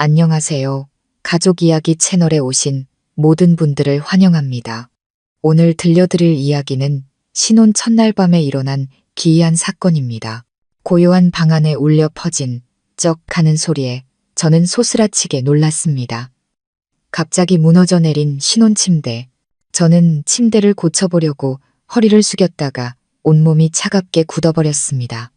안녕하세요. 가족 이야기 채널에 오신 모든 분들을 환영합니다. 오늘 들려드릴 이야기는 신혼 첫날 밤에 일어난 기이한 사건입니다. 고요한 방 안에 울려 퍼진 쩍 하는 소리에 저는 소스라치게 놀랐습니다. 갑자기 무너져 내린 신혼 침대. 저는 침대를 고쳐보려고 허리를 숙였다가 온몸이 차갑게 굳어버렸습니다.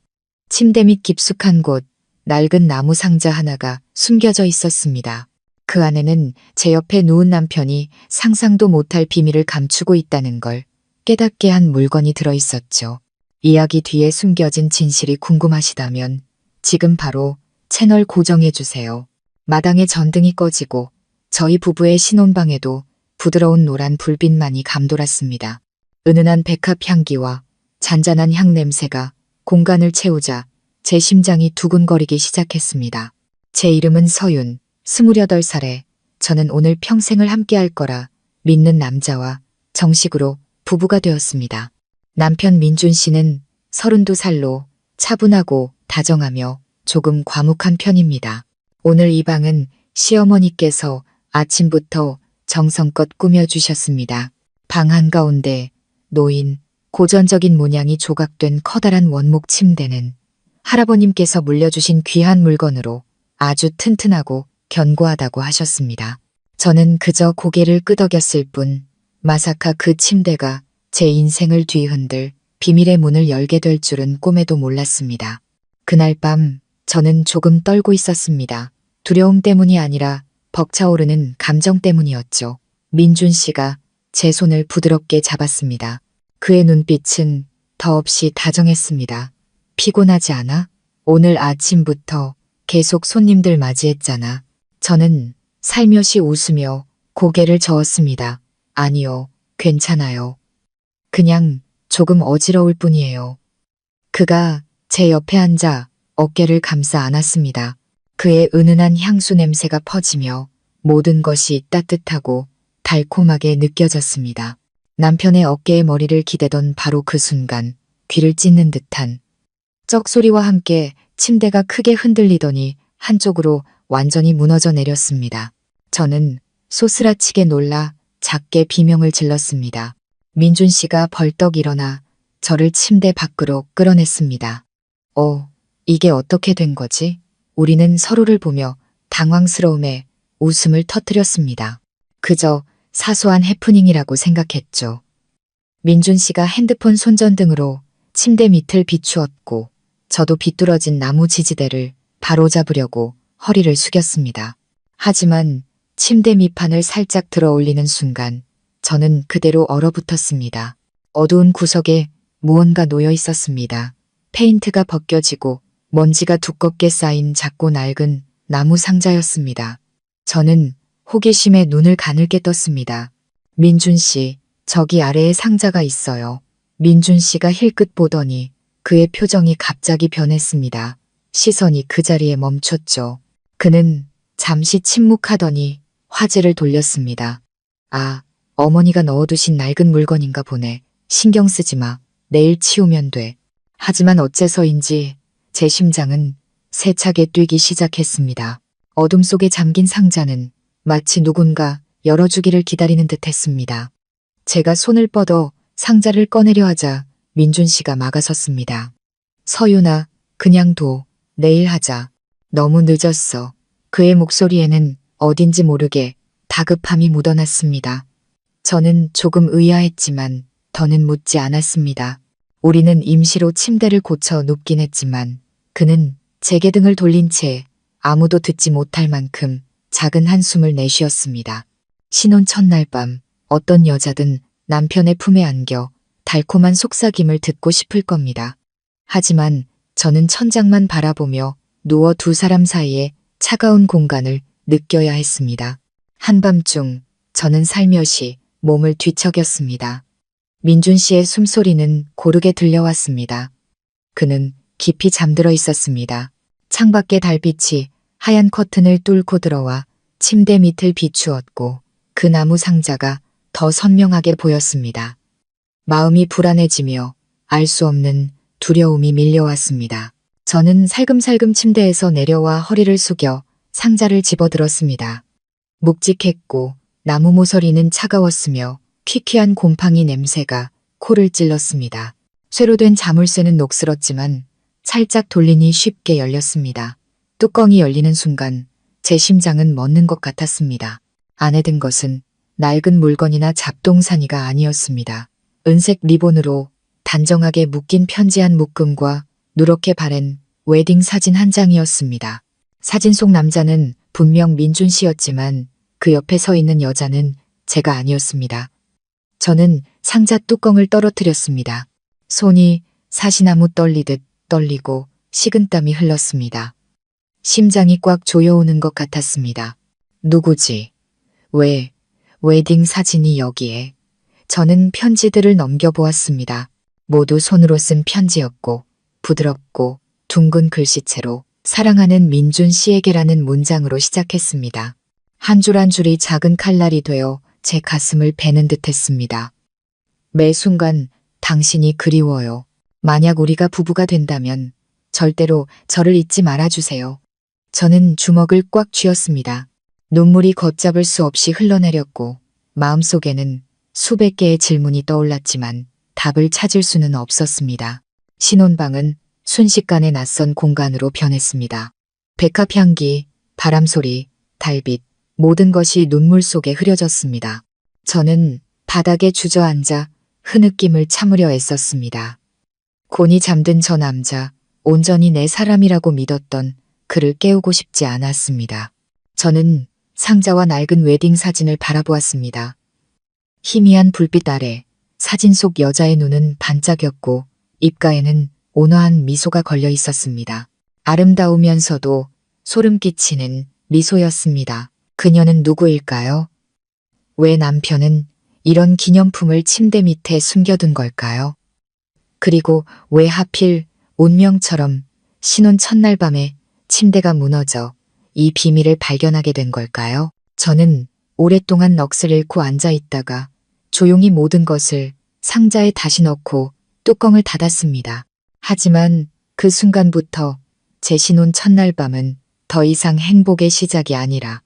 침대 밑 깊숙한 곳, 낡은 나무 상자 하나가 숨겨져 있었습니다. 그 안에는 제 옆에 누운 남편이 상상도 못할 비밀을 감추고 있다는 걸 깨닫게 한 물건이 들어있었죠. 이야기 뒤에 숨겨진 진실이 궁금하시다면 지금 바로 채널 고정해주세요. 마당에 전등이 꺼지고 저희 부부의 신혼방에도 부드러운 노란 불빛만이 감돌았습니다. 은은한 백합 향기와 잔잔한 향 냄새가 공간을 채우자 제 심장이 두근거리기 시작했습니다. 제 이름은 서윤, 28살에 저는 오늘 평생을 함께할 거라 믿는 남자와 정식으로 부부가 되었습니다. 남편 민준 씨는 32살로 차분하고 다정하며 조금 과묵한 편입니다. 오늘 이 방은 시어머니께서 아침부터 정성껏 꾸며주셨습니다. 방 한가운데 놓인 고전적인 문양이 조각된 커다란 원목 침대는 할아버님께서 물려주신 귀한 물건으로 아주 튼튼하고 견고하다고 하셨습니다. 저는 그저 고개를 끄덕였을 뿐 마사카 그 침대가 제 인생을 뒤흔들 비밀의 문을 열게 될 줄은 꿈에도 몰랐습니다. 그날 밤 저는 조금 떨고 있었습니다. 두려움 때문이 아니라 벅차오르는 감정 때문이었죠. 민준 씨가 제 손을 부드럽게 잡았습니다. 그의 눈빛은 더없이 다정했습니다. 피곤하지 않아? 오늘 아침부터 계속 손님들 맞이했잖아. 저는 살며시 웃으며 고개를 저었습니다. 아니요, 괜찮아요. 그냥 조금 어지러울 뿐이에요. 그가 제 옆에 앉아 어깨를 감싸 안았습니다. 그의 은은한 향수 냄새가 퍼지며 모든 것이 따뜻하고 달콤하게 느껴졌습니다. 남편의 어깨에 머리를 기대던 바로 그 순간 귀를 찢는 듯한 쩍소리와 함께 침대가 크게 흔들리더니 한쪽으로 완전히 무너져 내렸습니다. 저는 소스라치게 놀라 작게 비명을 질렀습니다. 민준 씨가 벌떡 일어나 저를 침대 밖으로 끌어냈습니다. 이게 어떻게 된 거지? 우리는 서로를 보며 당황스러움에 웃음을 터뜨렸습니다. 그저 사소한 해프닝이라고 생각했죠. 민준 씨가 핸드폰 손전등으로 침대 밑을 비추었고 저도 비뚤어진 나무 지지대를 바로잡으려고 허리를 숙였습니다. 하지만 침대 밑판을 살짝 들어 올리는 순간 저는 그대로 얼어붙었습니다. 어두운 구석에 무언가 놓여 있었습니다. 페인트가 벗겨지고 먼지가 두껍게 쌓인 작고 낡은 나무 상자였습니다. 저는 호기심에 눈을 가늘게 떴습니다. 민준 씨, 저기 아래에 상자가 있어요. 민준 씨가 힐끗 보더니 그의 표정이 갑자기 변했습니다. 시선이 그 자리에 멈췄죠. 그는 잠시 침묵하더니 화제를 돌렸습니다. 아, 어머니가 넣어두신 낡은 물건인가 보네. 신경 쓰지 마. 내일 치우면 돼. 하지만 어째서인지 제 심장은 세차게 뛰기 시작했습니다. 어둠 속에 잠긴 상자는 마치 누군가 열어주기를 기다리는 듯 했습니다. 제가 손을 뻗어 상자를 꺼내려 하자 민준 씨가 막아섰습니다. 서윤아, 그냥 둬. 내일 하자. 너무 늦었어. 그의 목소리에는 어딘지 모르게 다급함이 묻어났습니다. 저는 조금 의아했지만 더는 묻지 않았습니다. 우리는 임시로 침대를 고쳐 눕긴 했지만 그는 제게 등을 돌린 채 아무도 듣지 못할 만큼 작은 한숨을 내쉬었습니다. 신혼 첫날 밤 어떤 여자든 남편의 품에 안겨 달콤한 속삭임을 듣고 싶을 겁니다. 하지만 저는 천장만 바라보며 누워 두 사람 사이에 차가운 공간을 느껴야 했습니다. 한밤중 저는 살며시 몸을 뒤척였습니다. 민준 씨의 숨소리는 고르게 들려왔습니다. 그는 깊이 잠들어 있었습니다. 창밖의 달빛이 하얀 커튼을 뚫고 들어와 침대 밑을 비추었고 그 나무 상자가 더 선명하게 보였습니다. 마음이 불안해지며 알 수 없는 두려움이 밀려왔습니다. 저는 살금살금 침대에서 내려와 허리를 숙여 상자를 집어들었습니다. 묵직했고 나무 모서리는 차가웠으며 퀴퀴한 곰팡이 냄새가 코를 찔렀습니다. 쇠로 된 자물쇠는 녹슬었지만 살짝 돌리니 쉽게 열렸습니다. 뚜껑이 열리는 순간 제 심장은 멎는 것 같았습니다. 안에 든 것은 낡은 물건이나 잡동사니가 아니었습니다. 은색 리본으로 단정하게 묶인 편지 한 묶음과 누렇게 바랜 웨딩 사진 한 장이었습니다. 사진 속 남자는 분명 민준 씨였지만 그 옆에 서 있는 여자는 제가 아니었습니다. 저는 상자 뚜껑을 떨어뜨렸습니다. 손이 사시나무 떨리듯 떨리고 식은땀이 흘렀습니다. 심장이 꽉 조여오는 것 같았습니다. 누구지? 왜 웨딩 사진이 여기에? 저는 편지들을 넘겨보았습니다. 모두 손으로 쓴 편지였고 부드럽고 둥근 글씨체로 사랑하는 민준 씨에게라는 문장으로 시작했습니다. 한 줄 한 줄이 작은 칼날이 되어 제 가슴을 베는 듯 했습니다. 매 순간 당신이 그리워요. 만약 우리가 부부가 된다면 절대로 저를 잊지 말아주세요. 저는 주먹을 꽉 쥐었습니다. 눈물이 걷잡을 수 없이 흘러내렸고 마음속에는 수백 개의 질문이 떠올랐지만 답을 찾을 수는 없었습니다. 신혼방은 순식간에 낯선 공간으로 변했습니다. 백합 향기, 바람소리, 달빛, 모든 것이 눈물 속에 흐려졌습니다. 저는 바닥에 주저앉아 흐느낌을 참으려 애썼습니다. 곤히 잠든 저 남자, 온전히 내 사람이라고 믿었던 그를 깨우고 싶지 않았습니다. 저는 상자와 낡은 웨딩 사진을 바라보았습니다. 희미한 불빛 아래 사진 속 여자의 눈은 반짝였고 입가에는 온화한 미소가 걸려 있었습니다. 아름다우면서도 소름 끼치는 미소였습니다. 그녀는 누구일까요? 왜 남편은 이런 기념품을 침대 밑에 숨겨둔 걸까요? 그리고 왜 하필 운명처럼 신혼 첫날 밤에 침대가 무너져 이 비밀을 발견하게 된 걸까요? 저는 오랫동안 넋을 잃고 앉아 있다가 조용히 모든 것을 상자에 다시 넣고 뚜껑을 닫았습니다. 하지만 그 순간부터 제 신혼 첫날 밤은 더 이상 행복의 시작이 아니라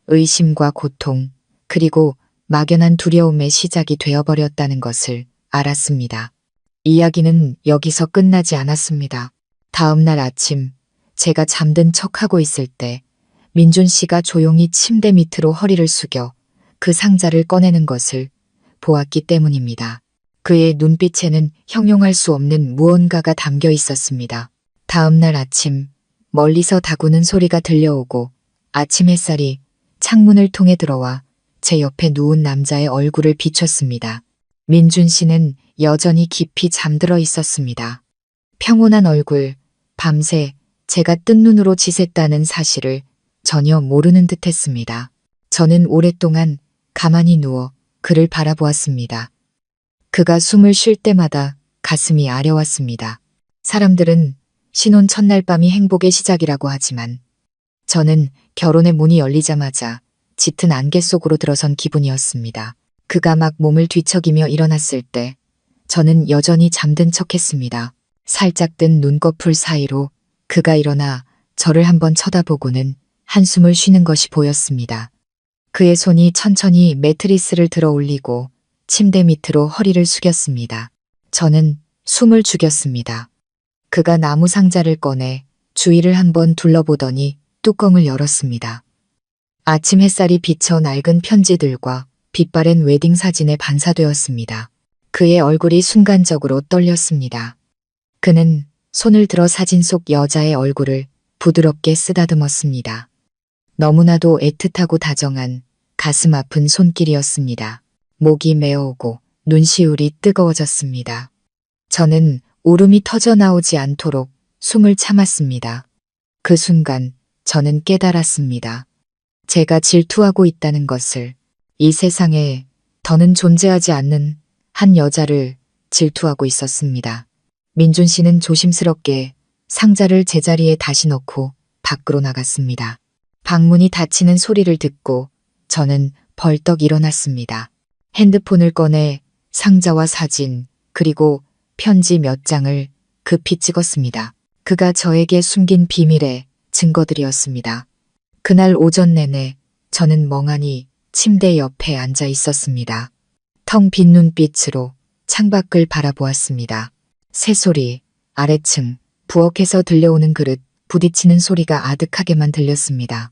의심과 고통, 그리고 막연한 두려움의 시작이 되어버렸다는 것을 알았습니다. 이야기는 여기서 끝나지 않았습니다. 다음 날 아침, 제가 잠든 척하고 있을 때 민준 씨가 조용히 침대 밑으로 허리를 숙여 그 상자를 꺼내는 것을 보았기 때문입니다. 그의 눈빛에는 형용할 수 없는 무언가가 담겨 있었습니다. 다음 날 아침, 멀리서 다구는 소리가 들려오고 아침 햇살이 창문을 통해 들어와 제 옆에 누운 남자의 얼굴을 비췄습니다. 민준 씨는 여전히 깊이 잠들어 있었습니다. 평온한 얼굴, 밤새 제가 뜬 눈으로 지샜다는 사실을 전혀 모르는 듯 했습니다. 저는 오랫동안 가만히 누워 그를 바라보았습니다. 그가 숨을 쉴 때마다 가슴이 아려왔습니다. 사람들은 신혼 첫날 밤이 행복의 시작이라고 하지만 저는 결혼의 문이 열리자마자 짙은 안개 속으로 들어선 기분이었습니다. 그가 막 몸을 뒤척이며 일어났을 때 저는 여전히 잠든 척했습니다. 살짝 뜬 눈꺼풀 사이로 그가 일어나 저를 한번 쳐다보고는 한숨을 쉬는 것이 보였습니다. 그의 손이 천천히 매트리스를 들어 올리고 침대 밑으로 허리를 숙였습니다. 저는 숨을 죽였습니다. 그가 나무 상자를 꺼내 주위를 한번 둘러보더니 뚜껑을 열었습니다. 아침 햇살이 비쳐 낡은 편지들과 빛바랜 웨딩 사진에 반사되었습니다. 그의 얼굴이 순간적으로 떨렸습니다. 그는 손을 들어 사진 속 여자의 얼굴을 부드럽게 쓰다듬었습니다. 너무나도 애틋하고 다정한 가슴 아픈 손길이었습니다. 목이 메어오고 눈시울이 뜨거워졌습니다. 저는 울음이 터져 나오지 않도록 숨을 참았습니다. 그 순간 저는 깨달았습니다. 제가 질투하고 있다는 것을, 이 세상에 더는 존재하지 않는 한 여자를 질투하고 있었습니다. 민준 씨는 조심스럽게 상자를 제자리에 다시 넣고 밖으로 나갔습니다. 방문이 닫히는 소리를 듣고 저는 벌떡 일어났습니다. 핸드폰을 꺼내 상자와 사진, 그리고 편지 몇 장을 급히 찍었습니다. 그가 저에게 숨긴 비밀의 증거들이었습니다. 그날 오전 내내 저는 멍하니 침대 옆에 앉아 있었습니다. 텅 빈 눈빛으로 창밖을 바라보았습니다. 새소리, 아래층, 부엌에서 들려오는 그릇, 부딪히는 소리가 아득하게만 들렸습니다.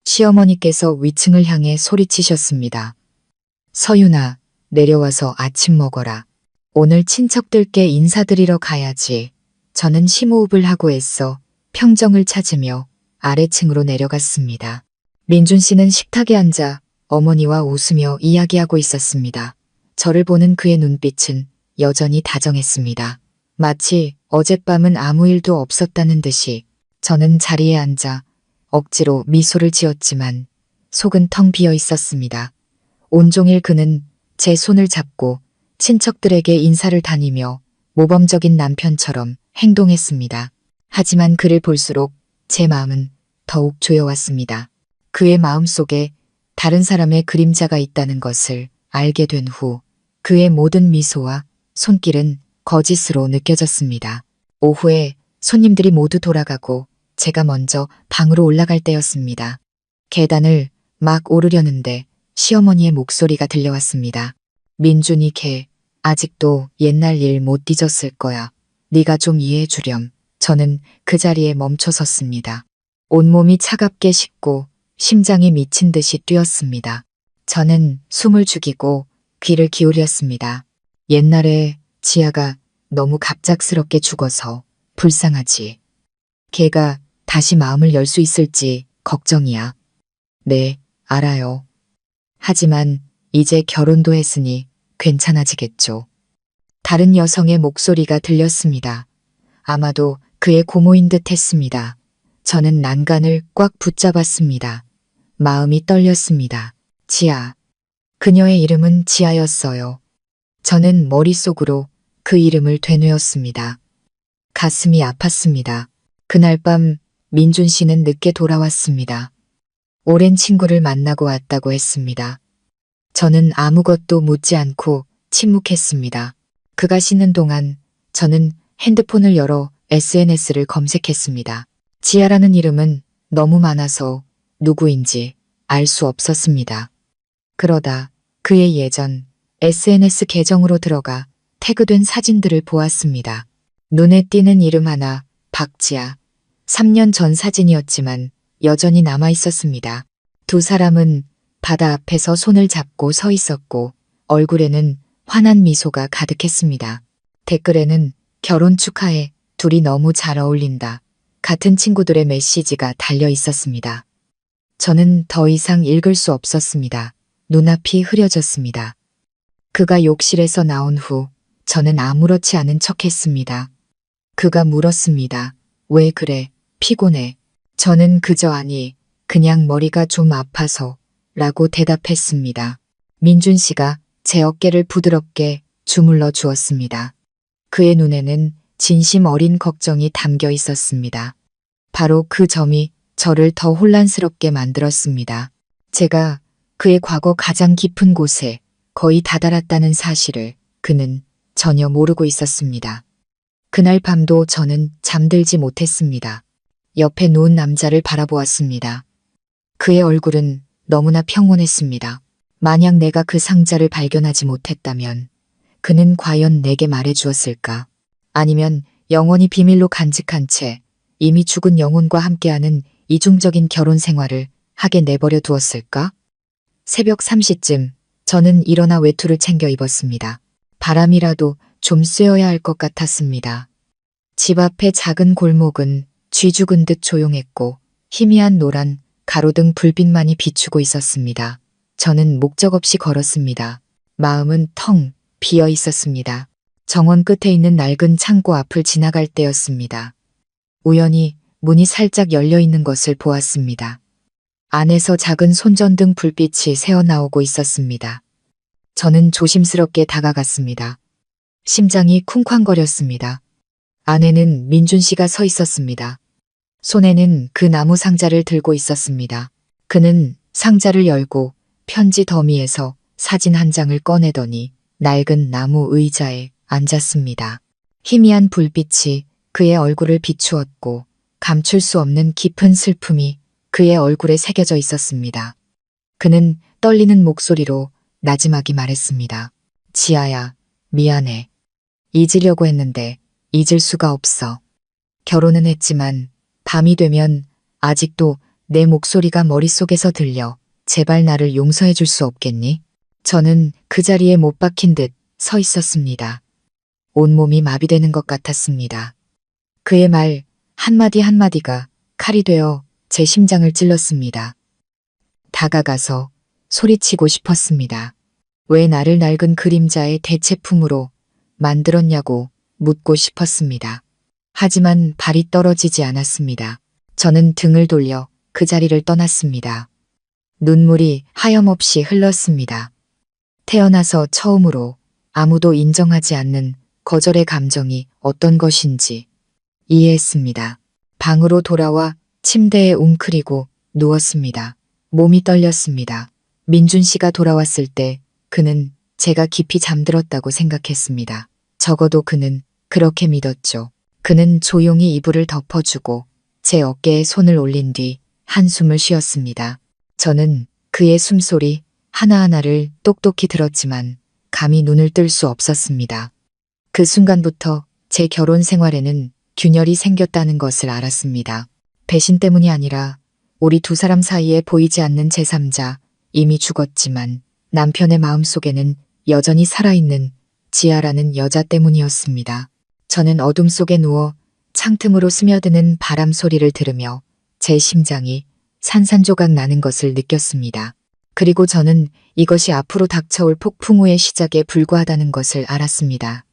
시어머니께서 위층을 향해 소리치셨습니다. 서윤아, 내려와서 아침 먹어라. 오늘 친척들께 인사드리러 가야지. 저는 심호흡을 하고 애써 평정을 찾으며 아래층으로 내려갔습니다. 민준 씨는 식탁에 앉아 어머니와 웃으며 이야기하고 있었습니다. 저를 보는 그의 눈빛은 여전히 다정했습니다. 마치 어젯밤은 아무 일도 없었다는 듯이 저는 자리에 앉아 억지로 미소를 지었지만 속은 텅 비어 있었습니다. 온종일 그는 제 손을 잡고 친척들에게 인사를 다니며 모범적인 남편처럼 행동했습니다. 하지만 그를 볼수록 제 마음은 더욱 조여왔습니다. 그의 마음속에 다른 사람의 그림자가 있다는 것을 알게 된 후 그의 모든 미소와 손길은 거짓으로 느껴졌습니다. 오후에 손님들이 모두 돌아가고 제가 먼저 방으로 올라갈 때였습니다. 계단을 막 오르려는데 시어머니의 목소리가 들려왔습니다. 민준이 걔 아직도 옛날 일 못 잊었을 거야. 네가 좀 이해해 주렴. 저는 그 자리에 멈춰 섰습니다. 온몸이 차갑게 식고 심장이 미친 듯이 뛰었습니다. 저는 숨을 죽이고 귀를 기울였습니다. 옛날에 지아가 너무 갑작스럽게 죽어서 불쌍하지. 걔가 다시 마음을 열 수 있을지 걱정이야. 네, 알아요. 하지만 이제 결혼도 했으니 괜찮아지겠죠. 다른 여성의 목소리가 들렸습니다. 아마도 그의 고모인 듯 했습니다. 저는 난간을 꽉 붙잡았습니다. 마음이 떨렸습니다. 지아. 그녀의 이름은 지아였어요. 저는 머릿속으로 그 이름을 되뇌었습니다. 가슴이 아팠습니다. 그날 밤 민준 씨는 늦게 돌아왔습니다. 오랜 친구를 만나고 왔다고 했습니다. 저는 아무것도 묻지 않고 침묵했습니다. 그가 쉬는 동안 저는 핸드폰을 열어 SNS를 검색했습니다. 지아라는 이름은 너무 많아서 누구인지 알 수 없었습니다. 그러다 그의 예전 SNS 계정으로 들어가 태그된 사진들을 보았습니다. 눈에 띄는 이름 하나, 박지아. 3년 전 사진이었지만 여전히 남아 있었습니다. 두 사람은 바다 앞에서 손을 잡고 서 있었고 얼굴에는 환한 미소가 가득했습니다. 댓글에는 결혼 축하해, 둘이 너무 잘 어울린다. 같은 친구들의 메시지가 달려 있었습니다. 저는 더 이상 읽을 수 없었습니다. 눈앞이 흐려졌습니다. 그가 욕실에서 나온 후 저는 아무렇지 않은 척했습니다. 그가 물었습니다. 왜 그래? 피곤해. 저는 그저 아니, 그냥 머리가 좀 아파서 라고 대답했습니다. 민준 씨가 제 어깨를 부드럽게 주물러 주었습니다. 그의 눈에는 진심 어린 걱정이 담겨 있었습니다. 바로 그 점이 저를 더 혼란스럽게 만들었습니다. 제가 그의 과거 가장 깊은 곳에 거의 다다랐다는 사실을 그는 전혀 모르고 있었습니다. 그날 밤도 저는 잠들지 못했습니다. 옆에 누운 남자를 바라보았습니다. 그의 얼굴은 너무나 평온했습니다. 만약 내가 그 상자를 발견하지 못했다면 그는 과연 내게 말해주었을까? 아니면 영원히 비밀로 간직한 채 이미 죽은 영혼과 함께하는 이중적인 결혼 생활을 하게 내버려 두었을까? 새벽 3시쯤 저는 일어나 외투를 챙겨 입었습니다. 바람이라도 좀 쐬어야 할 것 같았습니다. 집 앞의 작은 골목은 쥐 죽은 듯 조용했고 희미한 노란 가로등 불빛만이 비추고 있었습니다. 저는 목적 없이 걸었습니다. 마음은 텅 비어 있었습니다. 정원 끝에 있는 낡은 창고 앞을 지나갈 때였습니다. 우연히 문이 살짝 열려 있는 것을 보았습니다. 안에서 작은 손전등 불빛이 새어나오고 있었습니다. 저는 조심스럽게 다가갔습니다. 심장이 쿵쾅거렸습니다. 안에는 민준 씨가 서 있었습니다. 손에는 그 나무 상자를 들고 있었습니다. 그는 상자를 열고 편지 더미에서 사진 한 장을 꺼내더니 낡은 나무 의자에 앉았습니다. 희미한 불빛이 그의 얼굴을 비추었고 감출 수 없는 깊은 슬픔이 그의 얼굴에 새겨져 있었습니다. 그는 떨리는 목소리로 나지막이 말했습니다. 지아야, 미안해. 잊으려고 했는데 잊을 수가 없어. 결혼은 했지만 밤이 되면 아직도 내 목소리가 머릿속에서 들려. 제발 나를 용서해 줄 수 없겠니? 저는 그 자리에 못 박힌 듯 서 있었습니다. 온몸이 마비되는 것 같았습니다. 그의 말 한마디 한마디가 칼이 되어 제 심장을 찔렀습니다. 다가가서 소리치고 싶었습니다. 왜 나를 낡은 그림자의 대체품으로 만들었냐고 묻고 싶었습니다. 하지만 발이 떨어지지 않았습니다. 저는 등을 돌려 그 자리를 떠났습니다. 눈물이 하염없이 흘렀습니다. 태어나서 처음으로 아무도 인정하지 않는 거절의 감정이 어떤 것인지 이해했습니다. 방으로 돌아와 침대에 웅크리고 누웠습니다. 몸이 떨렸습니다. 민준 씨가 돌아왔을 때 그는 제가 깊이 잠들었다고 생각했습니다. 적어도 그는 그렇게 믿었죠. 그는 조용히 이불을 덮어주고 제 어깨에 손을 올린 뒤 한숨을 쉬었습니다. 저는 그의 숨소리 하나하나를 똑똑히 들었지만 감히 눈을 뜰 수 없었습니다. 그 순간부터 제 결혼 생활에는 균열이 생겼다는 것을 알았습니다. 배신 때문이 아니라 우리 두 사람 사이에 보이지 않는 제3자, 이미 죽었지만 남편의 마음속에는 여전히 살아있는 지아라는 여자 때문이었습니다. 저는 어둠 속에 누워 창틈으로 스며드는 바람 소리를 들으며 제 심장이 산산조각 나는 것을 느꼈습니다. 그리고 저는 이것이 앞으로 닥쳐올 폭풍우의 시작에 불과하다는 것을 알았습니다.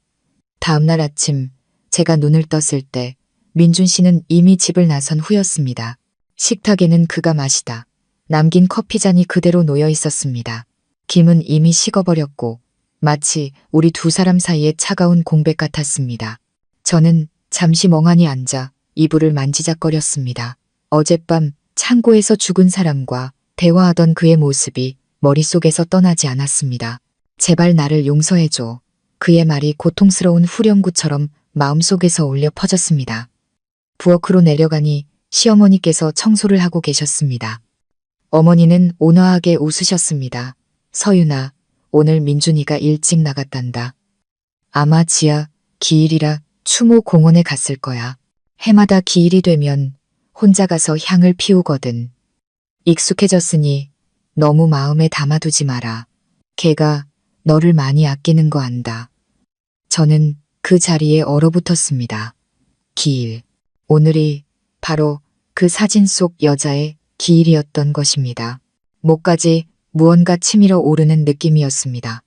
다음 날 아침 제가 눈을 떴을 때 민준 씨는 이미 집을 나선 후였습니다. 식탁에는 그가 마시다 남긴 커피잔이 그대로 놓여 있었습니다. 김은 이미 식어버렸고 마치 우리 두 사람 사이에 차가운 공백 같았습니다. 저는 잠시 멍하니 앉아 이불을 만지작거렸습니다. 어젯밤 창고에서 죽은 사람과 대화하던 그의 모습이 머릿속에서 떠나지 않았습니다. 제발 나를 용서해줘. 그의 말이 고통스러운 후렴구처럼 마음속에서 울려 퍼졌습니다. 부엌으로 내려가니 시어머니께서 청소를 하고 계셨습니다. 어머니는 온화하게 웃으셨습니다. 서윤아, 오늘 민준이가 일찍 나갔단다. 아마 지하 기일이라 추모 공원에 갔을 거야. 해마다 기일이 되면 혼자 가서 향을 피우거든. 익숙해졌으니 너무 마음에 담아두지 마라. 걔가 너를 많이 아끼는 거 안다. 저는 그 자리에 얼어붙었습니다. 기일. 오늘이 바로 그 사진 속 여자의 기일이었던 것입니다. 목까지 무언가 치밀어 오르는 느낌이었습니다.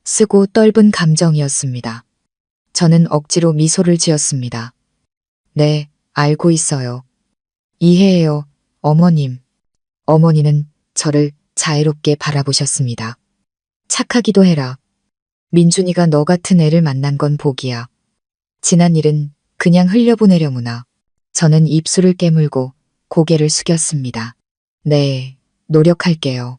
쓰고 떫은 감정이었습니다. 저는 억지로 미소를 지었습니다. 네, 알고 있어요. 이해해요, 어머님. 어머니는 저를 자애롭게 바라보셨습니다. 착하기도 해라. 민준이가 너 같은 애를 만난 건 복이야. 지난 일은 그냥 흘려보내려무나. 저는 입술을 깨물고 고개를 숙였습니다. 네, 노력할게요.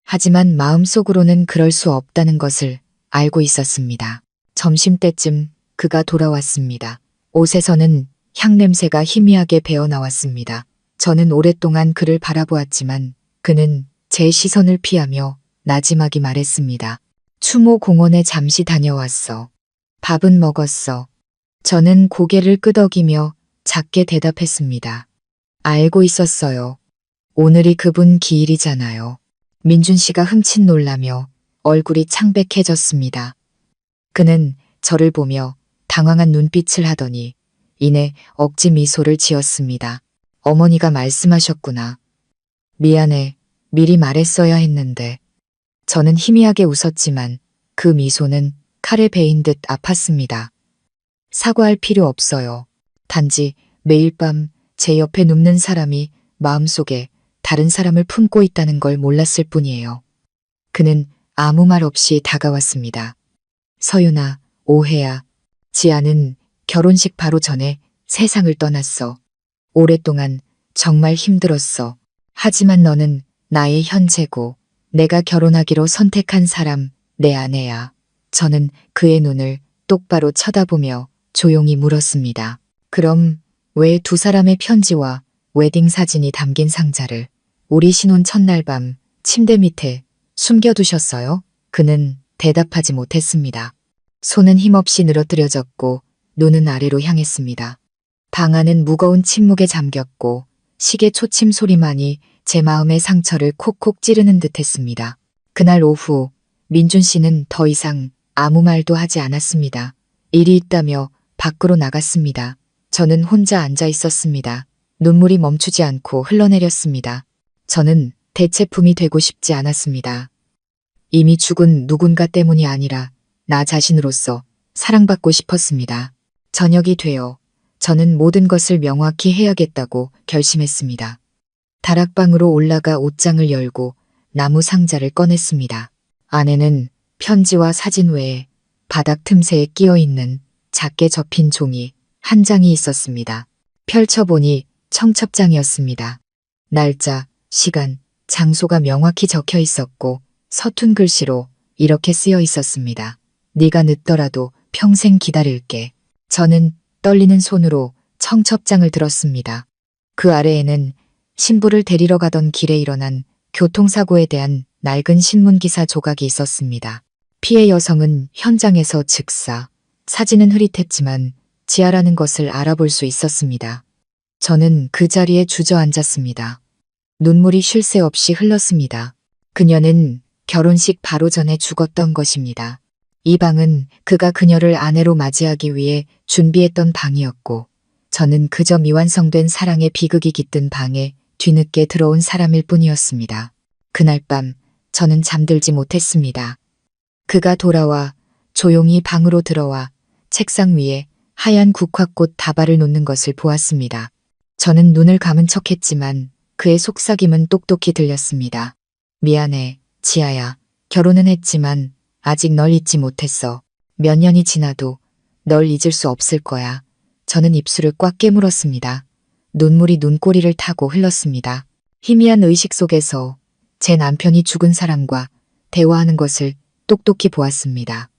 하지만 마음속으로는 그럴 수 없다는 것을 알고 있었습니다. 점심때쯤 그가 돌아왔습니다. 옷에서는 향냄새가 희미하게 배어나왔습니다. 저는 오랫동안 그를 바라보았지만 그는 제 시선을 피하며 나지막이 말했습니다. 추모 공원에 잠시 다녀왔어. 밥은 먹었어. 저는 고개를 끄덕이며 작게 대답했습니다. 알고 있었어요. 오늘이 그분 기일이잖아요. 민준 씨가 흠칫 놀라며 얼굴이 창백해졌습니다. 그는 저를 보며 당황한 눈빛을 하더니 이내 억지 미소를 지었습니다. 어머니가 말씀하셨구나. 미안해. 미리 말했어야 했는데. 저는 희미하게 웃었지만 그 미소는 칼에 베인 듯 아팠습니다. 사과할 필요 없어요. 단지 매일 밤 제 옆에 눕는 사람이 마음속에 다른 사람을 품고 있다는 걸 몰랐을 뿐이에요. 그는 아무 말 없이 다가왔습니다. 서윤아, 오해야. 지아는 결혼식 바로 전에 세상을 떠났어. 오랫동안 정말 힘들었어. 하지만 너는 나의 현재고 내가 결혼하기로 선택한 사람, 내 아내야. 저는 그의 눈을 똑바로 쳐다보며 조용히 물었습니다. 그럼 왜 두 사람의 편지와 웨딩 사진이 담긴 상자를 우리 신혼 첫날 밤 침대 밑에 숨겨두셨어요? 그는 대답하지 못했습니다. 손은 힘없이 늘어뜨려졌고 눈은 아래로 향했습니다. 방 안은 무거운 침묵에 잠겼고 시계 초침 소리만이 제 마음의 상처를 콕콕 찌르는 듯했습니다. 그날 오후 민준 씨는 더 이상 아무 말도 하지 않았습니다. 일이 있다며 밖으로 나갔습니다. 저는 혼자 앉아 있었습니다. 눈물이 멈추지 않고 흘러내렸습니다. 저는 대체품이 되고 싶지 않았습니다. 이미 죽은 누군가 때문이 아니라 나 자신으로서 사랑받고 싶었습니다. 저녁이 되어 저는 모든 것을 명확히 해야겠다고 결심했습니다. 다락방으로 올라가 옷장을 열고 나무 상자를 꺼냈습니다. 안에는 편지와 사진 외에 바닥 틈새에 끼어 있는 작게 접힌 종이 한 장이 있었습니다. 펼쳐보니 청첩장이었습니다. 날짜, 시간, 장소가 명확히 적혀 있었고 서툰 글씨로 이렇게 쓰여 있었습니다. 네가 늦더라도 평생 기다릴게. 저는 떨리는 손으로 청첩장을 들었습니다. 그 아래에는 신부를 데리러 가던 길에 일어난 교통사고에 대한 낡은 신문기사 조각이 있었습니다. 피해 여성은 현장에서 즉사, 사진은 흐릿했지만 지아라는 것을 알아볼 수 있었습니다. 저는 그 자리에 주저앉았습니다. 눈물이 쉴 새 없이 흘렀습니다. 그녀는 결혼식 바로 전에 죽었던 것입니다. 이 방은 그가 그녀를 아내로 맞이하기 위해 준비했던 방이었고 저는 그저 미완성된 사랑의 비극이 깃든 방에 뒤늦게 들어온 사람일 뿐이었습니다. 그날 밤 저는 잠들지 못했습니다. 그가 돌아와 조용히 방으로 들어와 책상 위에 하얀 국화꽃 다발을 놓는 것을 보았습니다. 저는 눈을 감은 척했지만 그의 속삭임은 똑똑히 들렸습니다. 미안해, 지아야. 결혼은 했지만 아직 널 잊지 못했어. 몇 년이 지나도 널 잊을 수 없을 거야. 저는 입술을 꽉 깨물었습니다. 눈물이 눈꼬리를 타고 흘렀습니다. 희미한 의식 속에서 제 남편이 죽은 사람과 대화하는 것을 똑똑히 보았습니다.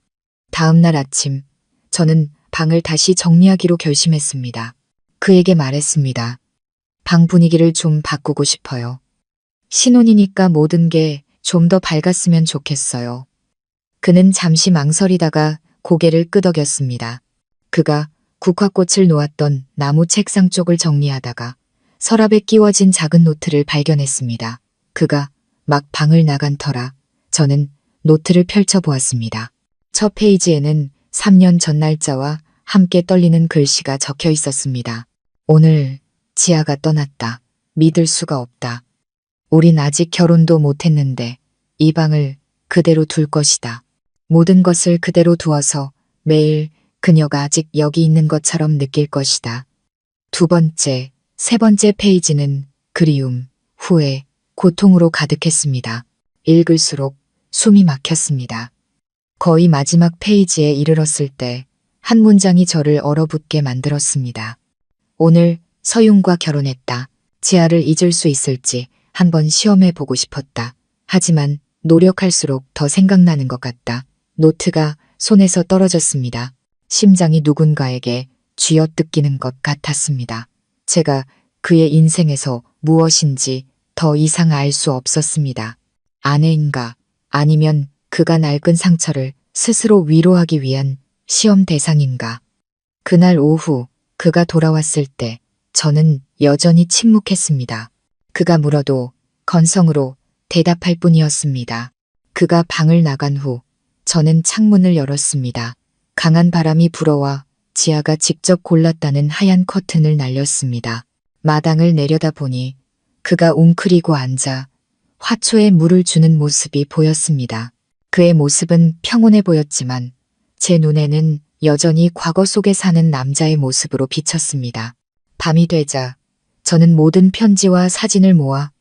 다음 날 아침, 저는 방을 다시 정리하기로 결심했습니다. 그에게 말했습니다. 방 분위기를 좀 바꾸고 싶어요. 신혼이니까 모든 게 좀 더 밝았으면 좋겠어요. 그는 잠시 망설이다가 고개를 끄덕였습니다. 그가 국화꽃을 놓았던 나무 책상 쪽을 정리하다가 서랍에 끼워진 작은 노트를 발견했습니다. 그가 막 방을 나간 터라 저는 노트를 펼쳐보았습니다. 첫 페이지에는 3년 전 날짜와 함께 떨리는 글씨가 적혀 있었습니다. 오늘 지아가 떠났다. 믿을 수가 없다. 우린 아직 결혼도 못했는데 이 방을 그대로 둘 것이다. 모든 것을 그대로 두어서 매일 그녀가 아직 여기 있는 것처럼 느낄 것이다. 두 번째, 세 번째 페이지는 그리움, 후회, 고통으로 가득했습니다. 읽을수록 숨이 막혔습니다. 거의 마지막 페이지에 이르렀을 때 한 문장이 저를 얼어붙게 만들었습니다. 오늘 서윤과 결혼했다. 지아를 잊을 수 있을지 한번 시험해 보고 싶었다. 하지만 노력할수록 더 생각나는 것 같다. 노트가 손에서 떨어졌습니다. 심장이 누군가에게 쥐어뜯기는 것 같았습니다. 제가 그의 인생에서 무엇인지 더 이상 알 수 없었습니다. 아내인가 아니면 그가 낡은 상처를 스스로 위로하기 위한 시험 대상인가. 그날 오후 그가 돌아왔을 때 저는 여전히 침묵했습니다. 그가 물어도 건성으로 대답할 뿐이었습니다. 그가 방을 나간 후 저는 창문을 열었습니다. 강한 바람이 불어와 지아가 직접 골랐다는 하얀 커튼을 날렸습니다. 마당을 내려다보니 그가 웅크리고 앉아 화초에 물을 주는 모습이 보였습니다. 그의 모습은 평온해 보였지만 제 눈에는 여전히 과거 속에 사는 남자의 모습으로 비쳤습니다. 밤이 되자 저는 모든 편지와 사진을 모아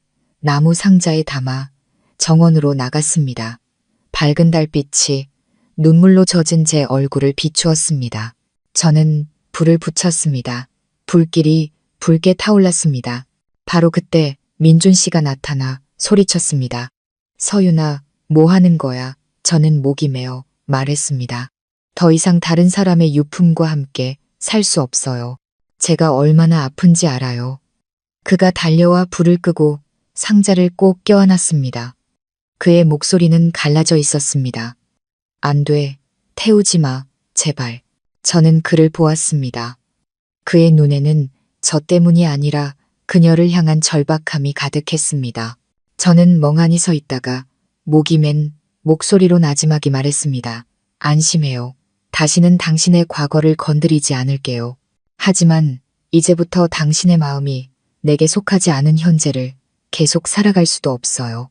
나무 상자에 담아 정원으로 나갔습니다. 밝은 달빛이 눈물로 젖은 제 얼굴을 비추었습니다. 저는 불을 붙였습니다. 불길이 붉게 타올랐습니다. 바로 그때 민준 씨가 나타나 소리쳤습니다. 서윤아, 뭐 하는 거야? 저는 목이 메어 말했습니다. 더 이상 다른 사람의 유품과 함께 살 수 없어요. 제가 얼마나 아픈지 알아요. 그가 달려와 불을 끄고 상자를 꼭 껴안았습니다. 그의 목소리는 갈라져 있었습니다. 안 돼. 태우지 마. 제발. 저는 그를 보았습니다. 그의 눈에는 저 때문이 아니라 그녀를 향한 절박함이 가득했습니다. 저는 멍하니 서 있다가 목이 맨 목소리로 나지막이 말했습니다. 안심해요. 다시는 당신의 과거를 건드리지 않을게요. 하지만 이제부터 당신의 마음이 내게 속하지 않은 현재를 계속 살아갈 수도 없어요.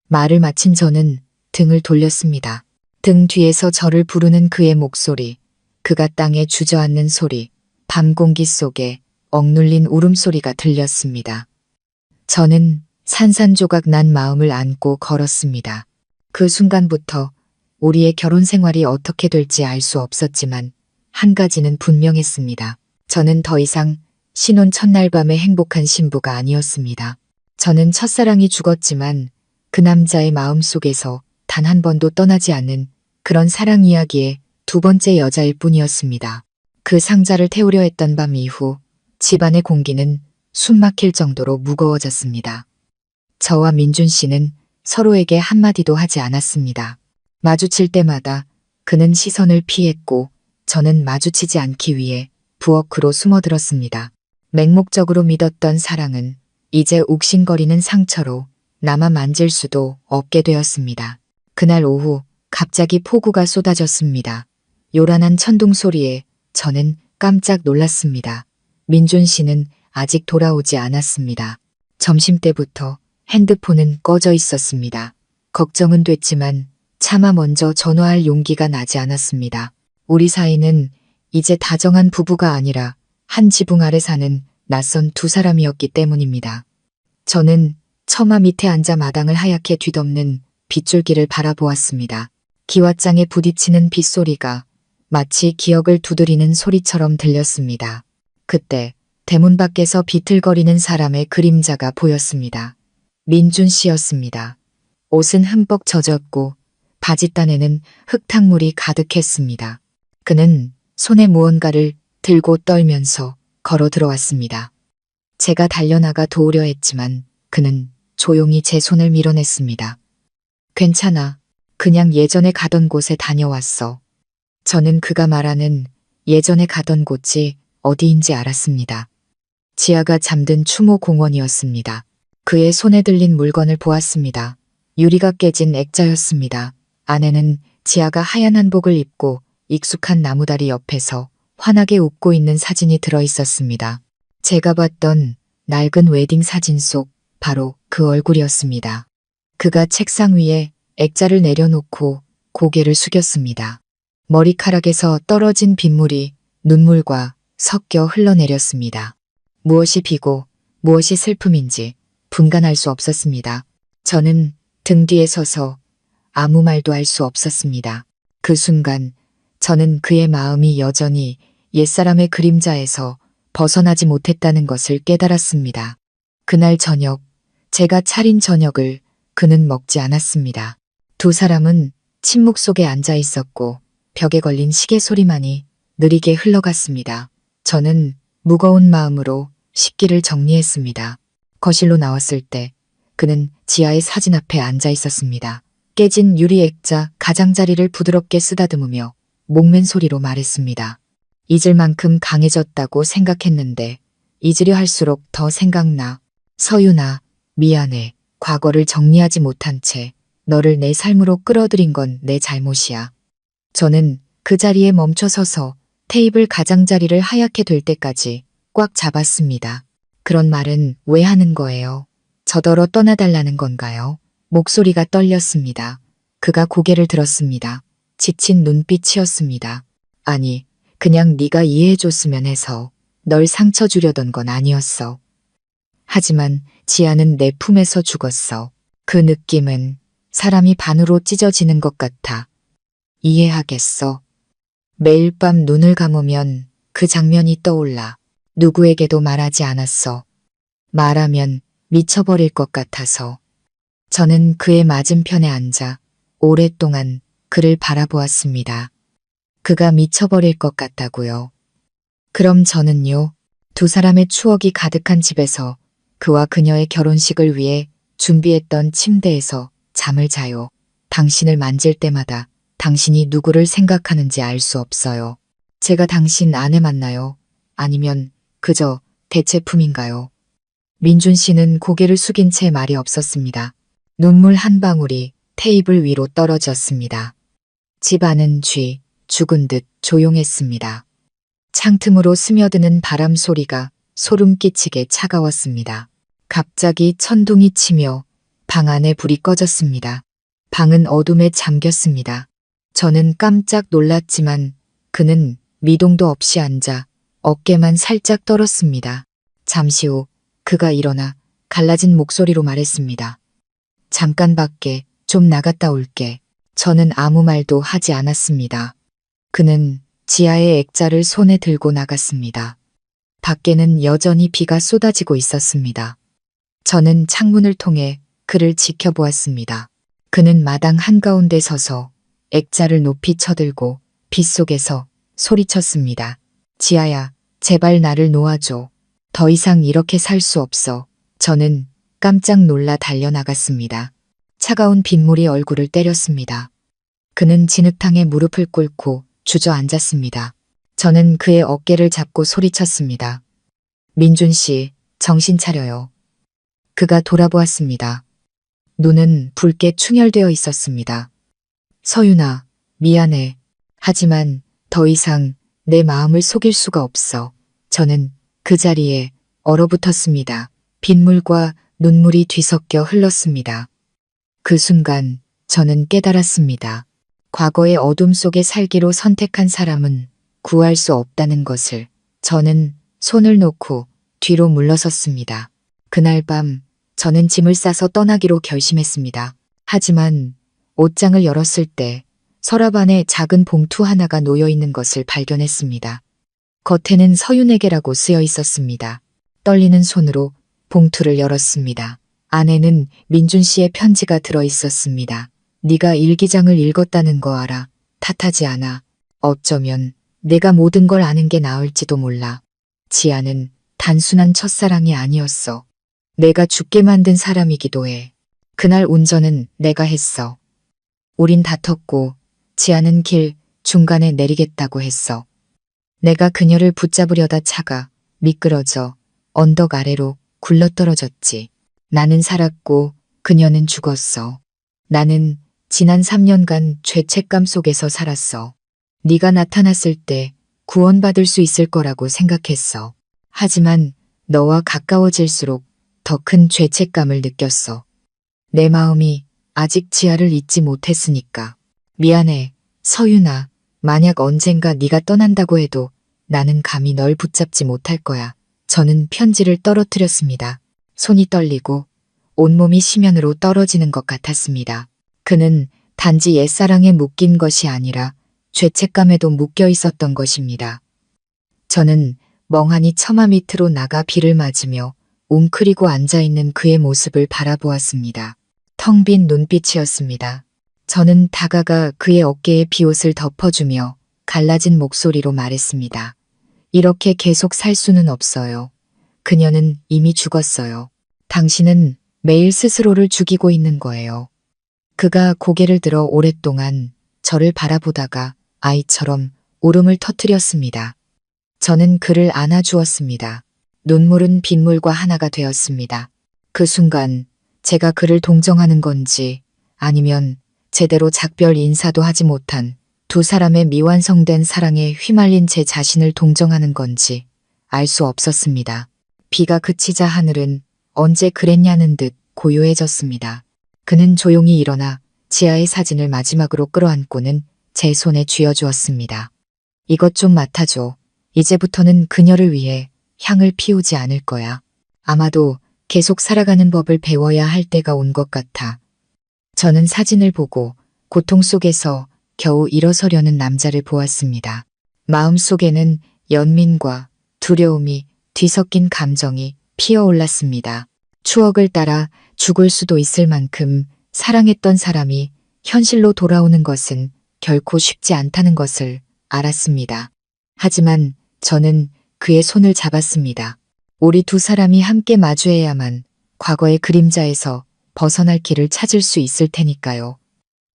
말을 마친 저는 등을 돌렸습니다. 등 뒤에서 저를 부르는 그의 목소리, 그가 땅에 주저앉는 소리, 밤 공기 속에 억눌린 울음소리가 들렸습니다. 저는 산산조각 난 마음을 안고 걸었습니다. 그 순간부터 우리의 결혼 생활이 어떻게 될지 알 수 없었지만 한 가지는 분명했습니다. 저는 더 이상 신혼 첫날 밤의 행복한 신부가 아니었습니다. 저는 첫사랑이 죽었지만 그 남자의 마음속에서 단 한 번도 떠나지 않는 그런 사랑 이야기의 두 번째 여자일 뿐이었습니다. 그 상자를 태우려 했던 밤 이후 집안의 공기는 숨막힐 정도로 무거워졌습니다. 저와 민준 씨는 서로에게 한마디도 하지 않았습니다. 마주칠 때마다 그는 시선을 피했고 저는 마주치지 않기 위해 부엌으로 숨어들었습니다. 맹목적으로 믿었던 사랑은 이제 욱신거리는 상처로 나만 만질 수도 없게 되었습니다. 그날 오후 갑자기 폭우가 쏟아졌습니다. 요란한 천둥 소리에 저는 깜짝 놀랐습니다. 민준 씨는 아직 돌아오지 않았습니다. 점심때부터 핸드폰은 꺼져 있었습니다. 걱정은 됐지만 차마 먼저 전화할 용기가 나지 않았습니다. 우리 사이는 이제 다정한 부부가 아니라 한 지붕 아래 사는 낯선 두 사람이었기 때문입니다. 저는 처마 밑에 앉아 마당을 하얗게 뒤덮는 빗줄기를 바라보았습니다. 기왓장에 부딪히는 빗소리가 마치 기억을 두드리는 소리처럼 들렸습니다. 그때 대문 밖에서 비틀거리는 사람의 그림자가 보였습니다. 민준 씨였습니다. 옷은 흠뻑 젖었고 바짓단에는 흙탕물이 가득했습니다. 그는 손에 무언가를 들고 떨면서 걸어 들어왔습니다. 제가 달려나가 도우려 했지만 그는 조용히 제 손을 밀어냈습니다. 괜찮아. 그냥 예전에 가던 곳에 다녀왔어. 저는 그가 말하는 예전에 가던 곳이 어디인지 알았습니다. 지아가 잠든 추모 공원이었습니다. 그의 손에 들린 물건을 보았습니다. 유리가 깨진 액자였습니다. 안에는 지아가 하얀 한복을 입고 익숙한 나무다리 옆에서 환하게 웃고 있는 사진이 들어있었습니다. 제가 봤던 낡은 웨딩 사진 속 바로 그 얼굴이었습니다. 그가 책상 위에 액자를 내려놓고 고개를 숙였습니다. 머리카락에서 떨어진 빗물이 눈물과 섞여 흘러내렸습니다. 무엇이 비고 무엇이 슬픔인지 분간할 수 없었습니다. 저는 등 뒤에 서서 아무 말도 할 수 없었습니다. 그 순간 저는 그의 마음이 여전히 옛사람의 그림자에서 벗어나지 못했다는 것을 깨달았습니다. 그날 저녁, 제가 차린 저녁을 그는 먹지 않았습니다. 두 사람은 침묵 속에 앉아 있었고 벽에 걸린 시계 소리만이 느리게 흘러갔습니다. 저는 무거운 마음으로 식기를 정리했습니다. 거실로 나왔을 때 그는 지아의 사진 앞에 앉아 있었습니다. 깨진 유리 액자 가장자리를 부드럽게 쓰다듬으며 목맨 소리로 말했습니다. 잊을 만큼 강해졌다고 생각했는데 잊으려 할수록 더 생각나. 서윤아, 미안해. 과거를 정리하지 못한 채 너를 내 삶으로 끌어들인 건 내 잘못이야. 저는 그 자리에 멈춰 서서 테이블 가장자리를 하얗게 될 때까지 꽉 잡았습니다. 그런 말은 왜 하는 거예요? 저더러 떠나달라는 건가요? 목소리가 떨렸습니다. 그가 고개를 들었습니다. 지친 눈빛이었습니다. 아니, 그냥 네가 이해해줬으면 해서 널 상처 주려던 건 아니었어. 하지만 지아는 내 품에서 죽었어. 그 느낌은 사람이 반으로 찢어지는 것 같아. 이해하겠어. 매일 밤 눈을 감으면 그 장면이 떠올라. 누구에게도 말하지 않았어. 말하면 미쳐버릴 것 같아서. 저는 그의 맞은편에 앉아 오랫동안 그를 바라보았습니다. 그가 미쳐버릴 것 같다고요. 그럼 저는요. 두 사람의 추억이 가득한 집에서 그와 그녀의 결혼식을 위해 준비했던 침대에서 잠을 자요. 당신을 만질 때마다 당신이 누구를 생각하는지 알 수 없어요. 제가 당신 아내 맞나요? 아니면 그저 대체품인가요? 민준 씨는 고개를 숙인 채 말이 없었습니다. 눈물 한 방울이 테이블 위로 떨어졌습니다. 집 안은 죽은 듯 조용했습니다. 창틈으로 스며드는 바람 소리가 소름 끼치게 차가웠습니다. 갑자기 천둥이 치며 방 안에 불이 꺼졌습니다. 방은 어둠에 잠겼습니다. 저는 깜짝 놀랐지만 그는 미동도 없이 앉아 어깨만 살짝 떨었습니다. 잠시 후 그가 일어나 갈라진 목소리로 말했습니다. 잠깐 밖에 좀 나갔다 올게. 저는 아무 말도 하지 않았습니다. 그는 지하의 액자를 손에 들고 나갔습니다. 밖에는 여전히 비가 쏟아지고 있었습니다. 저는 창문을 통해 그를 지켜보았습니다. 그는 마당 한가운데 서서 액자를 높이 쳐들고 빗속에서 소리쳤습니다. 지아야, 제발 나를 놓아줘. 더 이상 이렇게 살 수 없어. 저는 깜짝 놀라 달려나갔습니다. 차가운 빗물이 얼굴을 때렸습니다. 그는 진흙탕에 무릎을 꿇고 주저앉았습니다. 저는 그의 어깨를 잡고 소리쳤습니다. 민준 씨, 정신 차려요. 그가 돌아보았습니다. 눈은 붉게 충혈되어 있었습니다. 서윤아, 미안해. 하지만 더 이상 내 마음을 속일 수가 없어. 저는 그 자리에 얼어붙었습니다. 빗물과 눈물이 뒤섞여 흘렀습니다. 그 순간 저는 깨달았습니다. 과거의 어둠 속에 살기로 선택한 사람은 구할 수 없다는 것을. 저는 손을 놓고 뒤로 물러섰습니다. 그날 밤 저는 짐을 싸서 떠나기로 결심했습니다. 하지만 옷장을 열었을 때 서랍 안에 작은 봉투 하나가 놓여 있는 것을 발견했습니다. 겉에는 서윤에게라고 쓰여 있었습니다. 떨리는 손으로 봉투를 열었습니다. 안에는 민준 씨의 편지가 들어 있었습니다. 네가 일기장을 읽었다는 거 알아. 탓하지 않아. 어쩌면 내가 모든 걸 아는 게 나을지도 몰라. 지아는 단순한 첫사랑이 아니었어. 내가 죽게 만든 사람이기도 해. 그날 운전은 내가 했어. 우린 다퉜고 지아는 길 중간에 내리겠다고 했어. 내가 그녀를 붙잡으려다 차가 미끄러져 언덕 아래로 굴러떨어졌지. 나는 살았고 그녀는 죽었어. 나는 지난 3년간 죄책감 속에서 살았어. 네가 나타났을 때 구원받을 수 있을 거라고 생각했어. 하지만 너와 가까워질수록 더 큰 죄책감을 느꼈어. 내 마음이 아직 지아를 잊지 못했으니까. 미안해, 서윤아. 만약 언젠가 네가 떠난다고 해도 나는 감히 널 붙잡지 못할 거야. 저는 편지를 떨어뜨렸습니다. 손이 떨리고 온몸이 심연으로 떨어지는 것 같았습니다. 그는 단지 옛사랑에 묶인 것이 아니라 죄책감에도 묶여 있었던 것입니다. 저는 멍하니 처마 밑으로 나가 비를 맞으며 웅크리고 앉아있는 그의 모습을 바라보았습니다. 텅 빈 눈빛이었습니다. 저는 다가가 그의 어깨에 비옷을 덮어주며 갈라진 목소리로 말했습니다. 이렇게 계속 살 수는 없어요. 그녀는 이미 죽었어요. 당신은 매일 스스로를 죽이고 있는 거예요. 그가 고개를 들어 오랫동안 저를 바라보다가 아이처럼 울음을 터뜨렸습니다. 저는 그를 안아주었습니다. 눈물은 빗물과 하나가 되었습니다. 그 순간 제가 그를 동정하는 건지 아니면 제대로 작별 인사도 하지 못한 두 사람의 미완성된 사랑에 휘말린 제 자신을 동정하는 건지 알 수 없었습니다. 비가 그치자 하늘은 언제 그랬냐는 듯 고요해졌습니다. 그는 조용히 일어나 지아의 사진을 마지막으로 끌어안고는 제 손에 쥐어주었습니다. 이것 좀 맡아줘. 이제부터는 그녀를 위해 향을 피우지 않을 거야. 아마도 계속 살아가는 법을 배워야 할 때가 온 것 같아. 저는 사진을 보고 고통 속에서 겨우 일어서려는 남자를 보았습니다. 마음속에는 연민과 두려움이 뒤섞인 감정이 피어올랐습니다. 추억을 따라 죽을 수도 있을 만큼 사랑했던 사람이 현실로 돌아오는 것은 결코 쉽지 않다는 것을 알았습니다. 하지만 저는 그의 손을 잡았습니다. 우리 두 사람이 함께 마주해야만 과거의 그림자에서 벗어날 길을 찾을 수 있을 테니까요.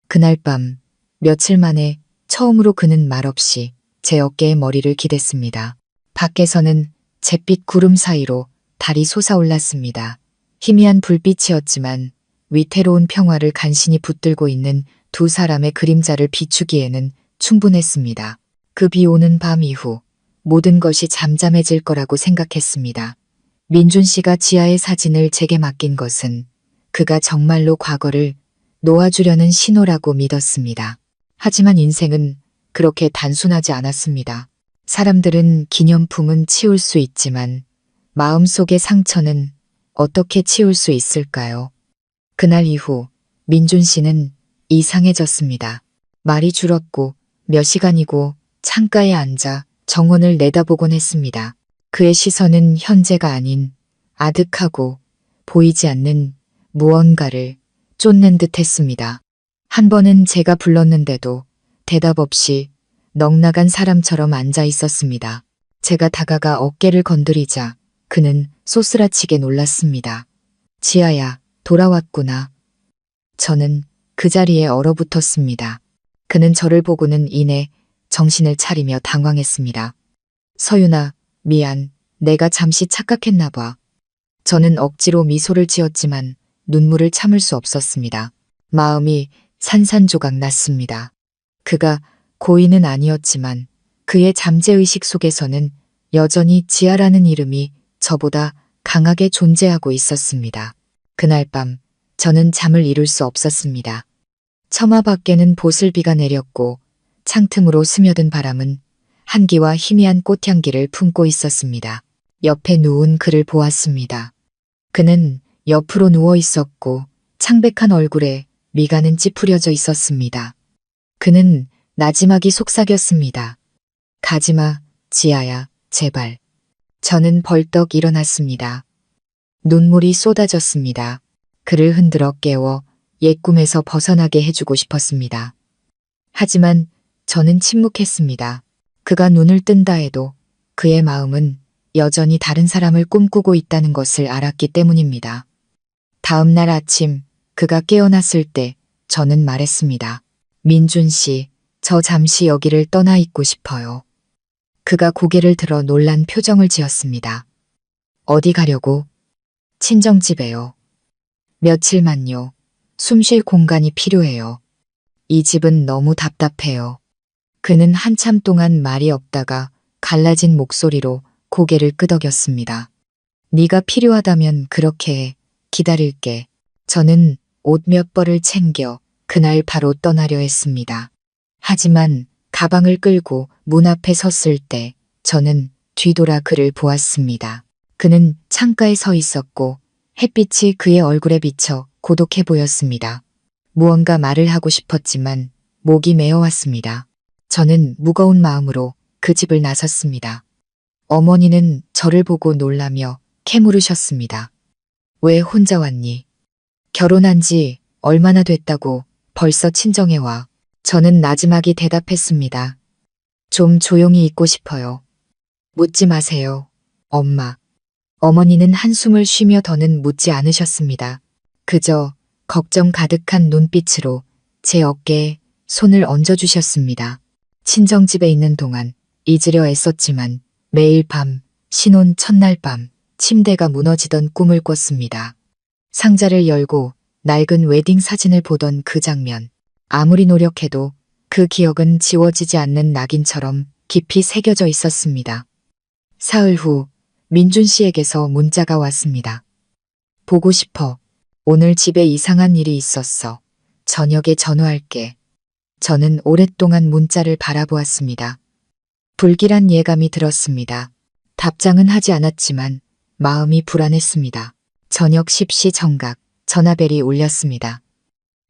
그날 밤, 며칠 만에 처음으로 그는 말없이 제 어깨에 머리를 기댔습니다. 밖에서는 잿빛 구름 사이로 달이 솟아올랐습니다. 희미한 불빛이었지만 위태로운 평화를 간신히 붙들고 있는 두 사람의 그림자를 비추기에는 충분했습니다. 그 비 오는 밤 이후 모든 것이 잠잠해질 거라고 생각했습니다. 민준 씨가 지아의 사진을 제게 맡긴 것은 그가 정말로 과거를 놓아주려는 신호라고 믿었습니다. 하지만 인생은 그렇게 단순하지 않았습니다. 사람들은 기념품은 치울 수 있지만 마음속의 상처는 어떻게 치울 수 있을까요? 그날 이후 민준 씨는 이상해졌습니다. 말이 줄었고 몇 시간이고 창가에 앉아 정원을 내다보곤 했습니다. 그의 시선은 현재가 아닌 아득하고 보이지 않는 무언가를 쫓는 듯 했습니다. 한 번은 제가 불렀는데도 대답 없이 넋나간 사람처럼 앉아 있었습니다. 제가 다가가 어깨를 건드리자 그는 쏘스라치게 놀랐습니다. 지아야, 돌아왔구나. 저는 그 자리에 얼어붙었습니다. 그는 저를 보고는 이내 정신을 차리며 당황했습니다. 서윤아, 미안. 내가 잠시 착각했나 봐. 저는 억지로 미소를 지었지만 눈물을 참을 수 없었습니다. 마음이 산산조각 났습니다. 그가 고인은 아니었지만 그의 잠재의식 속에서는 여전히 지아라는 이름이 저보다 강하게 존재하고 있었습니다. 그날 밤 저는 잠을 이룰 수 없었습니다. 처마 밖에는 보슬비가 내렸고 창틈으로 스며든 바람은 한기와 희미한 꽃향기를 품고 있었습니다. 옆에 누운 그를 보았습니다. 그는 옆으로 누워 있었고 창백한 얼굴에 미간은 찌푸려져 있었습니다. 그는 나지막이 속삭였습니다. 가지마, 지아야, 제발. 저는 벌떡 일어났습니다. 눈물이 쏟아졌습니다. 그를 흔들어 깨워 옛 꿈에서 벗어나게 해주고 싶었습니다. 하지만 저는 침묵했습니다. 그가 눈을 뜬다 해도 그의 마음은 여전히 다른 사람을 꿈꾸고 있다는 것을 알았기 때문입니다. 다음 날 아침 그가 깨어났을 때 저는 말했습니다. 민준 씨, 저 잠시 여기를 떠나 있고 싶어요. 그가 고개를 들어 놀란 표정을 지었습니다. 어디 가려고? 친정집에요. 며칠만요. 숨 쉴 공간이 필요해요. 이 집은 너무 답답해요. 그는 한참 동안 말이 없다가 갈라진 목소리로 고개를 끄덕였습니다. 네가 필요하다면 그렇게 해. 기다릴게. 저는 옷 몇 벌을 챙겨 그날 바로 떠나려 했습니다. 하지만 가방을 끌고 문 앞에 섰을 때 저는 뒤돌아 그를 보았습니다. 그는 창가에 서 있었고 햇빛이 그의 얼굴에 비쳐 고독해 보였습니다. 무언가 말을 하고 싶었지만 목이 메어왔습니다. 저는 무거운 마음으로 그 집을 나섰습니다. 어머니는 저를 보고 놀라며 캐물으셨습니다. 왜 혼자 왔니? 결혼한 지 얼마나 됐다고 벌써 친정에 와. 저는 나지막이 대답했습니다. 좀 조용히 있고 싶어요. 묻지 마세요, 엄마. 어머니는 한숨을 쉬며 더는 묻지 않으셨습니다. 그저 걱정 가득한 눈빛으로 제 어깨에 손을 얹어주셨습니다. 친정집에 있는 동안 잊으려 애썼지만 매일 밤, 신혼 첫날 밤, 침대가 무너지던 꿈을 꿨습니다. 상자를 열고 낡은 웨딩 사진을 보던 그 장면. 아무리 노력해도 그 기억은 지워지지 않는 낙인처럼 깊이 새겨져 있었습니다. 사흘 후 민준 씨에게서 문자가 왔습니다. 보고 싶어. 오늘 집에 이상한 일이 있었어. 저녁에 전화할게. 저는 오랫동안 문자를 바라보았습니다. 불길한 예감이 들었습니다. 답장은 하지 않았지만 마음이 불안했습니다. 저녁 10시 정각 전화벨이 울렸습니다.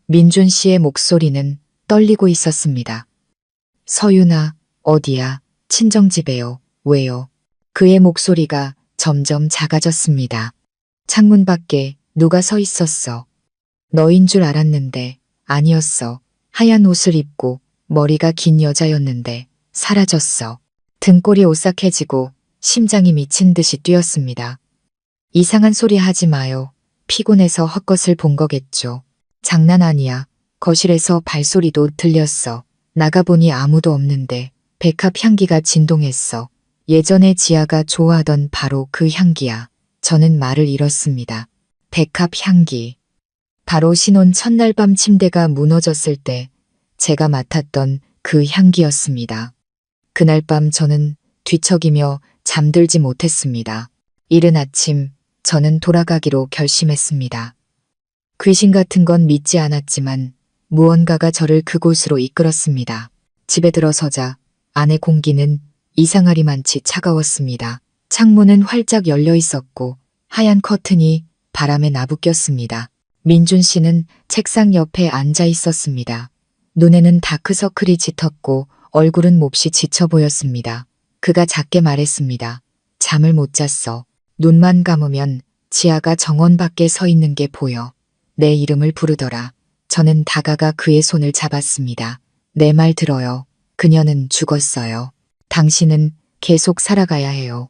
민준 씨의 목소리는 떨리고 있었습니다. 서윤아, 어디야? 친정집에요. 왜요? 그의 목소리가 점점 작아졌습니다. 창문 밖에 누가 서 있었어. 너인 줄 알았는데 아니었어. 하얀 옷을 입고 머리가 긴 여자였는데 사라졌어. 등골이 오싹해지고 심장이 미친 듯이 뛰었습니다. 이상한 소리 하지 마요. 피곤해서 헛것을 본 거겠죠. 장난 아니야. 거실에서 발소리도 들렸어. 나가보니 아무도 없는데 백합 향기가 진동했어. 예전에 지아가 좋아하던 바로 그 향기야. 저는 말을 잃었습니다. 백합 향기. 바로 신혼 첫날 밤 침대가 무너졌을 때 제가 맡았던 그 향기였습니다. 그날 밤 저는 뒤척이며 잠들지 못했습니다. 이른 아침 저는 돌아가기로 결심했습니다. 귀신 같은 건 믿지 않았지만 무언가가 저를 그곳으로 이끌었습니다. 집에 들어서자 안의 공기는 이상하리만치 차가웠습니다. 창문은 활짝 열려 있었고 하얀 커튼이 바람에 나부꼈습니다. 민준 씨는 책상 옆에 앉아 있었습니다. 눈에는 다크서클이 짙었고 얼굴은 몹시 지쳐 보였습니다. 그가 작게 말했습니다. 잠을 못 잤어. 눈만 감으면 지아가 정원 밖에 서 있는 게 보여. 내 이름을 부르더라. 저는 다가가 그의 손을 잡았습니다. 내 말 들어요. 그녀는 죽었어요. 당신은 계속 살아가야 해요.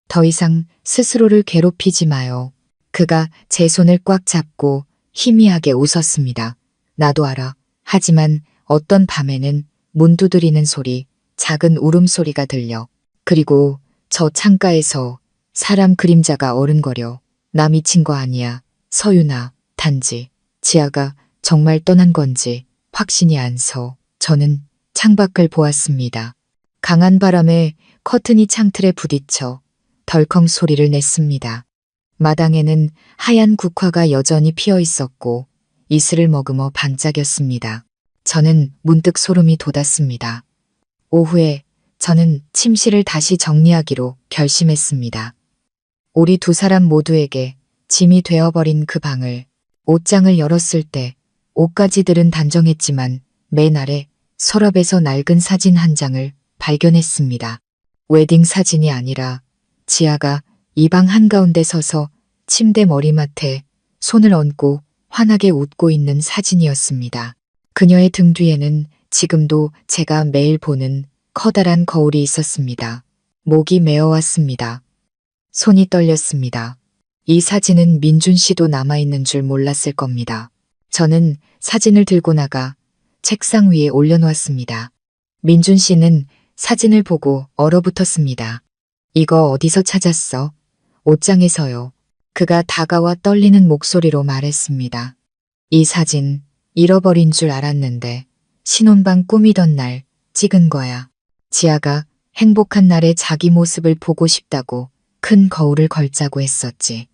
더 이상 스스로를 괴롭히지 마요. 그가 제 손을 꽉 잡고 희미하게 웃었습니다. 나도 알아. 하지만 어떤 밤에는 문 두드리는 소리, 작은 울음소리가 들려. 그리고 저 창가에서 사람 그림자가 어른거려. 나 미친 거 아니야. 서윤아, 단지 지아가 정말 떠난 건지 확신이 안 서. 저는 창밖을 보았습니다. 강한 바람에 커튼이 창틀에 부딪혀 덜컹 소리를 냈습니다. 마당에는 하얀 국화가 여전히 피어 있었고 이슬을 머금어 반짝였습니다. 저는 문득 소름이 돋았습니다. 오후에 저는 침실을 다시 정리하기로 결심했습니다. 우리 두 사람 모두에게 짐이 되어버린 그 방을, 옷장을 열었을 때 옷가지들은 단정했지만 맨 아래 서랍에서 낡은 사진 한 장을 발견했습니다. 웨딩 사진이 아니라 지아가 이 방 한가운데 서서 침대 머리맡에 손을 얹고 환하게 웃고 있는 사진이었습니다. 그녀의 등 뒤에는 지금도 제가 매일 보는 커다란 거울이 있었습니다. 목이 메어왔습니다. 손이 떨렸습니다. 이 사진은 민준 씨도 남아있는 줄 몰랐을 겁니다. 저는 사진을 들고 나가 책상 위에 올려놓았습니다. 민준 씨는 사진을 보고 얼어붙었습니다. 이거 어디서 찾았어? 옷장에서요. 그가 다가와 떨리는 목소리로 말했습니다. 이 사진 잃어버린 줄 알았는데 신혼방 꾸미던 날 찍은 거야. 지아가 행복한 날에 자기 모습을 보고 싶다고 큰 거울을 걸자고 했었지.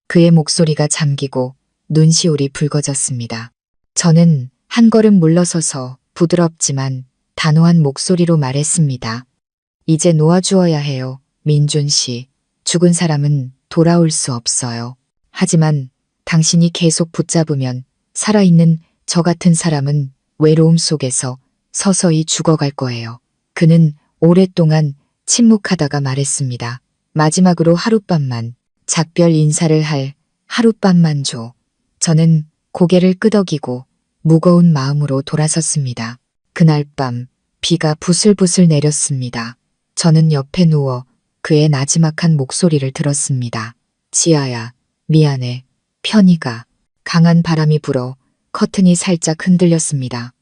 그의 목소리가 잠기고 눈시울이 붉어졌습니다. 저는 한 걸음 물러서서 부드럽지만 단호한 목소리로 말했습니다. 이제 놓아주어야 해요, 민준 씨. 죽은 사람은 돌아올 수 없어요. 하지만 당신이 계속 붙잡으면 살아있는 저 같은 사람은 외로움 속에서 서서히 죽어갈 거예요. 그는 오랫동안 침묵하다가 말했습니다. 마지막으로 하룻밤만, 작별 인사를 할 하룻밤만 줘. 저는 고개를 끄덕이고 무거운 마음으로 돌아섰습니다. 그날 밤 비가 부슬부슬 내렸습니다. 저는 옆에 누워 그의 나지막한 목소리를 들었습니다. 지아야, 미안해. 편히 가. 강한 바람이 불어 커튼이 살짝 흔들렸습니다.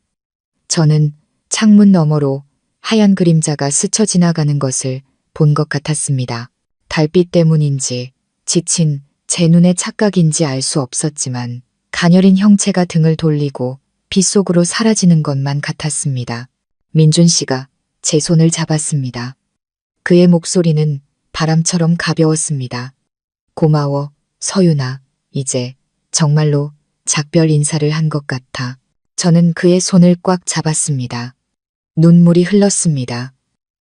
저는 창문 너머로 하얀 그림자가 스쳐 지나가는 것을 본 것 같았습니다. 달빛 때문인지 지친 제 눈의 착각인지 알 수 없었지만 가녀린 형체가 등을 돌리고 빛 속으로 사라지는 것만 같았습니다. 민준 씨가 제 손을 잡았습니다. 그의 목소리는 바람처럼 가벼웠습니다. 고마워, 서윤아. 이제 정말로 작별 인사를 한 것 같아. 저는 그의 손을 꽉 잡았습니다. 눈물이 흘렀습니다.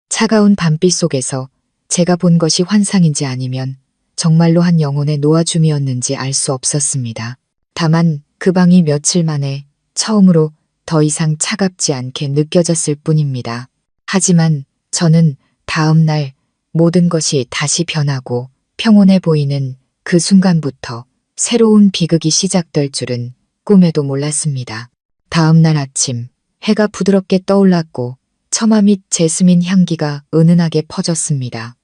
차가운 밤빛 속에서 제가 본 것이 환상인지 아니면 정말로 한 영혼의 놓아줌이었는지 알 수 없었습니다. 다만 그 방이 며칠 만에 처음으로 더 이상 차갑지 않게 느껴졌을 뿐입니다. 하지만 저는 다음 날 모든 것이 다시 변하고 평온해 보이는 그 순간부터 새로운 비극이 시작될 줄은 꿈에도 몰랐습니다. 다음 날 아침 해가 부드럽게 떠올랐고 처마 밑 제스민 향기가 은은하게 퍼졌습니다.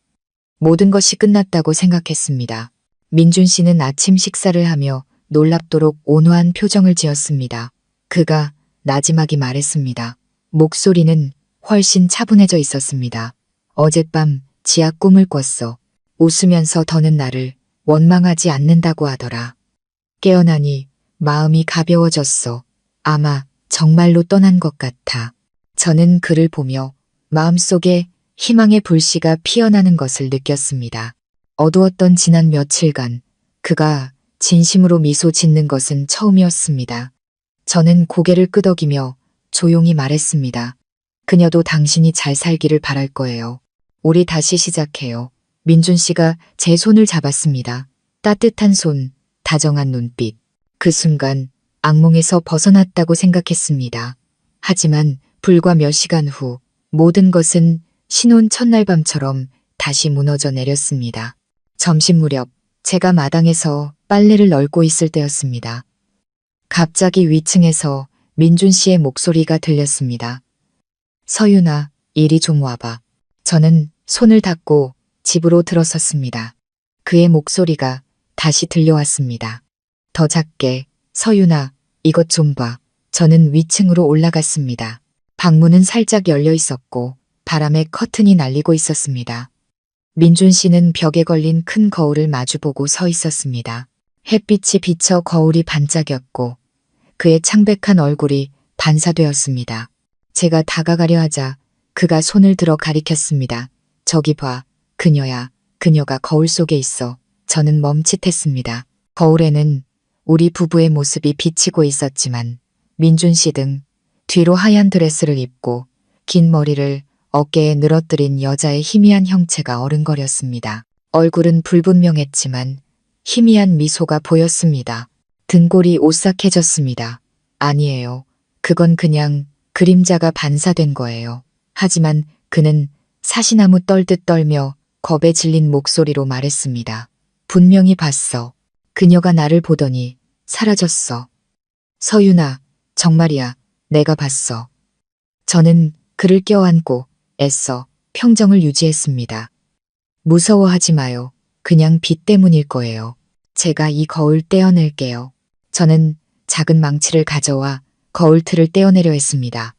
모든 것이 끝났다고 생각했습니다. 민준 씨는 아침 식사를 하며 놀랍도록 온화한 표정을 지었습니다. 그가 나지막이 말했습니다. 목소리는 훨씬 차분해져 있었습니다. 어젯밤 지하 꿈을 꿨어. 웃으면서 더는 나를 원망하지 않는다고 하더라. 깨어나니 마음이 가벼워졌어. 아마 정말로 떠난 것 같아. 저는 그를 보며 마음속에 희망의 불씨가 피어나는 것을 느꼈습니다. 어두웠던 지난 며칠간 그가 진심으로 미소 짓는 것은 처음이었습니다. 저는 고개를 끄덕이며 조용히 말했습니다. 그녀도 당신이 잘 살기를 바랄 거예요. 우리 다시 시작해요. 민준 씨가 제 손을 잡았습니다. 따뜻한 손, 다정한 눈빛. 그 순간 악몽에서 벗어났다고 생각했습니다. 하지만 불과 몇 시간 후 모든 것은 신혼 첫날 밤처럼 다시 무너져 내렸습니다. 점심 무렵 제가 마당에서 빨래를 널고 있을 때였습니다. 갑자기 위층에서 민준 씨의 목소리가 들렸습니다. 서윤아, 이리 좀 와봐. 저는 손을 닫고 집으로 들어섰습니다. 그의 목소리가 다시 들려왔습니다. 더 작게, 서윤아, 이것 좀 봐. 저는 위층으로 올라갔습니다. 방문은 살짝 열려 있었고 바람에 커튼이 날리고 있었습니다. 민준 씨는 벽에 걸린 큰 거울을 마주보고 서 있었습니다. 햇빛이 비쳐 거울이 반짝였고 그의 창백한 얼굴이 반사되었습니다. 제가 다가가려 하자 그가 손을 들어 가리켰습니다. 저기 봐, 그녀야. 그녀가 거울 속에 있어. 저는 멈칫했습니다. 거울에는 우리 부부의 모습이 비치고 있었지만 민준 씨 등 뒤로 하얀 드레스를 입고 긴 머리를 어깨에 늘어뜨린 여자의 희미한 형체가 어른거렸습니다. 얼굴은 불분명했지만 희미한 미소가 보였습니다. 등골이 오싹해졌습니다. 아니에요. 그건 그냥 그림자가 반사된 거예요. 하지만 그는 사시나무 떨듯 떨며 겁에 질린 목소리로 말했습니다. 분명히 봤어. 그녀가 나를 보더니 사라졌어. 서윤아, 정말이야. 내가 봤어. 저는 그를 껴안고 애써 평정을 유지했습니다. 무서워하지 마요. 그냥 빛 때문일 거예요. 제가 이 거울 떼어낼게요. 저는 작은 망치를 가져와 거울 틀을 떼어내려 했습니다.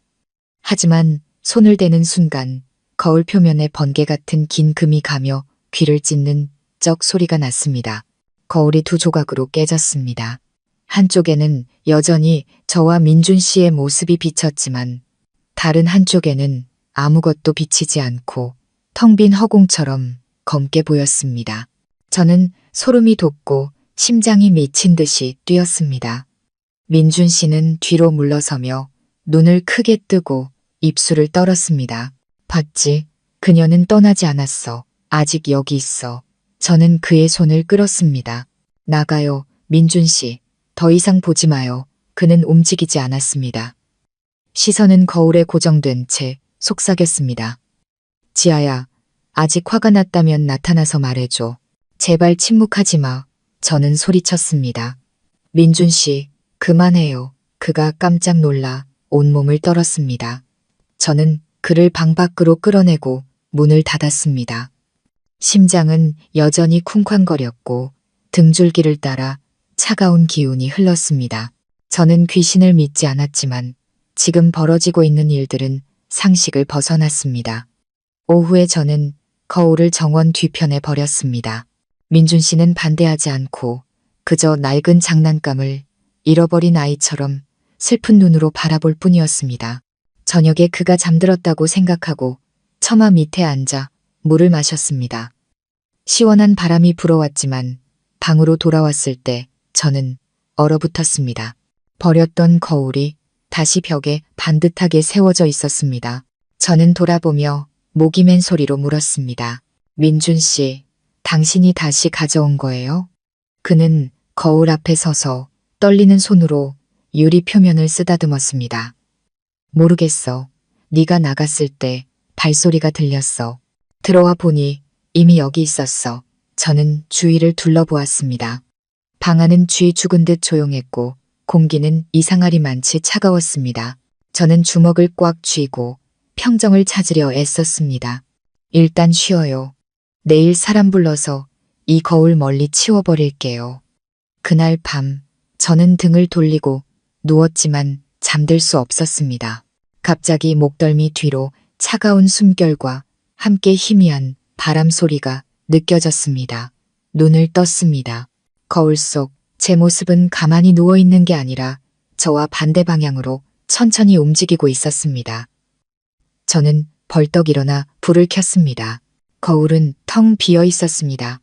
하지만 손을 대는 순간 거울 표면에 번개 같은 긴 금이 가며 귀를 찢는 쩍 소리가 났습니다. 거울이 두 조각으로 깨졌습니다. 한쪽에는 여전히 저와 민준 씨의 모습이 비쳤지만 다른 한쪽에는 아무것도 비치지 않고 텅 빈 허공처럼 검게 보였습니다. 저는 소름이 돋고 심장이 미친 듯이 뛰었습니다. 민준 씨는 뒤로 물러서며 눈을 크게 뜨고 입술을 떨었습니다. 봤지? 그녀는 떠나지 않았어. 아직 여기 있어. 저는 그의 손을 끌었습니다. 나가요, 민준 씨. 더 이상 보지 마요. 그는 움직이지 않았습니다. 시선은 거울에 고정된 채 속삭였습니다. 지아야, 아직 화가 났다면 나타나서 말해줘. 제발 침묵하지 마. 저는 소리쳤습니다. 민준 씨, 그만해요. 그가 깜짝 놀라 온몸을 떨었습니다. 저는 그를 방 밖으로 끌어내고 문을 닫았습니다. 심장은 여전히 쿵쾅거렸고 등줄기를 따라 차가운 기운이 흘렀습니다. 저는 귀신을 믿지 않았지만 지금 벌어지고 있는 일들은 상식을 벗어났습니다. 오후에 저는 거울을 정원 뒤편에 버렸습니다. 민준 씨는 반대하지 않고 그저 낡은 장난감을 잃어버린 아이처럼 슬픈 눈으로 바라볼 뿐이었습니다. 저녁에 그가 잠들었다고 생각하고 처마 밑에 앉아 물을 마셨습니다. 시원한 바람이 불어왔지만 방으로 돌아왔을 때 저는 얼어붙었습니다. 버렸던 거울이 다시 벽에 반듯하게 세워져 있었습니다. 저는 돌아보며 목이 맨 소리로 물었습니다. 민준 씨, 당신이 다시 가져온 거예요? 그는 거울 앞에 서서 떨리는 손으로 유리 표면을 쓰다듬었습니다. 모르겠어. 네가 나갔을 때 발소리가 들렸어. 들어와 보니 이미 여기 있었어. 저는 주위를 둘러보았습니다. 방 안은 쥐 죽은 듯 조용했고 공기는 이상하리 많지 차가웠습니다. 저는 주먹을 꽉 쥐고 평정을 찾으려 애썼습니다. 일단 쉬어요. 내일 사람 불러서 이 거울 멀리 치워버릴게요. 그날 밤 저는 등을 돌리고 누웠지만 잠들 수 없었습니다. 갑자기 목덜미 뒤로 차가운 숨결과 함께 희미한 바람 소리가 느껴졌습니다. 눈을 떴습니다. 거울 속 제 모습은 가만히 누워있는 게 아니라 저와 반대 방향으로 천천히 움직이고 있었습니다. 저는 벌떡 일어나 불을 켰습니다. 거울은 텅 비어 있었습니다.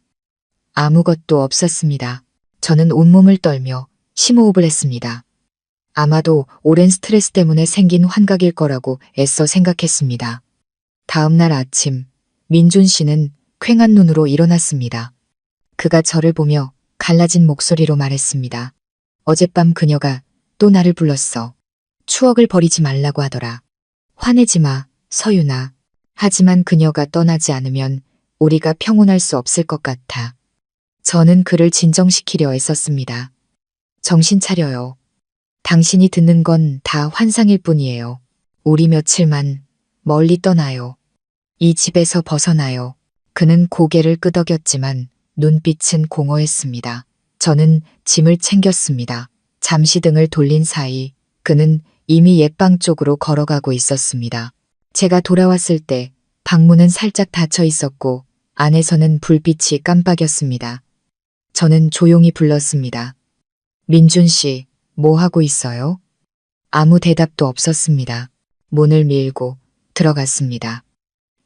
아무것도 없었습니다. 저는 온몸을 떨며 심호흡을 했습니다. 아마도 오랜 스트레스 때문에 생긴 환각일 거라고 애써 생각했습니다. 다음 날 아침, 민준 씨는 퀭한 눈으로 일어났습니다. 그가 저를 보며 갈라진 목소리로 말했습니다. 어젯밤 그녀가 또 나를 불렀어. 추억을 버리지 말라고 하더라. 화내지 마, 서윤아. 하지만 그녀가 떠나지 않으면 우리가 평온할 수 없을 것 같아. 저는 그를 진정시키려 애썼습니다. 정신 차려요. 당신이 듣는 건 다 환상일 뿐이에요. 우리 며칠만 멀리 떠나요. 이 집에서 벗어나요. 그는 고개를 끄덕였지만 눈빛은 공허했습니다. 저는 짐을 챙겼습니다. 잠시 등을 돌린 사이 그는 이미 옛방 쪽으로 걸어가고 있었습니다. 제가 돌아왔을 때 방문은 살짝 닫혀 있었고 안에서는 불빛이 깜빡였습니다. 저는 조용히 불렀습니다. 민준 씨, 뭐 하고 있어요? 아무 대답도 없었습니다. 문을 밀고 들어갔습니다.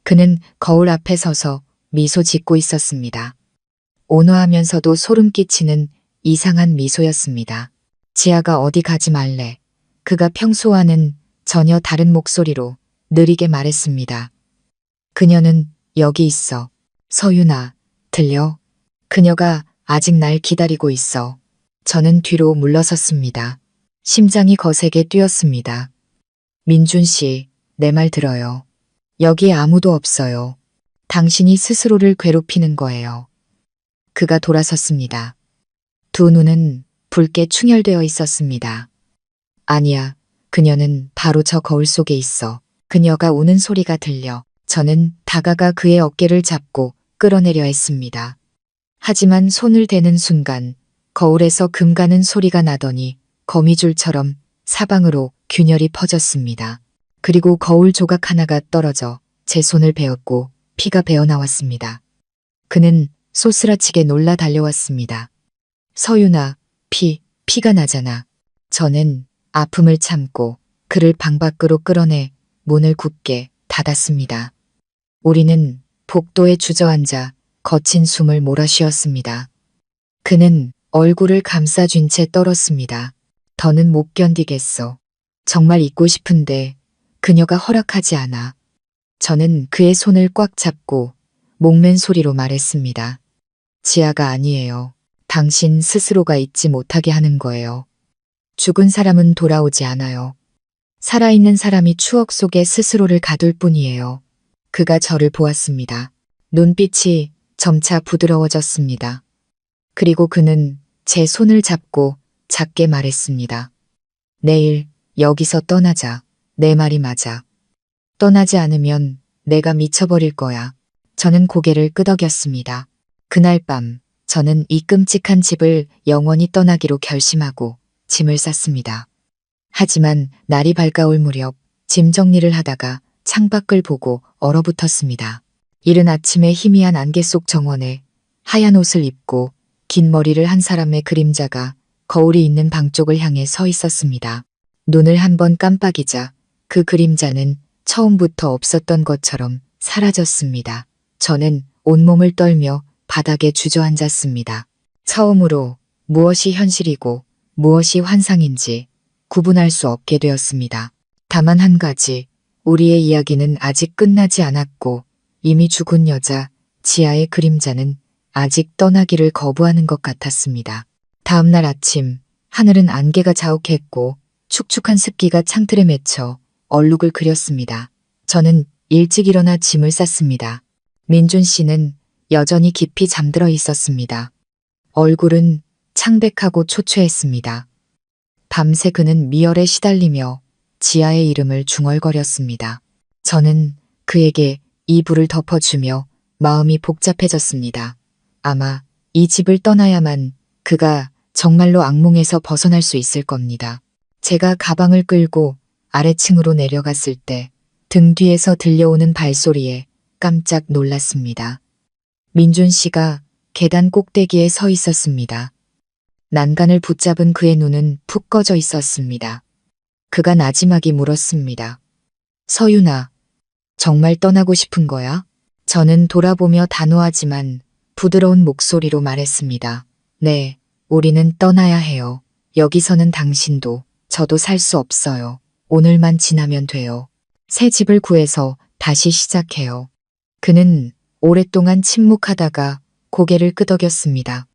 그는 거울 앞에 서서 미소 짓고 있었습니다. 온화하면서도 소름 끼치는 이상한 미소였습니다. 지아가 어디 가지 말래. 그가 평소와는 전혀 다른 목소리로 느리게 말했습니다. 그녀는 여기 있어. 서윤아, 들려? 그녀가 아직 날 기다리고 있어. 저는 뒤로 물러섰습니다. 심장이 거세게 뛰었습니다. 민준 씨, 내 말 들어요. 여기 아무도 없어요. 당신이 스스로를 괴롭히는 거예요. 그가 돌아섰습니다. 두 눈은 붉게 충혈되어 있었습니다. 아니야, 그녀는 바로 저 거울 속에 있어. 그녀가 우는 소리가 들려. 저는 다가가 그의 어깨를 잡고 끌어내려 했습니다. 하지만 손을 대는 순간 거울에서 금 가는 소리가 나더니 거미줄처럼 사방으로 균열이 퍼졌습니다. 그리고 거울 조각 하나가 떨어져 제 손을 베었고 피가 배어나왔습니다. 그는 소스라치게 놀라 달려왔습니다. 서윤아, 피가 나잖아. 저는 아픔을 참고 그를 방 밖으로 끌어내 문을 굳게 닫았습니다. 우리는 복도에 주저앉아 거친 숨을 몰아쉬었습니다. 그는 얼굴을 감싸쥔 채 떨었습니다. 더는 못 견디겠어. 정말 잊고 싶은데 그녀가 허락하지 않아. 저는 그의 손을 꽉 잡고 목맨 소리로 말했습니다. 지아가 아니에요. 당신 스스로가 잊지 못하게 하는 거예요. 죽은 사람은 돌아오지 않아요. 살아있는 사람이 추억 속에 스스로를 가둘 뿐이에요. 그가 저를 보았습니다. 눈빛이 점차 부드러워졌습니다. 그리고 그는 제 손을 잡고 작게 말했습니다. 내일 여기서 떠나자. 내 말이 맞아. 떠나지 않으면 내가 미쳐버릴 거야. 저는 고개를 끄덕였습니다. 그날 밤 저는 이 끔찍한 집을 영원히 떠나기로 결심하고 짐을 쌌습니다. 하지만 날이 밝아올 무렵 짐 정리를 하다가 창밖을 보고 얼어붙었습니다. 이른 아침에 희미한 안개 속 정원에 하얀 옷을 입고 긴 머리를 한 사람의 그림자가 거울이 있는 방 쪽을 향해 서 있었습니다. 눈을 한번 깜빡이자 그 그림자는 처음부터 없었던 것처럼 사라졌습니다. 저는 온몸을 떨며 바닥에 주저앉았습니다. 처음으로 무엇이 현실이고 무엇이 환상인지 구분할 수 없게 되었습니다. 다만 한 가지, 우리의 이야기는 아직 끝나지 않았고 이미 죽은 여자 지아의 그림자는 아직 떠나기를 거부하는 것 같았습니다. 다음 날 아침 하늘은 안개가 자욱했고 축축한 습기가 창틀에 맺혀 얼룩을 그렸습니다. 저는 일찍 일어나 짐을 쌌습니다. 민준 씨는 여전히 깊이 잠들어 있었습니다. 얼굴은 창백하고 초췌했습니다. 밤새 그는 미열에 시달리며 지아의 이름을 중얼거렸습니다. 저는 그에게 이불을 덮어주며 마음이 복잡해졌습니다. 아마 이 집을 떠나야만 그가 정말로 악몽에서 벗어날 수 있을 겁니다. 제가 가방을 끌고 아래층으로 내려갔을 때 등 뒤에서 들려오는 발소리에 깜짝 놀랐습니다. 민준 씨가 계단 꼭대기에 서 있었습니다. 난간을 붙잡은 그의 눈은 푹 꺼져 있었습니다. 그가 나지막이 물었습니다. 서윤아, 정말 떠나고 싶은 거야? 저는 돌아보며 단호하지만 부드러운 목소리로 말했습니다. 네, 우리는 떠나야 해요. 여기서는 당신도 저도 살 수 없어요. 오늘만 지나면 돼요. 새 집을 구해서 다시 시작해요. 그는 오랫동안 침묵하다가 고개를 끄덕였습니다.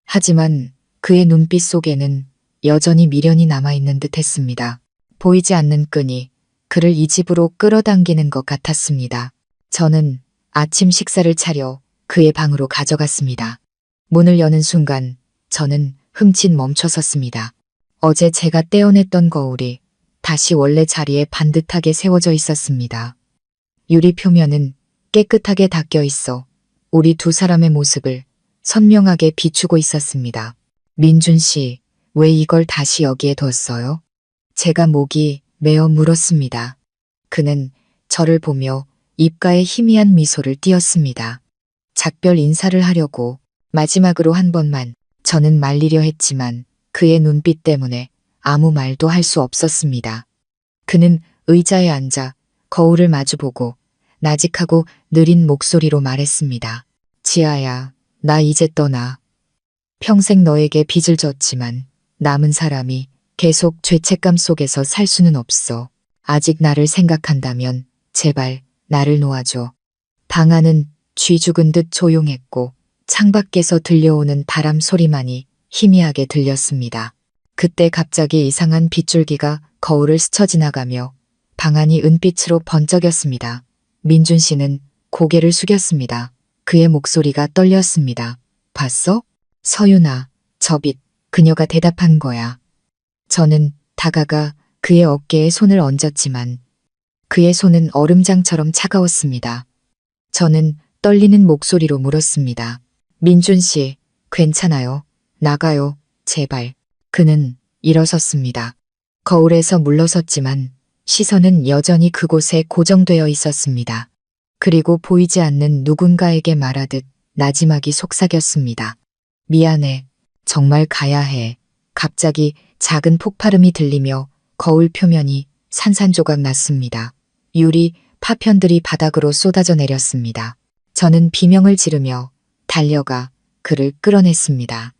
하지만 그의 눈빛 속에는 여전히 미련이 남아있는 듯 했습니다. 보이지 않는 끈이 그를 이 집으로 끌어당기는 것 같았습니다. 저는 아침 식사를 차려 그의 방으로 가져갔습니다. 문을 여는 순간 저는 흠칫 멈춰섰습니다. 어제 제가 떼어냈던 거울이 다시 원래 자리에 반듯하게 세워져 있었습니다. 유리 표면은 깨끗하게 닦여 있어 우리 두 사람의 모습을 선명하게 비추고 있었습니다. 민준 씨, 왜 이걸 다시 여기에 뒀어요? 제가 목이 메어 물었습니다. 그는 저를 보며 입가에 희미한 미소를 띄었습니다. 작별 인사를 하려고 마지막으로 한 번만 저는 말리려 했지만 그의 눈빛 때문에 아무 말도 할 수 없었습니다. 그는 의자에 앉아 거울을 마주보고 나직하고 느린 목소리로 말했습니다. 지아야, 나 이제 떠나. 평생 너에게 빚을 졌지만 남은 사람이 계속 죄책감 속에서 살 수는 없어. 아직 나를 생각한다면 제발 나를 놓아줘. 방 안은 쥐 죽은 듯 조용했고 창밖에서 들려오는 바람 소리만이 희미하게 들렸습니다. 그때 갑자기 이상한 빗줄기가 거울을 스쳐 지나가며 방 안이 은빛으로 번쩍였습니다. 민준 씨는 고개를 숙였습니다. 그의 목소리가 떨렸습니다. 봤어? 서윤아, 저 빛, 그녀가 대답한 거야. 저는 다가가 그의 어깨에 손을 얹었지만 그의 손은 얼음장처럼 차가웠습니다. 저는 떨리는 목소리로 물었습니다. 민준 씨, 괜찮아요. 나가요. 제발. 그는 일어섰습니다. 거울에서 물러섰지만 시선은 여전히 그곳에 고정되어 있었습니다. 그리고 보이지 않는 누군가에게 말하듯 나지막이 속삭였습니다. 미안해. 정말 가야 해. 갑자기 작은 폭발음이 들리며 거울 표면이 산산조각 났습니다. 유리 파편들이 바닥으로 쏟아져 내렸습니다. 저는 비명을 지르며 달려가 그를 끌어냈습니다.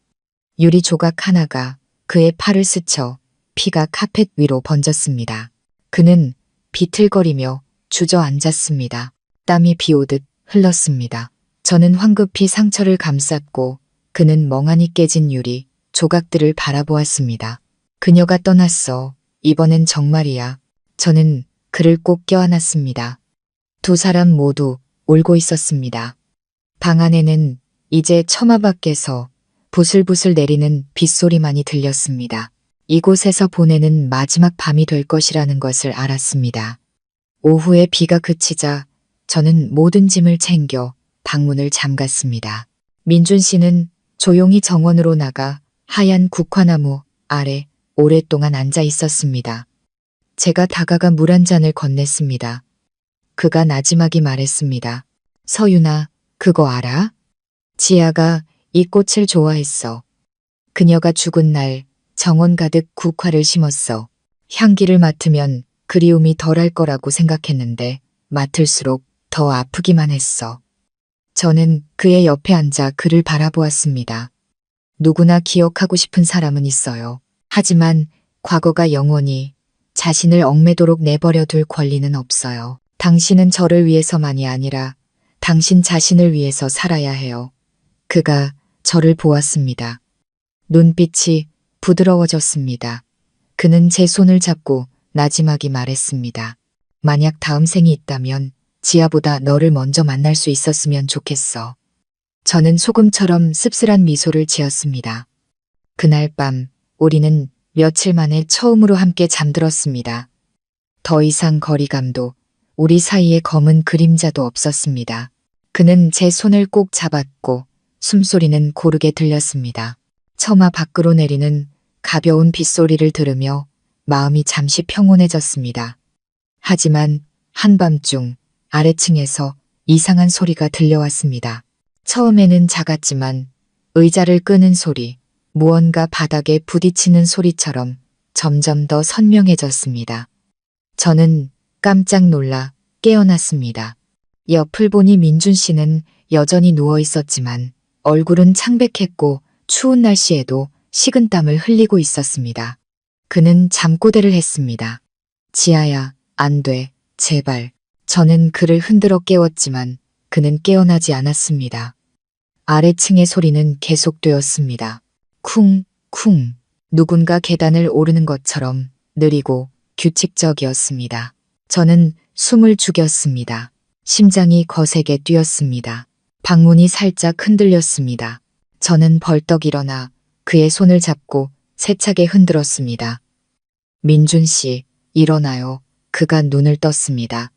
유리 조각 하나가 그의 팔을 스쳐 피가 카펫 위로 번졌습니다. 그는 비틀거리며 주저앉았습니다. 땀이 비오듯 흘렀습니다. 저는 황급히 상처를 감쌌고 그는 멍하니 깨진 유리 조각들을 바라보았습니다. 그녀가 떠났어. 이번엔 정말이야. 저는 그를 꼭 껴안았습니다. 두 사람 모두 울고 있었습니다. 방 안에는 이제 처마 밖에서 부슬부슬 내리는 빗소리만이 들렸습니다. 이곳에서 보내는 마지막 밤이 될 것이라는 것을 알았습니다. 오후에 비가 그치자 저는 모든 짐을 챙겨 방문을 잠갔습니다. 민준 씨는 조용히 정원으로 나가 하얀 국화나무 아래 오랫동안 앉아 있었습니다. 제가 다가가 물 한 잔을 건넸습니다. 그가 나지막이 말했습니다. 서윤아, 그거 알아? 지아가 이 꽃을 좋아했어. 그녀가 죽은 날 정원 가득 국화를 심었어. 향기를 맡으면 그리움이 덜할 거라고 생각했는데 맡을수록 더 아프기만 했어. 저는 그의 옆에 앉아 그를 바라보았습니다. 누구나 기억하고 싶은 사람은 있어요. 하지만 과거가 영원히 자신을 얽매도록 내버려 둘 권리는 없어요. 당신은 저를 위해서만이 아니라 당신 자신을 위해서 살아야 해요. 그가 저를 보았습니다. 눈빛이 부드러워졌습니다. 그는 제 손을 잡고 나지막이 말했습니다. 만약 다음 생이 있다면 지아보다 너를 먼저 만날 수 있었으면 좋겠어. 저는 소금처럼 씁쓸한 미소를 지었습니다. 그날 밤 우리는 며칠 만에 처음으로 함께 잠들었습니다. 더 이상 거리감도 우리 사이에 검은 그림자도 없었습니다. 그는 제 손을 꼭 잡았고 숨소리는 고르게 들렸습니다. 처마 밖으로 내리는 가벼운 빗소리를 들으며 마음이 잠시 평온해졌습니다. 하지만 한밤중 아래층에서 이상한 소리가 들려왔습니다. 처음에는 작았지만 의자를 끄는 소리, 무언가 바닥에 부딪히는 소리처럼 점점 더 선명해졌습니다. 저는 깜짝 놀라 깨어났습니다. 옆을 보니 민준 씨는 여전히 누워 있었지만 얼굴은 창백했고 추운 날씨에도 식은땀을 흘리고 있었습니다. 그는 잠꼬대를 했습니다. 지아야, 안 돼, 제발. 저는 그를 흔들어 깨웠지만 그는 깨어나지 않았습니다. 아래층의 소리는 계속되었습니다. 쿵, 쿵. 누군가 계단을 오르는 것처럼 느리고 규칙적이었습니다. 저는 숨을 죽였습니다. 심장이 거세게 뛰었습니다. 방문이 살짝 흔들렸습니다. 저는 벌떡 일어나 그의 손을 잡고 세차게 흔들었습니다. 민준 씨, 일어나요. 그가 눈을 떴습니다.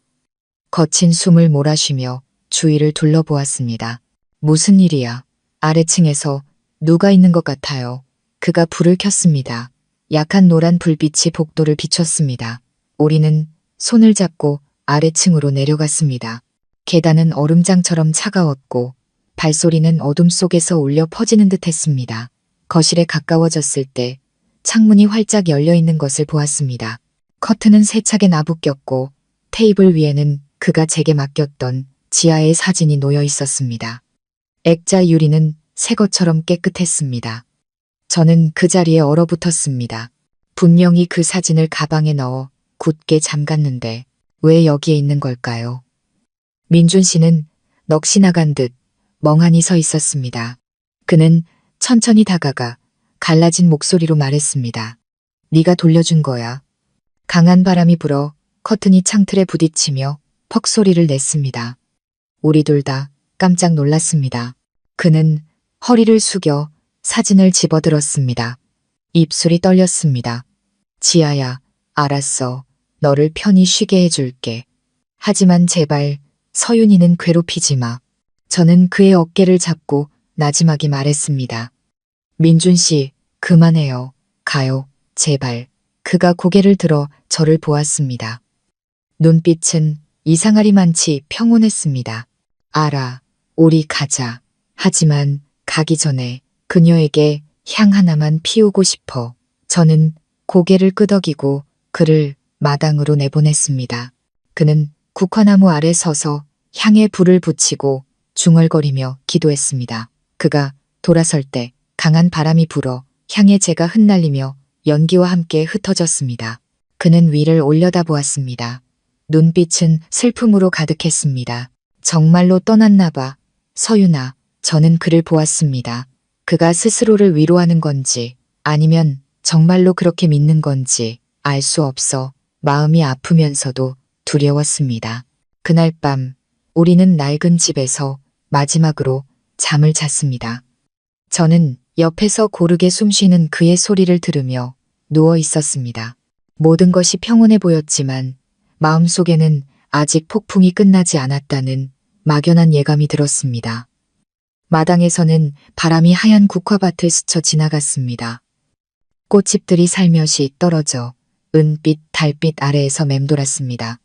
거친 숨을 몰아쉬며 주위를 둘러보았습니다. 무슨 일이야? 아래층에서 누가 있는 것 같아요. 그가 불을 켰습니다. 약한 노란 불빛이 복도를 비췄습니다. 우리는 손을 잡고 아래층으로 내려갔습니다. 계단은 얼음장처럼 차가웠고 발소리는 어둠 속에서 울려 퍼지는 듯 했습니다. 거실에 가까워졌을 때 창문이 활짝 열려 있는 것을 보았습니다. 커튼은 세차게 나부꼈고 테이블 위에는 그가 제게 맡겼던 지아의 사진이 놓여 있었습니다. 액자 유리는 새 것처럼 깨끗했습니다. 저는 그 자리에 얼어붙었습니다. 분명히 그 사진을 가방에 넣어 굳게 잠갔는데 왜 여기에 있는 걸까요? 민준 씨는 넋이 나간 듯 멍하니 서 있었습니다. 그는 천천히 다가가 갈라진 목소리로 말했습니다. 네가 돌려준 거야. 강한 바람이 불어 커튼이 창틀에 부딪히며 퍽 소리를 냈습니다. 우리 둘 다 깜짝 놀랐습니다. 그는 허리를 숙여 사진을 집어들었습니다. 입술이 떨렸습니다. 지아야, 알았어. 너를 편히 쉬게 해줄게. 하지만 제발 서윤이는 괴롭히지 마. 저는 그의 어깨를 잡고 나지막이 말했습니다. 민준 씨, 그만해요. 가요. 제발. 그가 고개를 들어 저를 보았습니다. 눈빛은 이상하리만치 평온했습니다. 알아. 우리 가자. 하지만 가기 전에 그녀에게 향 하나만 피우고 싶어. 저는 고개를 끄덕이고 그를 마당으로 내보냈습니다. 그는 국화나무 아래 서서 향에 불을 붙이고 중얼거리며 기도했습니다. 그가 돌아설 때 강한 바람이 불어 향에 재가 흩날리며 연기와 함께 흩어졌습니다. 그는 위를 올려다보았습니다. 눈빛은 슬픔으로 가득했습니다. 정말로 떠났나 봐. 서윤아, 저는 그를 보았습니다. 그가 스스로를 위로하는 건지 아니면 정말로 그렇게 믿는 건지 알 수 없어 마음이 아프면서도 두려웠습니다. 그날 밤 우리는 낡은 집에서 마지막으로 잠을 잤습니다. 저는 옆에서 고르게 숨쉬는 그의 소리를 들으며 누워 있었습니다. 모든 것이 평온해 보였지만 마음속에는 아직 폭풍이 끝나지 않았다는 막연한 예감이 들었습니다. 마당에서는 바람이 하얀 국화밭을 스쳐 지나갔습니다. 꽃잎들이 살며시 떨어져 은빛 달빛 아래에서 맴돌았습니다.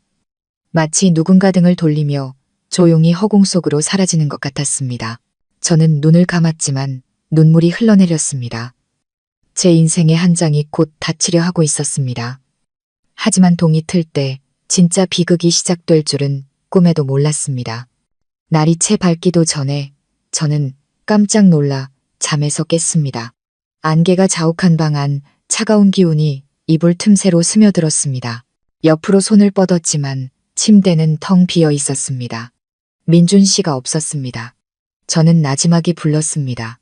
마치 누군가 등을 돌리며 조용히 허공 속으로 사라지는 것 같았습니다. 저는 눈을 감았지만 눈물이 흘러내렸습니다. 제 인생의 한 장이 곧 닫히려 하고 있었습니다. 하지만 동이 틀 때 진짜 비극이 시작될 줄은 꿈에도 몰랐습니다. 날이 채 밝기도 전에 저는 깜짝 놀라 잠에서 깼습니다. 안개가 자욱한 방 안 차가운 기운이 이불 틈새로 스며들었습니다. 옆으로 손을 뻗었지만 침대는 텅 비어 있었습니다. 민준 씨가 없었습니다. 저는 나지막이 불렀습니다.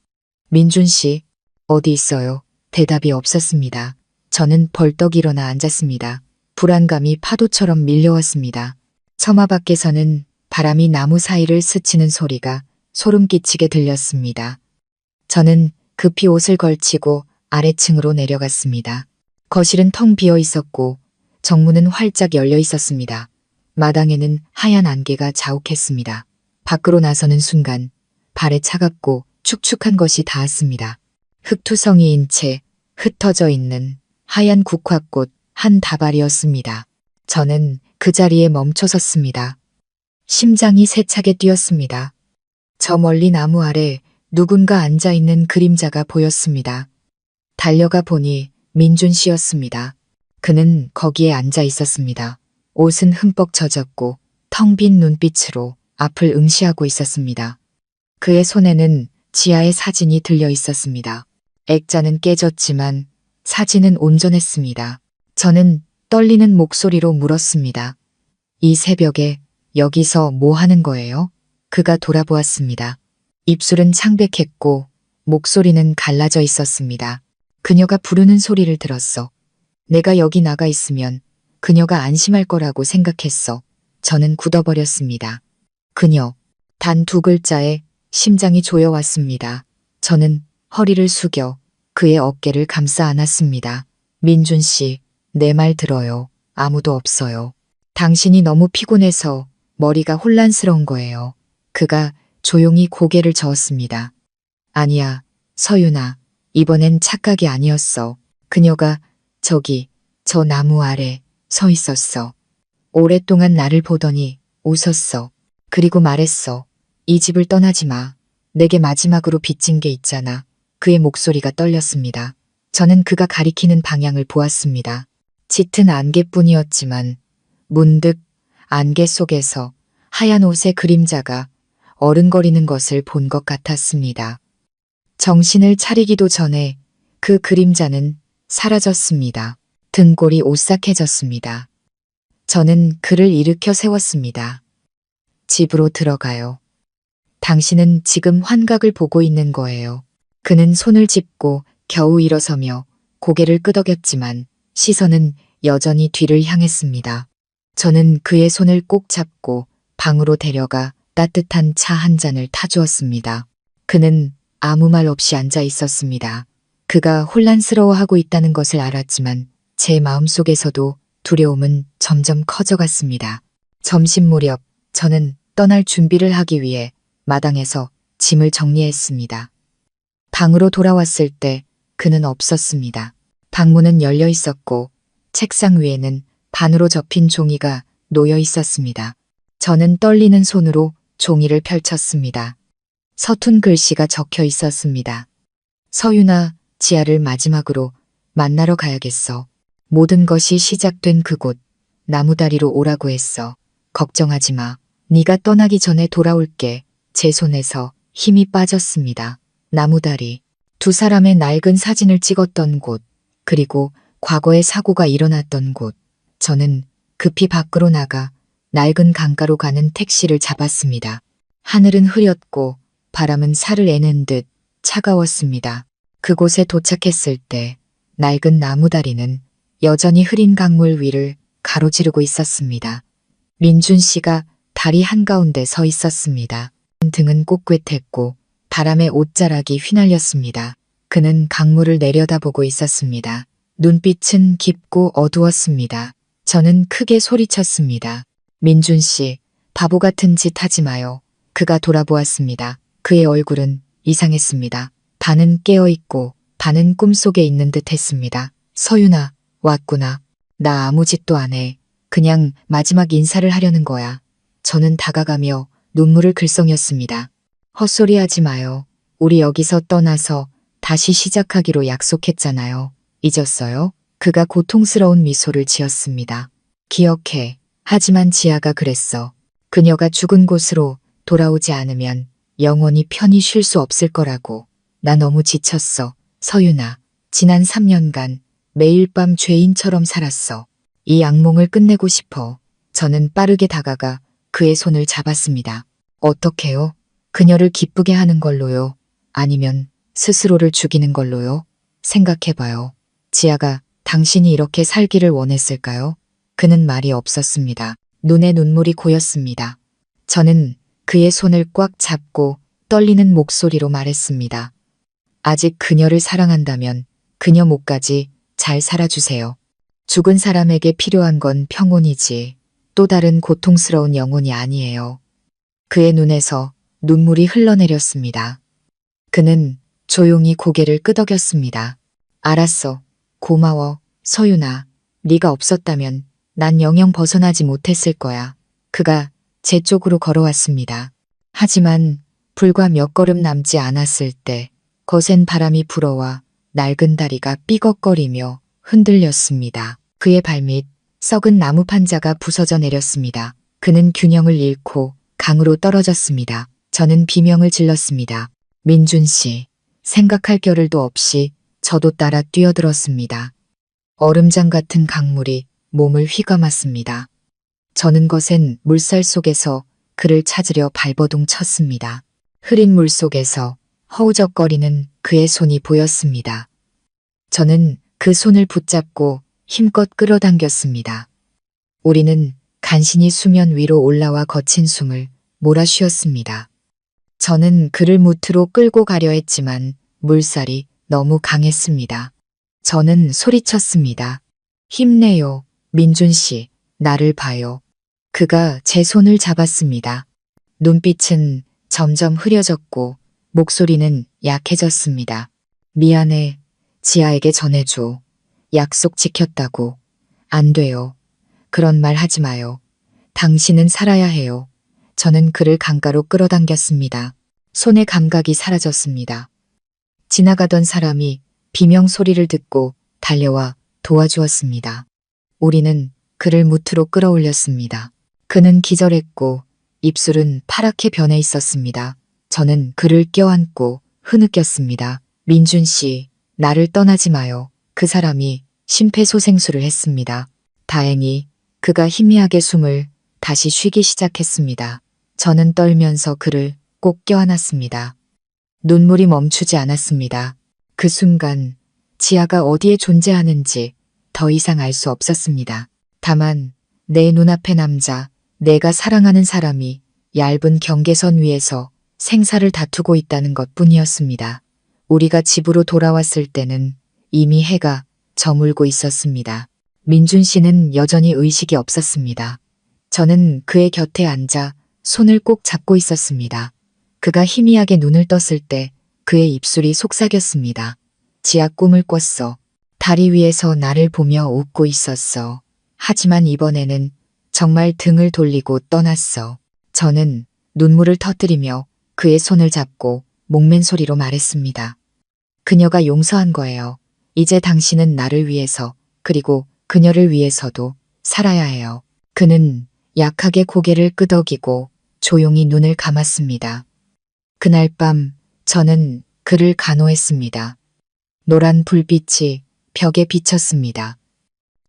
민준 씨, 어디 있어요? 대답이 없었습니다. 저는 벌떡 일어나 앉았습니다. 불안감이 파도처럼 밀려왔습니다. 처마 밖에서는 바람이 나무 사이를 스치는 소리가 소름 끼치게 들렸습니다. 저는 급히 옷을 걸치고 아래층으로 내려갔습니다. 거실은 텅 비어 있었고 정문은 활짝 열려 있었습니다. 마당에는 하얀 안개가 자욱했습니다. 밖으로 나서는 순간 발에 차갑고 축축한 것이 닿았습니다. 흙투성이인 채 흩어져 있는 하얀 국화꽃 한 다발이었습니다. 저는 그 자리에 멈춰 섰습니다. 심장이 세차게 뛰었습니다. 저 멀리 나무 아래 누군가 앉아있는 그림자가 보였습니다. 달려가 보니 민준 씨였습니다. 그는 거기에 앉아 있었습니다. 옷은 흠뻑 젖었고 텅 빈 눈빛으로 앞을 응시하고 있었습니다. 그의 손에는 지아의 사진이 들려 있었습니다. 액자는 깨졌지만 사진은 온전했습니다. 저는 떨리는 목소리로 물었습니다. 이 새벽에 여기서 뭐 하는 거예요? 그가 돌아보았습니다. 입술은 창백했고 목소리는 갈라져 있었습니다. 그녀가 부르는 소리를 들었어. 내가 여기 나가 있으면 그녀가 안심할 거라고 생각했어. 저는 굳어버렸습니다. 그녀. 단 두 글자에 심장이 조여왔습니다. 저는 허리를 숙여 그의 어깨를 감싸 안았습니다. 민준 씨, 내 말 들어요. 아무도 없어요. 당신이 너무 피곤해서 머리가 혼란스러운 거예요. 그가 조용히 고개를 저었습니다. 아니야, 서윤아. 이번엔 착각이 아니었어. 그녀가 저기, 저 나무 아래 서 있었어. 오랫동안 나를 보더니 웃었어. 그리고 말했어. 이 집을 떠나지 마. 내게 마지막으로 빚진 게 있잖아. 그의 목소리가 떨렸습니다. 저는 그가 가리키는 방향을 보았습니다. 짙은 안개뿐이었지만 문득 안개 속에서 하얀 옷의 그림자가 어른거리는 것을 본 것 같았습니다. 정신을 차리기도 전에 그 그림자는 사라졌습니다. 등골이 오싹해졌습니다. 저는 그를 일으켜 세웠습니다. 집으로 들어가요. 당신은 지금 환각을 보고 있는 거예요. 그는 손을 짚고 겨우 일어서며 고개를 끄덕였지만 시선은 여전히 뒤를 향했습니다. 저는 그의 손을 꼭 잡고 방으로 데려가 따뜻한 차 한 잔을 타주었습니다. 그는 아무 말 없이 앉아 있었습니다. 그가 혼란스러워하고 있다는 것을 알았지만 제 마음속에서도 두려움은 점점 커져갔습니다. 점심 무렵 저는 떠날 준비를 하기 위해 마당에서 짐을 정리했습니다. 방으로 돌아왔을 때 그는 없었습니다. 방문은 열려 있었고 책상 위에는 반으로 접힌 종이가 놓여 있었습니다. 저는 떨리는 손으로 종이를 펼쳤습니다. 서툰 글씨가 적혀 있었습니다. 서윤아, 지아를 마지막으로 만나러 가야겠어. 모든 것이 시작된 그곳, 나무다리로 오라고 했어. 걱정하지 마. 네가 떠나기 전에 돌아올게. 제 손에서 힘이 빠졌습니다. 나무다리. 두 사람의 낡은 사진을 찍었던 곳, 그리고 과거의 사고가 일어났던 곳. 저는 급히 밖으로 나가 낡은 강가로 가는 택시를 잡았습니다. 하늘은 흐렸고 바람은 살을 애는 듯 차가웠습니다. 그곳에 도착했을 때 낡은 나무다리는 여전히 흐린 강물 위를 가로지르고 있었습니다. 민준 씨가 다리 한가운데 서 있었습니다. 등은 꼿꼿했고 바람에 옷자락이 휘날렸습니다. 그는 강물을 내려다보고 있었습니다. 눈빛은 깊고 어두웠습니다. 저는 크게 소리쳤습니다. 민준 씨, 바보 같은 짓 하지 마요. 그가 돌아보았습니다. 그의 얼굴은 이상했습니다. 반은 깨어있고 반은 꿈속에 있는 듯 했습니다. 서윤아, 왔구나. 나 아무 짓도 안 해. 그냥 마지막 인사를 하려는 거야. 저는 다가가며 눈물을 글썽였습니다. 헛소리하지 마요. 우리 여기서 떠나서 다시 시작하기로 약속했잖아요. 잊었어요? 그가 고통스러운 미소를 지었습니다. 기억해. 하지만 지아가 그랬어. 그녀가 죽은 곳으로 돌아오지 않으면 영원히 편히 쉴 수 없을 거라고. 나 너무 지쳤어. 서윤아. 지난 3년간 매일 밤 죄인처럼 살았어. 이 악몽을 끝내고 싶어. 저는 빠르게 다가가 그의 손을 잡았습니다. 어떻게요? 그녀를 기쁘게 하는 걸로요? 아니면 스스로를 죽이는 걸로요? 생각해봐요. 지아가 당신이 이렇게 살기를 원했을까요? 그는 말이 없었습니다. 눈에 눈물이 고였습니다. 저는 그의 손을 꽉 잡고 떨리는 목소리로 말했습니다. 아직 그녀를 사랑한다면 그녀 목까지 잘 살아주세요. 죽은 사람에게 필요한 건 평온이지 또 다른 고통스러운 영혼이 아니에요. 그의 눈에서 눈물이 흘러내렸습니다. 그는 조용히 고개를 끄덕였습니다. 알았어. 고마워. 서윤아. 네가 없었다면 난 영영 벗어나지 못했을 거야. 그가 제 쪽으로 걸어왔습니다. 하지만 불과 몇 걸음 남지 않았을 때 거센 바람이 불어와 낡은 다리가 삐걱거리며 흔들렸습니다. 그의 발밑 썩은 나무 판자가 부서져 내렸습니다. 그는 균형을 잃고 강으로 떨어졌습니다. 저는 비명을 질렀습니다. 민준 씨, 생각할 겨를도 없이 저도 따라 뛰어들었습니다. 얼음장 같은 강물이 몸을 휘감았습니다. 저는 거센 물살 속에서 그를 찾으려 발버둥 쳤습니다. 흐린 물 속에서 허우적거리는 그의 손이 보였습니다. 저는 그 손을 붙잡고 힘껏 끌어당겼습니다. 우리는 간신히 수면 위로 올라와 거친 숨을 몰아쉬었습니다. 저는 그를 무트로 끌고 가려 했지만 물살이 너무 강했습니다. 저는 소리쳤습니다. 힘내요. 민준 씨, 나를 봐요. 그가 제 손을 잡았습니다. 눈빛은 점점 흐려졌고 목소리는 약해졌습니다. 미안해. 지아에게 전해줘. 약속 지켰다고. 안 돼요. 그런 말 하지 마요. 당신은 살아야 해요. 저는 그를 강가로 끌어당겼습니다. 손의 감각이 사라졌습니다. 지나가던 사람이 비명 소리를 듣고 달려와 도와주었습니다. 우리는 그를 무트로 끌어올렸습니다. 그는 기절했고 입술은 파랗게 변해 있었습니다. 저는 그를 껴안고 흐느꼈습니다. 민준 씨, 나를 떠나지 마요. 그 사람이 심폐소생술을 했습니다. 다행히 그가 희미하게 숨을 다시 쉬기 시작했습니다. 저는 떨면서 그를 꼭 껴안았습니다. 눈물이 멈추지 않았습니다. 그 순간 지아가 어디에 존재하는지 더 이상 알 수 없었습니다. 다만 내 눈앞의 남자, 내가 사랑하는 사람이 얇은 경계선 위에서 생사를 다투고 있다는 것뿐이었습니다. 우리가 집으로 돌아왔을 때는 이미 해가 저물고 있었습니다. 민준 씨는 여전히 의식이 없었습니다. 저는 그의 곁에 앉아 손을 꼭 잡고 있었습니다. 그가 희미하게 눈을 떴을 때 그의 입술이 속삭였습니다. 지아 꿈을 꿨어. 다리 위에서 나를 보며 웃고 있었어. 하지만 이번에는 정말 등을 돌리고 떠났어. 저는 눈물을 터뜨리며 그의 손을 잡고 목맨 소리로 말했습니다. 그녀가 용서한 거예요. 이제 당신은 나를 위해서 그리고 그녀를 위해서도 살아야 해요. 그는 약하게 고개를 끄덕이고 조용히 눈을 감았습니다. 그날 밤 저는 그를 간호했습니다. 노란 불빛이 벽에 비쳤습니다.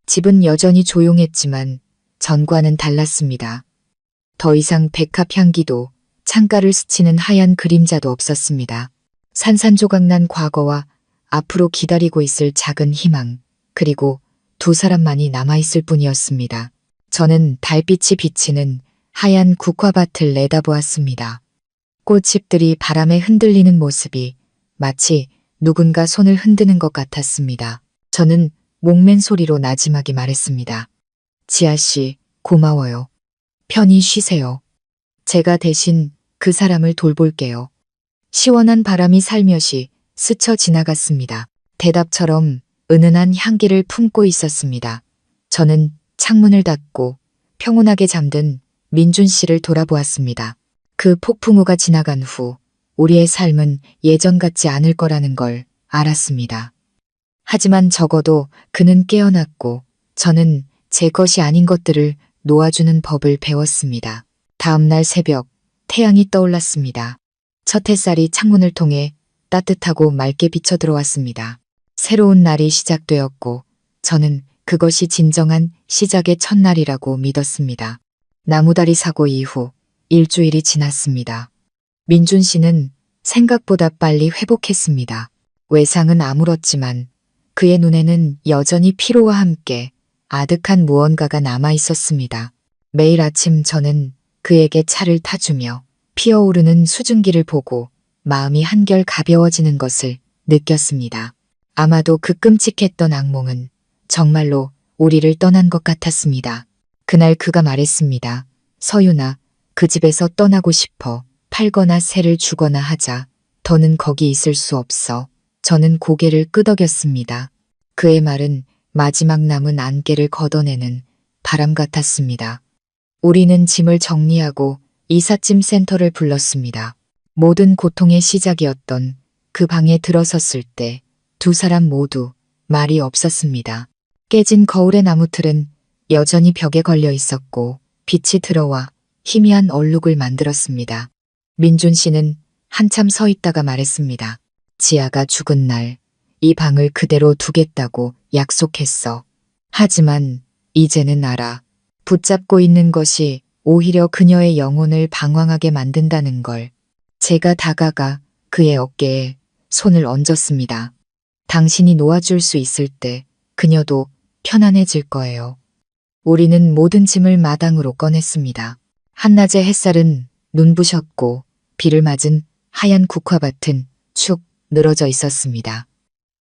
집은 여전히 조용했지만 전과는 달랐습니다. 더 이상 백합 향기도 창가를 스치는 하얀 그림자도 없었습니다. 산산조각난 과거와 앞으로 기다리고 있을 작은 희망, 그리고 두 사람만이 남아있을 뿐이었습니다. 저는 달빛이 비치는 하얀 국화밭을 내다보았습니다. 꽃잎들이 바람에 흔들리는 모습이 마치 누군가 손을 흔드는 것 같았습니다. 저는 목맨 소리로 나지막이 말했습니다. 지아 씨, 고마워요. 편히 쉬세요. 제가 대신 그 사람을 돌볼게요. 시원한 바람이 살며시 스쳐 지나갔습니다. 대답처럼 은은한 향기를 품고 있었습니다. 저는 창문을 닫고 평온하게 잠든 민준 씨를 돌아보았습니다. 그 폭풍우가 지나간 후 우리의 삶은 예전 같지 않을 거라는 걸 알았습니다. 하지만 적어도 그는 깨어났고 저는 제 것이 아닌 것들을 놓아주는 법을 배웠습니다. 다음 날 새벽 태양이 떠올랐습니다. 첫 햇살이 창문을 통해 따뜻하고 맑게 비쳐 들어왔습니다. 새로운 날이 시작되었고 저는 그것이 진정한 시작의 첫날이라고 믿었습니다. 나무다리 사고 이후 일주일이 지났습니다. 민준 씨는 생각보다 빨리 회복했습니다. 외상은 아물었지만 그의 눈에는 여전히 피로와 함께 아득한 무언가가 남아 있었습니다. 매일 아침 저는 그에게 차를 타주며 피어오르는 수증기를 보고 마음이 한결 가벼워지는 것을 느꼈습니다. 아마도 그 끔찍했던 악몽은 정말로 우리를 떠난 것 같았습니다. 그날 그가 말했습니다. 서윤아, 그 집에서 떠나고 싶어. 팔거나 새를 주거나 하자. 더는 거기 있을 수 없어. 저는 고개를 끄덕였습니다. 그의 말은 마지막 남은 안개를 걷어내는 바람 같았습니다. 우리는 짐을 정리하고 이삿짐 센터를 불렀습니다. 모든 고통의 시작이었던 그 방에 들어섰을 때 두 사람 모두 말이 없었습니다. 깨진 거울의 나무틀은 여전히 벽에 걸려 있었고 빛이 들어와 희미한 얼룩을 만들었습니다. 민준 씨는 한참 서 있다가 말했습니다. 지아가 죽은 날 이 방을 그대로 두겠다고 약속했어. 하지만 이제는 알아. 붙잡고 있는 것이 오히려 그녀의 영혼을 방황하게 만든다는 걸. 제가 다가가 그의 어깨에 손을 얹었습니다. 당신이 놓아줄 수 있을 때 그녀도 편안해질 거예요. 우리는 모든 짐을 마당으로 꺼냈습니다. 한낮의 햇살은 눈부셨고 비를 맞은 하얀 국화밭은 축 늘어져 있었습니다.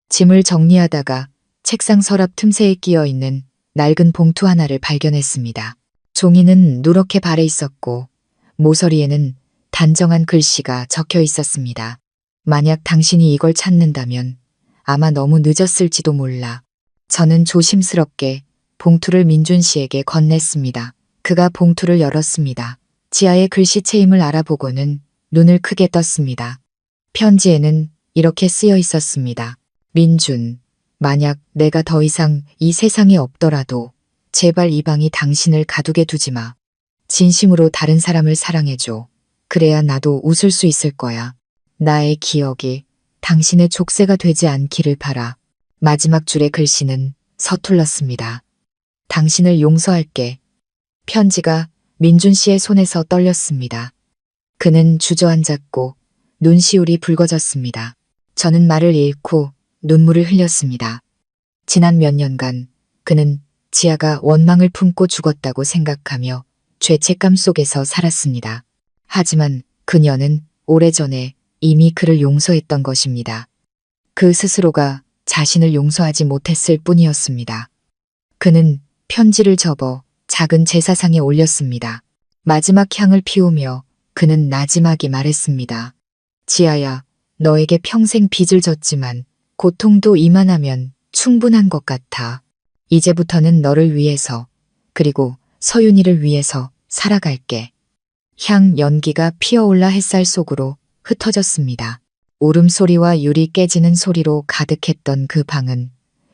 짐을 정리하다가 책상 서랍 틈새에 끼어 있는 낡은 봉투 하나를 발견했습니다. 종이는 누렇게 발해 있었고 모서리에는 단정한 글씨가 적혀 있었습니다. 만약 당신이 이걸 찾는다면 아마 너무 늦었을지도 몰라. 저는 조심스럽게 봉투를 민준 씨에게 건넸습니다. 그가 봉투를 열었습니다. 지아의 글씨체임을 알아보고는 눈을 크게 떴습니다. 편지에는 이렇게 쓰여 있었습니다. 민준, 만약 내가 더 이상 이 세상에 없더라도 제발 이 방이 당신을 가두게 두지 마. 진심으로 다른 사람을 사랑해줘. 그래야 나도 웃을 수 있을 거야. 나의 기억이 당신의 족쇄가 되지 않기를 바라. 마지막 줄의 글씨는 서툴렀습니다. 당신을 용서할게. 편지가 민준 씨의 손에서 떨렸습니다. 그는 주저앉았고 눈시울이 붉어졌습니다. 저는 말을 잃고 눈물을 흘렸습니다. 지난 몇 년간 그는 지아가 원망을 품고 죽었다고 생각하며 죄책감 속에서 살았습니다. 하지만 그녀는 오래전에 이미 그를 용서했던 것입니다. 그 스스로가 자신을 용서하지 못했을 뿐이었습니다. 그는 편지를 접어 작은 제사상에 올렸습니다. 마지막 향을 피우며 그는 나지막이 말했습니다. 지아야, 너에게 평생 빚을 졌지만 고통도 이만하면 충분한 것 같아. 이제부터는 너를 위해서 그리고 서윤이를 위해서 살아갈게. 향 연기가 피어올라 햇살 속으로 흩어졌습니다. 울음소리와 유리 깨지는 소리로 가득했던 그 방은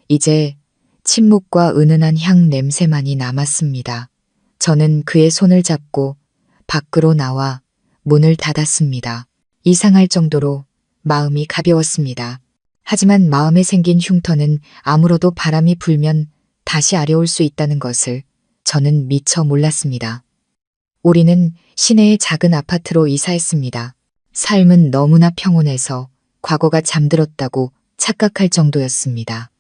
이제 침묵과 은은한 향 냄새만이 남았습니다. 저는 그의 손을 잡고 밖으로 나와 문을 닫았습니다. 이상할 정도로 마음이 가벼웠습니다. 하지만 마음에 생긴 흉터는 아무로도 바람이 불면 다시 아려올 수 있다는 것을 저는 미처 몰랐습니다. 우리는 시내의 작은 아파트로 이사했습니다. 삶은 너무나 평온해서 과거가 잠들었다고 착각할 정도였습니다.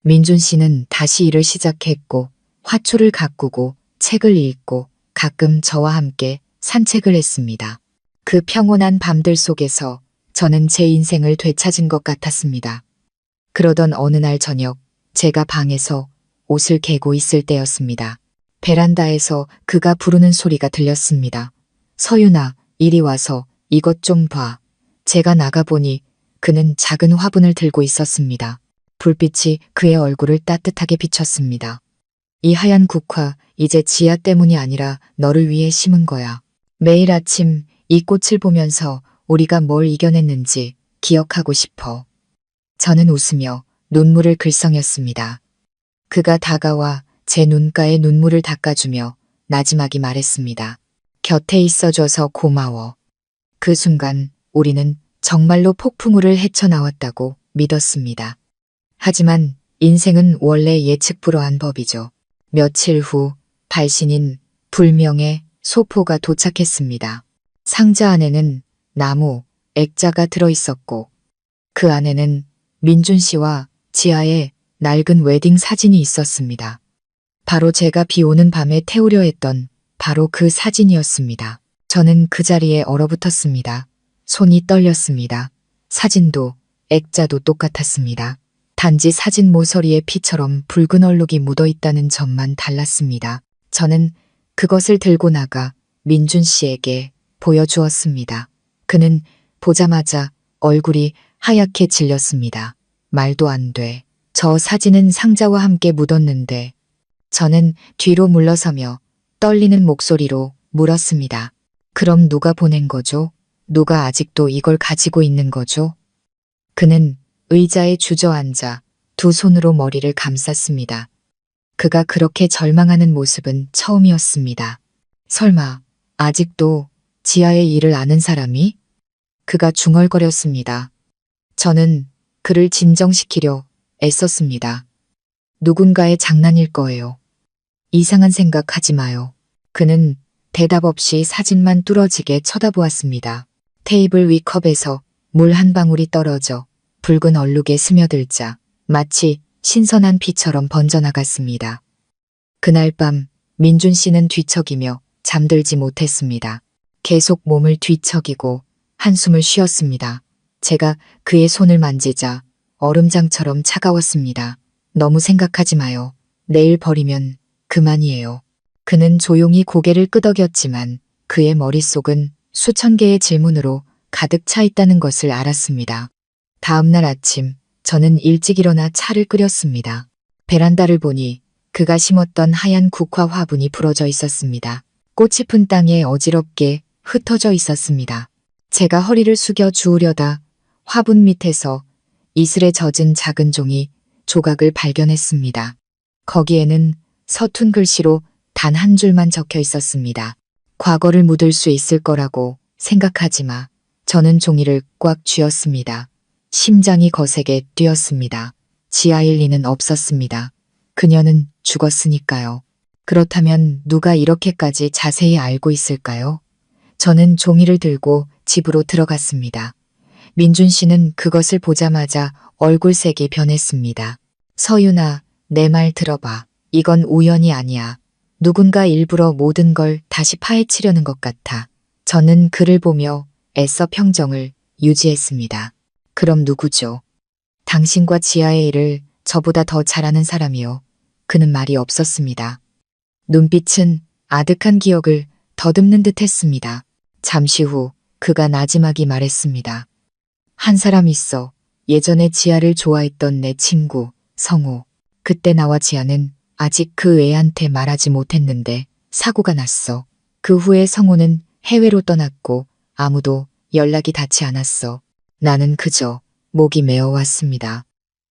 민준 씨는 다시 일을 시작했고 화초를 가꾸고 책을 읽고 가끔 저와 함께 산책을 했습니다. 그 평온한 밤들 속에서 저는 제 인생을 되찾은 것 같았습니다. 그러던 어느 날 저녁 제가 방에서 옷을 개고 있을 때였습니다. 베란다에서 그가 부르는 소리가 들렸습니다. 서윤아, 이리 와서 이것 좀 봐. 제가 나가보니 그는 작은 화분을 들고 있었습니다. 불빛이 그의 얼굴을 따뜻하게 비췄습니다. 이 하얀 국화, 이제 지아 때문이 아니라 너를 위해 심은 거야. 매일 아침 이 꽃을 보면서 우리가 뭘 이겨냈는지 기억하고 싶어. 저는 웃으며 눈물을 글썽였습니다. 그가 다가와 제 눈가에 눈물을 닦아주며 나지막이 말했습니다. 곁에 있어줘서 고마워. 그 순간 우리는 정말로 폭풍우를 헤쳐나왔다고 믿었습니다. 하지만 인생은 원래 예측 불허한 법이죠. 며칠 후 발신인 불명의 소포가 도착했습니다. 상자 안에는 나무, 액자가 들어있었고 그 안에는 민준 씨와 지아의 낡은 웨딩 사진이 있었습니다. 바로 제가 비 오는 밤에 태우려 했던 바로 그 사진이었습니다. 저는 그 자리에 얼어붙었습니다. 손이 떨렸습니다. 사진도 액자도 똑같았습니다. 단지 사진 모서리에 피처럼 붉은 얼룩이 묻어있다는 점만 달랐습니다. 저는 그것을 들고 나가 민준 씨에게 보여주었습니다. 그는 보자마자 얼굴이 하얗게 질렸습니다. 말도 안 돼. 저 사진은 상자와 함께 묻었는데. 저는 뒤로 물러서며 떨리는 목소리로 물었습니다. 그럼 누가 보낸 거죠? 누가 아직도 이걸 가지고 있는 거죠? 그는 의자에 주저앉아 두 손으로 머리를 감쌌습니다. 그가 그렇게 절망하는 모습은 처음이었습니다. 설마 아직도 지하의 일을 아는 사람이? 그가 중얼거렸습니다. 저는 그를 진정시키려 애썼습니다. 누군가의 장난일 거예요. 이상한 생각하지 마요. 그는 대답 없이 사진만 뚫어지게 쳐다보았습니다. 테이블 위 컵에서 물 한 방울이 떨어져 붉은 얼룩에 스며들자 마치 신선한 피처럼 번져나갔습니다. 그날 밤 민준 씨는 뒤척이며 잠들지 못했습니다. 계속 몸을 뒤척이고 한숨을 쉬었습니다. 제가 그의 손을 만지자 얼음장처럼 차가웠습니다. 너무 생각하지 마요. 내일 버리면 그만이에요. 그는 조용히 고개를 끄덕였지만 그의 머릿속은 수천 개의 질문으로 가득 차 있다는 것을 알았습니다. 다음 날 아침 저는 일찍 일어나 차를 끓였습니다. 베란다를 보니 그가 심었던 하얀 국화 화분이 부러져 있었습니다. 꽃이 핀 땅에 어지럽게 흩어져 있었습니다. 제가 허리를 숙여 주우려다 화분 밑에서 이슬에 젖은 작은 종이 조각을 발견했습니다. 거기에는 서툰 글씨로 단 한 줄만 적혀 있었습니다. 과거를 묻을 수 있을 거라고 생각하지 마. 저는 종이를 꽉 쥐었습니다. 심장이 거세게 뛰었습니다. 지하일 리는 없었습니다. 그녀는 죽었으니까요. 그렇다면 누가 이렇게까지 자세히 알고 있을까요? 저는 종이를 들고 집으로 들어갔습니다. 민준 씨는 그것을 보자마자 얼굴색이 변했습니다. 서윤아, 내 말 들어봐. 이건 우연이 아니야. 누군가 일부러 모든 걸 다시 파헤치려는 것 같아. 저는 그를 보며 애써 평정을 유지했습니다. 그럼 누구죠? 당신과 지하의 일을 저보다 더 잘하는 사람이요. 그는 말이 없었습니다. 눈빛은 아득한 기억을 더듬는 듯 했습니다. 잠시 후 그가 나지막이 말했습니다. 한 사람 있어. 예전에 지하를 좋아했던 내 친구, 성우. 그때 나와 지하는 아직 그 애한테 말하지 못했는데 사고가 났어. 그 후에 성우는 해외로 떠났고 아무도 연락이 닿지 않았어. 나는 그저 목이 메어왔습니다.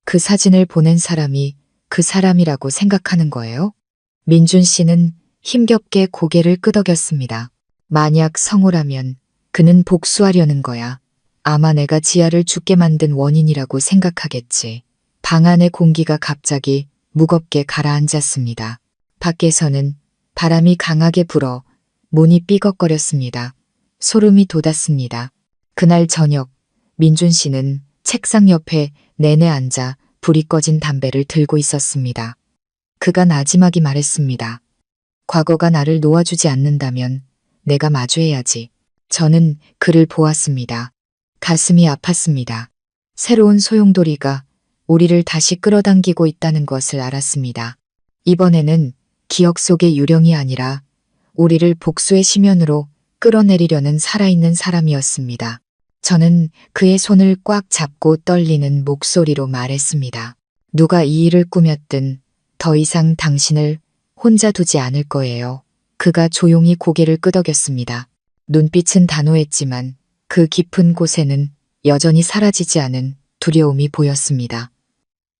그 사진을 보낸 사람이 그 사람이라고 생각하는 거예요? 민준 씨는 힘겹게 고개를 끄덕였습니다. 만약 성우라면 그는 복수하려는 거야. 아마 내가 지하를 죽게 만든 원인이라고 생각하겠지. 방 안의 공기가 갑자기 무겁게 가라앉았습니다. 밖에서는 바람이 강하게 불어 문이 삐걱거렸습니다. 소름이 돋았습니다. 그날 저녁 민준 씨는 책상 옆에 내내 앉아 불이 꺼진 담배를 들고 있었습니다. 그가 나지막이 말했습니다. 과거가 나를 놓아주지 않는다면 내가 마주해야지. 저는 그를 보았습니다. 가슴이 아팠습니다. 새로운 소용돌이가 우리를 다시 끌어당기고 있다는 것을 알았습니다. 이번에는 기억 속의 유령이 아니라 우리를 복수의 심연으로 끌어내리려는 살아있는 사람이었습니다. 저는 그의 손을 꽉 잡고 떨리는 목소리로 말했습니다. 누가 이 일을 꾸몄든 더 이상 당신을 혼자 두지 않을 거예요. 그가 조용히 고개를 끄덕였습니다. 눈빛은 단호했지만 그 깊은 곳에는 여전히 사라지지 않은 두려움이 보였습니다.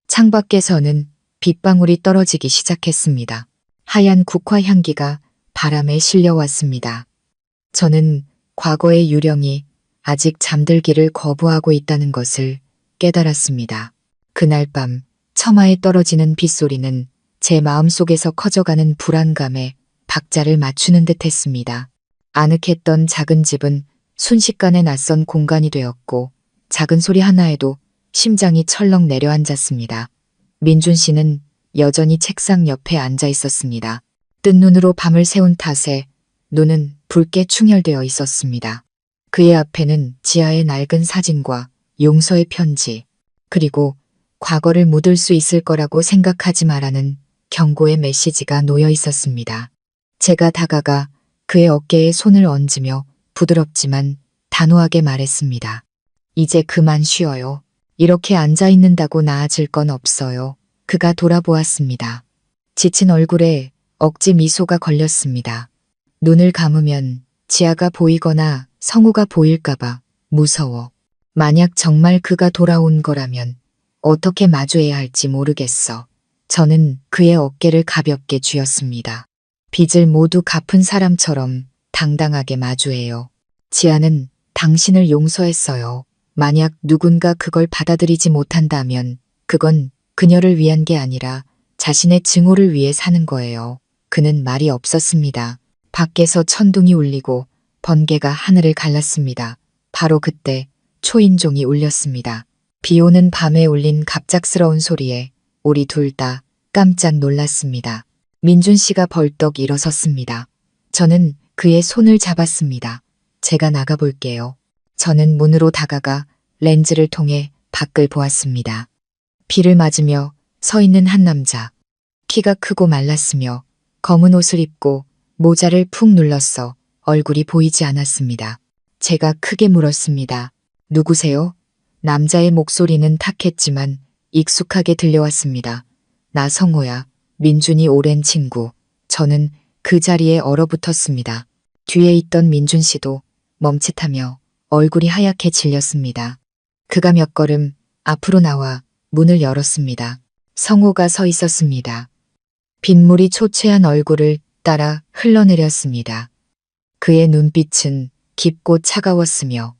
창밖에서는 빗방울이 떨어지기 시작했습니다. 하얀 국화 향기가 바람에 실려왔습니다. 저는 과거의 유령이 아직 잠들기를 거부하고 있다는 것을 깨달았습니다. 그날 밤 처마에 떨어지는 빗소리는 제 마음속에서 커져가는 불안감에 박자를 맞추는 듯 했습니다. 아늑했던 작은 집은 순식간에 낯선 공간이 되었고 작은 소리 하나에도 심장이 철렁 내려앉았습니다. 민준 씨는 여전히 책상 옆에 앉아 있었습니다. 뜬 눈으로 밤을 새운 탓에 눈은 붉게 충혈되어 있었습니다. 그의 앞에는 지하의 낡은 사진과 용서의 편지, 그리고 과거를 묻을 수 있을 거라고 생각하지 마라는 경고의 메시지가 놓여 있었습니다. 제가 다가가 그의 어깨에 손을 얹으며 부드럽지만 단호하게 말했습니다. 이제 그만 쉬어요. 이렇게 앉아 있는다고 나아질 건 없어요. 그가 돌아보았습니다. 지친 얼굴에 억지 미소가 걸렸습니다. 눈을 감으면 지아가 보이거나 성우가 보일까봐 무서워. 만약 정말 그가 돌아온 거라면 어떻게 마주해야 할지 모르겠어. 저는 그의 어깨를 가볍게 쥐었습니다. 빚을 모두 갚은 사람처럼 당당하게 마주해요. 지아는 당신을 용서했어요. 만약 누군가 그걸 받아들이지 못한다면 그건 그녀를 위한 게 아니라 자신의 증오를 위해 사는 거예요. 그는 말이 없었습니다. 밖에서 천둥이 울리고 번개가 하늘을 갈랐습니다. 바로 그때 초인종이 울렸습니다. 비 오는 밤에 울린 갑작스러운 소리에 우리 둘 다 깜짝 놀랐습니다. 민준 씨가 벌떡 일어섰습니다. 저는 그의 손을 잡았습니다. 제가 나가볼게요. 저는 문으로 다가가 렌즈를 통해 밖을 보았습니다. 비를 맞으며 서 있는 한 남자. 키가 크고 말랐으며 검은 옷을 입고 모자를 푹 눌렀어 얼굴이 보이지 않았습니다. 제가 크게 물었습니다. 누구세요? 남자의 목소리는 탁했지만 익숙하게 들려왔습니다. 나 성호야. 민준이 오랜 친구. 저는 그 자리에 얼어붙었습니다. 뒤에 있던 민준 씨도 멈칫하며 얼굴이 하얗게 질렸습니다. 그가 몇 걸음 앞으로 나와 문을 열었습니다. 성호가 서 있었습니다. 빗물이 초췌한 얼굴을 따라 흘러내렸습니다. 그의 눈빛은 깊고 차가웠으며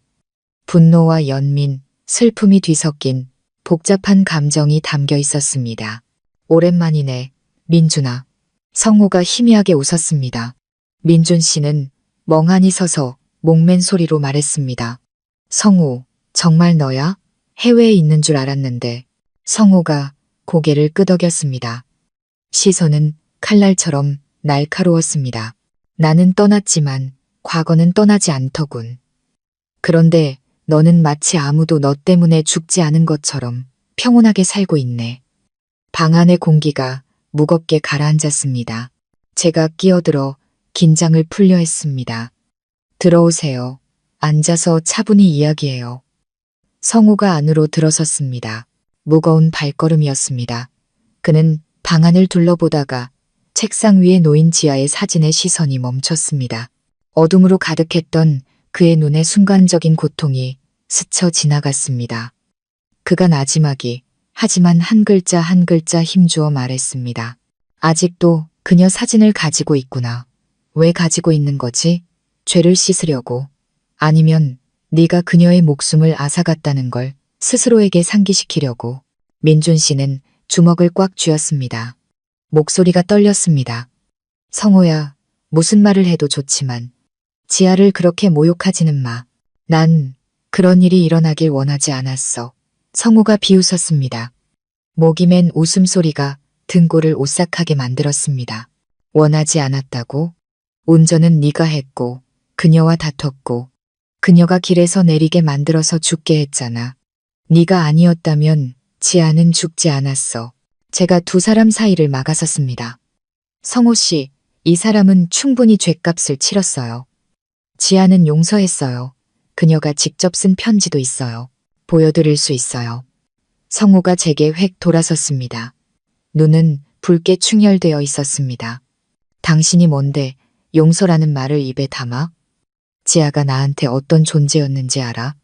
분노와 연민, 슬픔이 뒤섞인 복잡한 감정이 담겨 있었습니다. 오랜만이네, 민준아. 성호가 희미하게 웃었습니다. 민준 씨는 멍하니 서서 목맨 소리로 말했습니다. 성호, 정말 너야? 해외에 있는 줄 알았는데. 성호가 고개를 끄덕였습니다. 시선은 칼날처럼 날카로웠습니다. 나는 떠났지만 과거는 떠나지 않더군. 그런데 너는 마치 아무도 너 때문에 죽지 않은 것처럼 평온하게 살고 있네. 방 안의 공기가 무겁게 가라앉았습니다. 제가 끼어들어 긴장을 풀려 했습니다. 들어오세요. 앉아서 차분히 이야기해요. 성우가 안으로 들어섰습니다. 무거운 발걸음이었습니다. 그는 방 안을 둘러보다가 책상 위에 놓인 지아의 사진에 시선이 멈췄습니다. 어둠으로 가득했던 그의 눈에 순간적인 고통이 스쳐 지나갔습니다. 그가 나지막이 하지만 한 글자 한 글자 힘주어 말했습니다. 아직도 그녀 사진을 가지고 있구나. 왜 가지고 있는 거지? 죄를 씻으려고. 아니면 네가 그녀의 목숨을 앗아갔다는 걸 스스로에게 상기시키려고. 민준 씨는 주먹을 꽉 쥐었습니다. 목소리가 떨렸습니다. 성호야, 무슨 말을 해도 좋지만 지아를 그렇게 모욕하지는 마. 난 그런 일이 일어나길 원하지 않았어. 성호가 비웃었습니다. 목이 맨 웃음소리가 등골을 오싹하게 만들었습니다. 원하지 않았다고? 운전은 네가 했고 그녀와 다퉜고 그녀가 길에서 내리게 만들어서 죽게 했잖아. 네가 아니었다면 지아는 죽지 않았어. 제가 두 사람 사이를 막아섰습니다. 성호 씨, 이 사람은 충분히 죗값을 치렀어요. 지아는 용서했어요. 그녀가 직접 쓴 편지도 있어요. 보여드릴 수 있어요. 성호가 제게 획 돌아섰습니다. 눈은 붉게 충혈되어 있었습니다. 당신이 뭔데 용서라는 말을 입에 담아? 지아가 나한테 어떤 존재였는지 알아?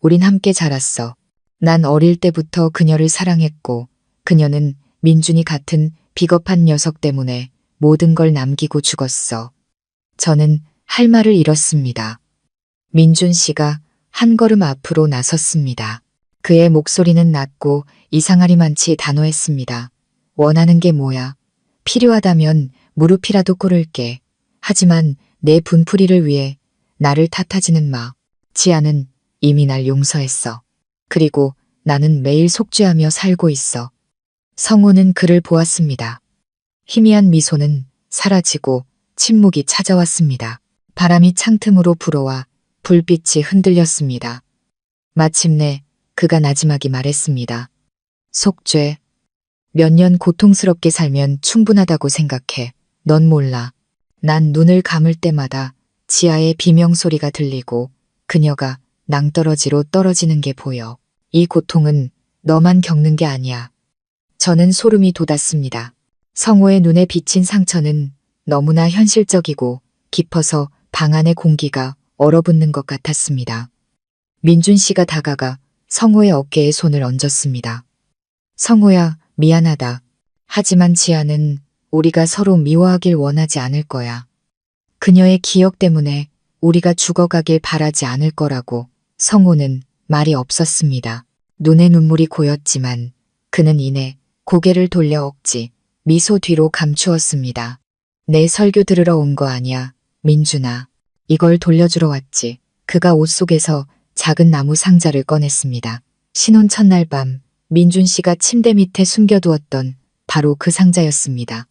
우린 함께 자랐어. 난 어릴 때부터 그녀를 사랑했고 그녀는 민준이 같은 비겁한 녀석 때문에 모든 걸 남기고 죽었어. 저는 할 말을 잃었습니다. 민준 씨가 한 걸음 앞으로 나섰습니다. 그의 목소리는 낮고 이상하리만치 단호했습니다. 원하는 게 뭐야? 필요하다면 무릎이라도 꿇을게. 하지만 내 분풀이를 위해 나를 탓하지는 마. 지아는 이미 날 용서했어. 그리고 나는 매일 속죄하며 살고 있어. 성호는 그를 보았습니다. 희미한 미소는 사라지고 침묵이 찾아왔습니다. 바람이 창틈으로 불어와 불빛이 흔들렸습니다. 마침내 그가 나지막이 말했습니다. 속죄. 몇 년 고통스럽게 살면 충분하다고 생각해. 넌 몰라. 난 눈을 감을 때마다 지아의 비명소리가 들리고 그녀가 낭떠러지로 떨어지는 게 보여. 이 고통은 너만 겪는 게 아니야. 저는 소름이 돋았습니다. 성호의 눈에 비친 상처는 너무나 현실적이고 깊어서 방 안의 공기가 얼어붙는 것 같았습니다. 민준 씨가 다가가 성호의 어깨에 손을 얹었습니다. 성호야, 미안하다. 하지만 지아는 우리가 서로 미워하길 원하지 않을 거야. 그녀의 기억 때문에 우리가 죽어가길 바라지 않을 거라고. 성호는 말이 없었습니다. 눈에 눈물이 고였지만 그는 이내 고개를 돌려 억지 미소 뒤로 감추었습니다. 내 설교 들으러 온 거 아니야, 민준아. 이걸 돌려주러 왔지. 그가 옷 속에서 작은 나무 상자를 꺼냈습니다. 신혼 첫날 밤 민준 씨가 침대 밑에 숨겨두었던 바로 그 상자였습니다.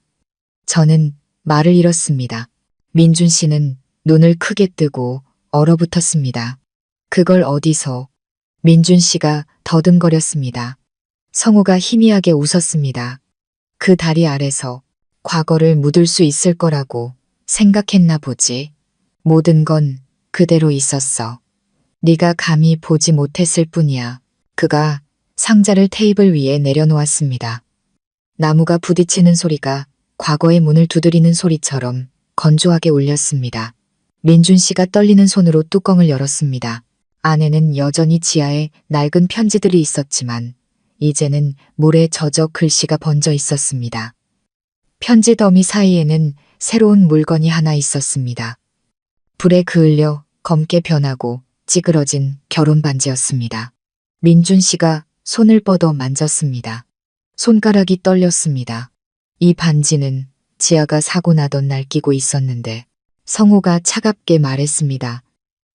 저는 말을 잃었습니다. 민준 씨는 눈을 크게 뜨고 얼어붙었습니다. 그걸 어디서? 민준 씨가 더듬거렸습니다. 성호가 희미하게 웃었습니다. 그 다리 아래서 과거를 묻을 수 있을 거라고 생각했나 보지. 모든 건 그대로 있었어. 네가 감히 보지 못했을 뿐이야. 그가 상자를 테이블 위에 내려놓았습니다. 나무가 부딪히는 소리가 과거의 문을 두드리는 소리처럼 건조하게 울렸습니다. 민준 씨가 떨리는 손으로 뚜껑을 열었습니다. 안에는 여전히 지하에 낡은 편지들이 있었지만 이제는 물에 젖어 글씨가 번져 있었습니다. 편지 더미 사이에는 새로운 물건이 하나 있었습니다. 불에 그을려 검게 변하고 찌그러진 결혼 반지였습니다. 민준 씨가 손을 뻗어 만졌습니다. 손가락이 떨렸습니다. 이 반지는 지아가 사고 나던 날 끼고 있었는데 성호가 차갑게 말했습니다.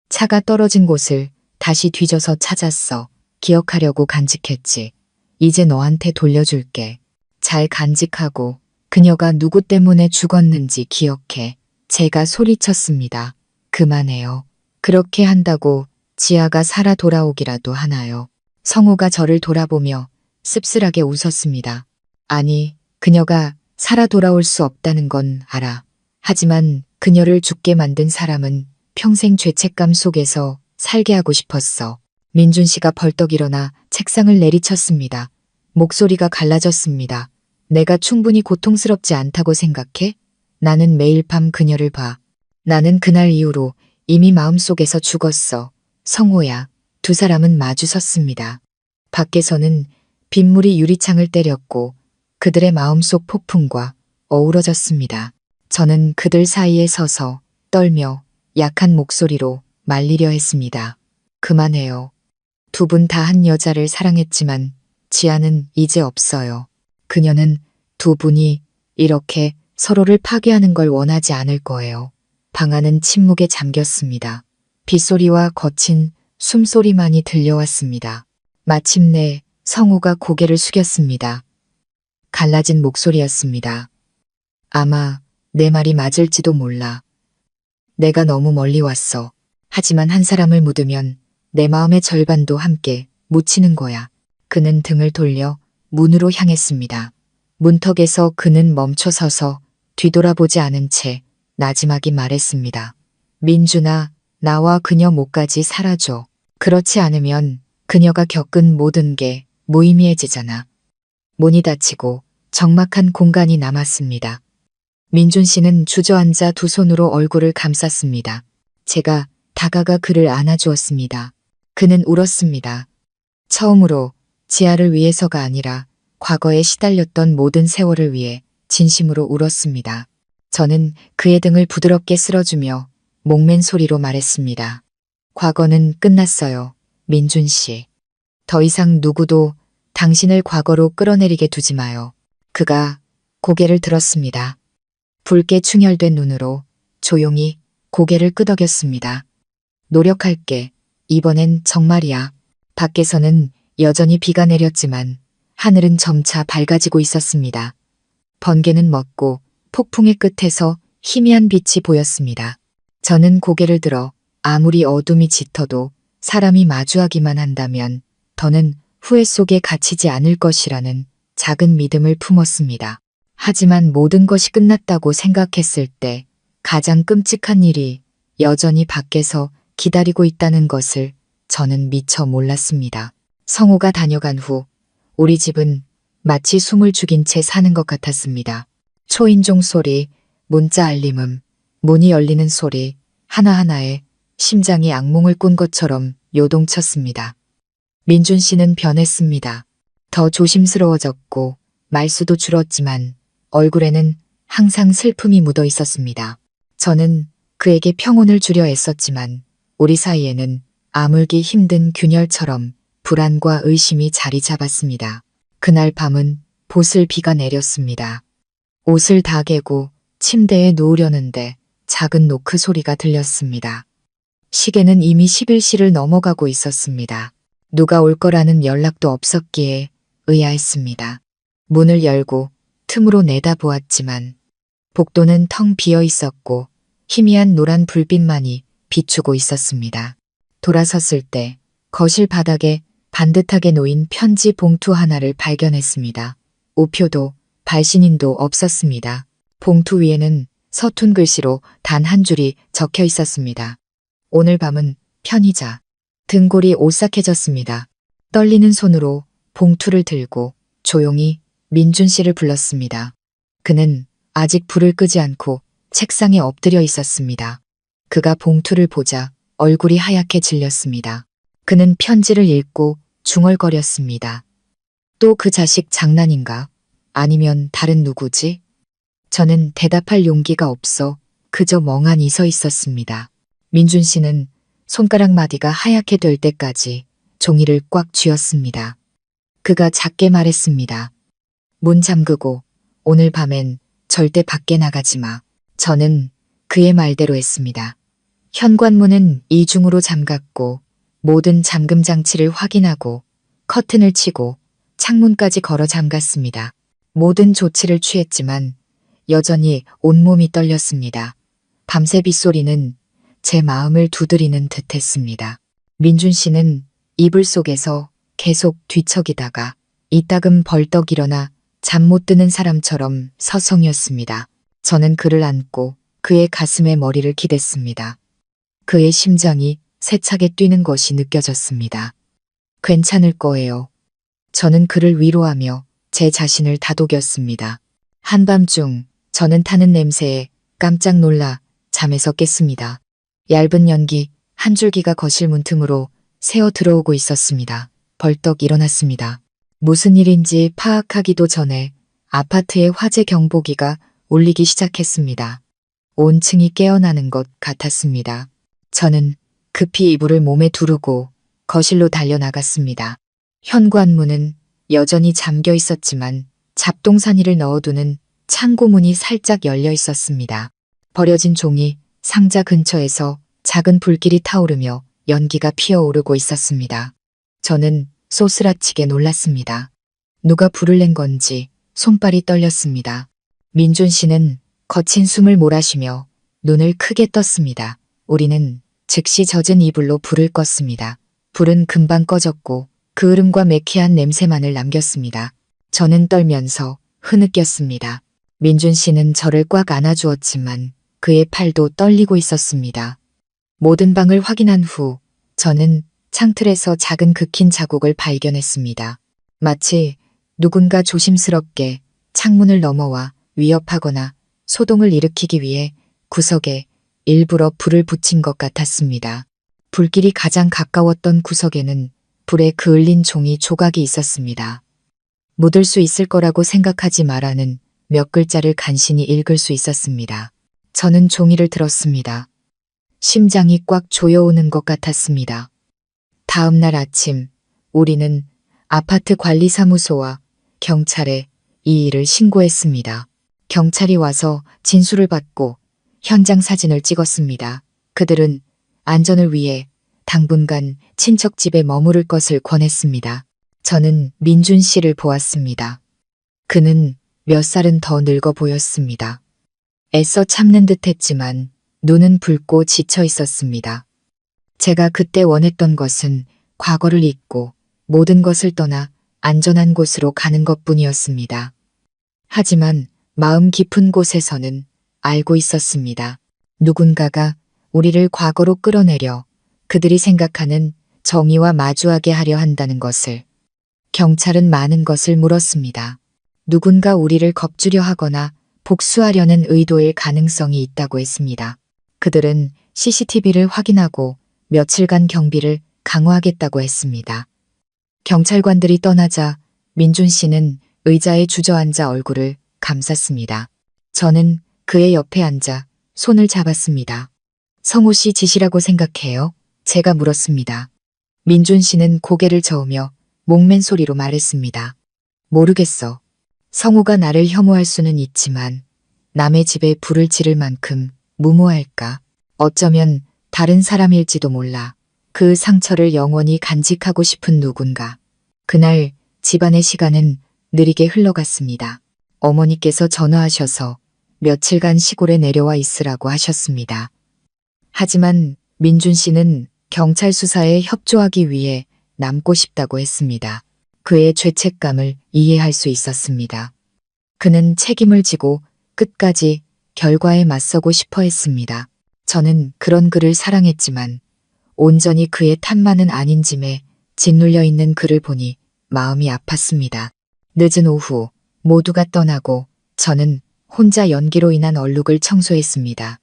차가 떨어진 곳을 다시 뒤져서 찾았어. 기억하려고 간직했지. 이제 너한테 돌려줄게. 잘 간직하고 그녀가 누구 때문에 죽었는지 기억해. 제가 소리쳤습니다. 그만해요. 그렇게 한다고 지아가 살아 돌아오기라도 하나요? 성호가 저를 돌아보며 씁쓸하게 웃었습니다. 아니, 그녀가 살아 돌아올 수 없다는 건 알아. 하지만 그녀를 죽게 만든 사람은 평생 죄책감 속에서 살게 하고 싶었어. 민준 씨가 벌떡 일어나 책상을 내리쳤습니다. 목소리가 갈라졌습니다. 내가 충분히 고통스럽지 않다고 생각해? 나는 매일 밤 그녀를 봐. 나는 그날 이후로 이미 마음속에서 죽었어. 성호야. 두 사람은 마주 섰습니다. 밖에서는 빗물이 유리창을 때렸고 그들의 마음속 폭풍과 어우러졌습니다. 저는 그들 사이에 서서 떨며 약한 목소리로 말리려 했습니다. 그만해요. 두 분 다 한 여자를 사랑했지만 지아는 이제 없어요. 그녀는 두 분이 이렇게 서로를 파괴하는 걸 원하지 않을 거예요. 방 안은 침묵에 잠겼습니다. 빗소리와 거친 숨소리만이 들려왔습니다. 마침내 성우가 고개를 숙였습니다. 갈라진 목소리였습니다. 아마 내 말이 맞을지도 몰라. 내가 너무 멀리 왔어. 하지만 한 사람을 묻으면 내 마음의 절반도 함께 묻히는 거야. 그는 등을 돌려 문으로 향했습니다. 문턱에서 그는 멈춰 서서 뒤돌아보지 않은 채 나지막이 말했습니다. 민준아, 나와 그녀 목까지 살아줘. 그렇지 않으면 그녀가 겪은 모든 게 무의미해지잖아. 문이 닫히고 적막한 공간이 남았습니다. 민준 씨는 주저앉아 두 손으로 얼굴을 감쌌습니다. 제가 다가가 그를 안아주었습니다. 그는 울었습니다. 처음으로 지아를 위해서가 아니라 과거에 시달렸던 모든 세월을 위해 진심으로 울었습니다. 저는 그의 등을 부드럽게 쓸어주며 목맨 소리로 말했습니다. 과거는 끝났어요, 민준 씨. 더 이상 누구도 당신을 과거로 끌어내리게 두지 마요. 그가 고개를 들었습니다. 붉게 충혈된 눈으로 조용히 고개를 끄덕였습니다. 노력할게. 이번엔 정말이야. 밖에서는 여전히 비가 내렸지만 하늘은 점차 밝아지고 있었습니다. 번개는 멎고 폭풍의 끝에서 희미한 빛이 보였습니다. 저는 고개를 들어 아무리 어둠이 짙어도 사람이 마주하기만 한다면 더는 후회 속에 갇히지 않을 것이라는 작은 믿음을 품었습니다. 하지만 모든 것이 끝났다고 생각했을 때 가장 끔찍한 일이 여전히 밖에서 기다리고 있다는 것을 저는 미처 몰랐습니다. 성우가 다녀간 후 우리 집은 마치 숨을 죽인 채 사는 것 같았습니다. 초인종 소리, 문자 알림음, 문이 열리는 소리, 하나하나에 심장이 악몽을 꾼 것처럼 요동쳤습니다. 민준 씨는 변했습니다. 더 조심스러워졌고 말수도 줄었지만 얼굴에는 항상 슬픔이 묻어 있었습니다. 저는 그에게 평온을 주려 애썼지만 우리 사이에는 아물기 힘든 균열처럼 불안과 의심이 자리 잡았습니다. 그날 밤은 보슬비가 내렸습니다. 옷을 다 개고 침대에 누우려는데 작은 노크 소리가 들렸습니다. 시계는 이미 11시를 넘어가고 있었습니다. 누가 올 거라는 연락도 없었기에 의아했습니다. 문을 열고 틈으로 내다보았지만 복도는 텅 비어 있었고 희미한 노란 불빛만이 비추고 있었습니다. 돌아섰을 때 거실 바닥에 반듯하게 놓인 편지 봉투 하나를 발견했습니다. 우표도 발신인도 없었습니다. 봉투 위에는 서툰 글씨로 단 한 줄이 적혀 있었습니다. 오늘 밤은 편의자. 등골이 오싹해졌습니다. 떨리는 손으로 봉투를 들고 조용히 민준 씨를 불렀습니다. 그는 아직 불을 끄지 않고 책상에 엎드려 있었습니다. 그가 봉투를 보자 얼굴이 하얗게 질렸습니다. 그는 편지를 읽고 중얼거렸습니다. 또 그 자식 장난인가? 아니면 다른 누구지? 저는 대답할 용기가 없어 그저 멍하니 서 있었습니다. 민준 씨는 손가락 마디가 하얗게 될 때까지 종이를 꽉 쥐었습니다. 그가 작게 말했습니다. 문 잠그고 오늘 밤엔 절대 밖에 나가지 마. 저는 그의 말대로 했습니다. 현관문은 이중으로 잠갔고 모든 잠금 장치를 확인하고 커튼을 치고 창문까지 걸어 잠갔습니다. 모든 조치를 취했지만 여전히 온몸이 떨렸습니다. 밤새 빗소리는 제 마음을 두드리는 듯 했습니다. 민준 씨는 이불 속에서 계속 뒤척이다가 이따금 벌떡 일어나 잠 못 드는 사람처럼 서성였습니다. 저는 그를 안고 그의 가슴에 머리를 기댔습니다. 그의 심장이 세차게 뛰는 것이 느껴졌습니다. 괜찮을 거예요. 저는 그를 위로하며 제 자신을 다독였습니다. 한밤중 저는 타는 냄새에 깜짝 놀라 잠에서 깼습니다. 얇은 연기 한 줄기가 거실 문틈으로 새어 들어오고 있었습니다. 벌떡 일어났습니다. 무슨 일인지 파악하기도 전에 아파트의 화재 경보기가 울리기 시작했습니다. 온 층이 깨어나는 것 같았습니다. 저는 급히 이불을 몸에 두르고 거실로 달려나갔습니다. 현관문은 여전히 잠겨 있었지만 잡동사니를 넣어두는 창고문이 살짝 열려 있었습니다. 버려진 종이 상자 근처에서 작은 불길이 타오르며 연기가 피어오르고 있었습니다. 저는 소스라치게 놀랐습니다. 누가 불을 낸 건지 손발이 떨렸습니다. 민준 씨는 거친 숨을 몰아쉬며 눈을 크게 떴습니다. 우리는 즉시 젖은 이불로 불을 껐습니다. 불은 금방 꺼졌고 그을음과 매캐한 냄새만을 남겼습니다. 저는 떨면서 흐느꼈습니다. 민준 씨는 저를 꽉 안아주었지만 그의 팔도 떨리고 있었습니다. 모든 방을 확인한 후 저는 창틀에서 작은 긁힌 자국을 발견했습니다. 마치 누군가 조심스럽게 창문을 넘어와 위협하거나 소동을 일으키기 위해 구석에 일부러 불을 붙인 것 같았습니다. 불길이 가장 가까웠던 구석에는 불에 그을린 종이 조각이 있었습니다. 묻을 수 있을 거라고 생각하지 마라는 몇 글자를 간신히 읽을 수 있었습니다. 저는 종이를 들었습니다. 심장이 꽉 조여오는 것 같았습니다. 다음 날 아침 우리는 아파트 관리사무소와 경찰에 이 일을 신고했습니다. 경찰이 와서 진술을 받고 현장 사진을 찍었습니다. 그들은 안전을 위해 당분간 친척 집에 머무를 것을 권했습니다. 저는 민준 씨를 보았습니다. 그는 몇 살은 더 늙어 보였습니다. 애써 참는 듯 했지만 눈은 붉고 지쳐 있었습니다. 제가 그때 원했던 것은 과거를 잊고 모든 것을 떠나 안전한 곳으로 가는 것뿐이었습니다. 하지만 마음 깊은 곳에서는 알고 있었습니다. 누군가가 우리를 과거로 끌어내려 그들이 생각하는 정의와 마주하게 하려 한다는 것을. 경찰은 많은 것을 물었습니다. 누군가 우리를 겁주려 하거나 복수하려는 의도일 가능성이 있다고 했습니다. 그들은 CCTV를 확인하고 며칠간 경비를 강화하겠다고 했습니다. 경찰관들이 떠나자 민준 씨는 의자에 주저앉아 얼굴을 감쌌습니다. 저는 그의 옆에 앉아 손을 잡았습니다. 성호 씨 짓이라고 생각해요? 제가 물었습니다. 민준 씨는 고개를 저으며 목맨 소리로 말했습니다. 모르겠어. 성호가 나를 혐오할 수는 있지만 남의 집에 불을 지를 만큼 무모할까? 어쩌면 다른 사람일지도 몰라. 그 상처를 영원히 간직하고 싶은 누군가. 그날 집안의 시간은 느리게 흘러갔습니다. 어머니께서 전화하셔서 며칠간 시골에 내려와 있으라고 하셨습니다. 하지만 민준 씨는 경찰 수사에 협조하기 위해 남고 싶다고 했습니다. 그의 죄책감을 이해할 수 있었습니다. 그는 책임을 지고 끝까지 결과에 맞서고 싶어 했습니다. 저는 그런 그를 사랑했지만 온전히 그의 탓만은 아닌 짐에 짓눌려 있는 그를 보니 마음이 아팠습니다. 늦은 오후 모두가 떠나고 저는 혼자 연기로 인한 얼룩을 청소했습니다.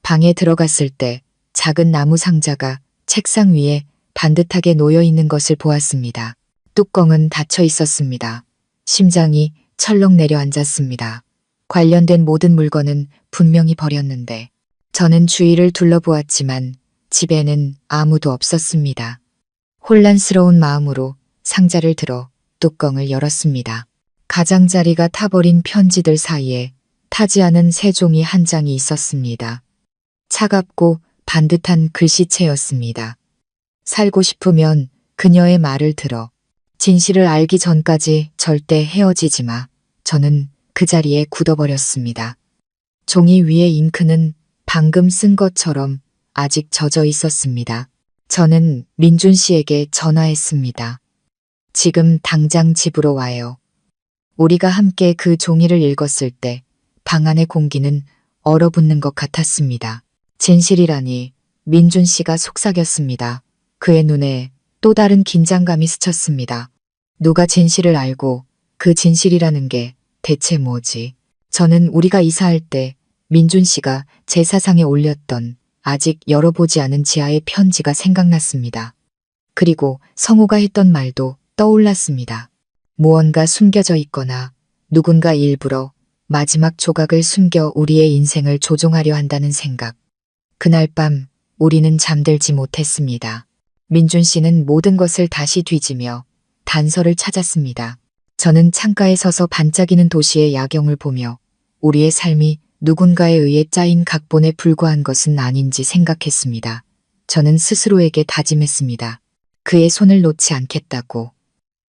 방에 들어갔을 때 작은 나무 상자가 책상 위에 반듯하게 놓여 있는 것을 보았습니다. 뚜껑은 닫혀 있었습니다. 심장이 철렁 내려앉았습니다. 관련된 모든 물건은 분명히 버렸는데 저는 주위를 둘러보았지만 집에는 아무도 없었습니다. 혼란스러운 마음으로 상자를 들어 뚜껑을 열었습니다. 가장자리가 타버린 편지들 사이에 타지 않은 새 종이 한 장이 있었습니다. 차갑고 반듯한 글씨체였습니다. 살고 싶으면 그녀의 말을 들어. 진실을 알기 전까지 절대 헤어지지 마. 저는 그 자리에 굳어버렸습니다. 종이 위에 잉크는 방금 쓴 것처럼 아직 젖어 있었습니다. 저는 민준 씨에게 전화했습니다. 지금 당장 집으로 와요. 우리가 함께 그 종이를 읽었을 때 방 안의 공기는 얼어붙는 것 같았습니다. 진실이라니. 민준 씨가 속삭였습니다. 그의 눈에 또 다른 긴장감이 스쳤습니다. 누가 진실을 알고 그 진실이라는 게 대체 뭐지? 저는 우리가 이사할 때 민준 씨가 제사상에 올렸던 아직 열어보지 않은 지하의 편지가 생각났습니다. 그리고 성우가 했던 말도 떠올랐습니다. 무언가 숨겨져 있거나 누군가 일부러 마지막 조각을 숨겨 우리의 인생을 조종하려 한다는 생각. 그날 밤 우리는 잠들지 못했습니다. 민준 씨는 모든 것을 다시 뒤지며 단서를 찾았습니다. 저는 창가에 서서 반짝이는 도시의 야경을 보며 우리의 삶이 누군가에 의해 짜인 각본에 불과한 것은 아닌지 생각했습니다. 저는 스스로에게 다짐했습니다. 그의 손을 놓지 않겠다고.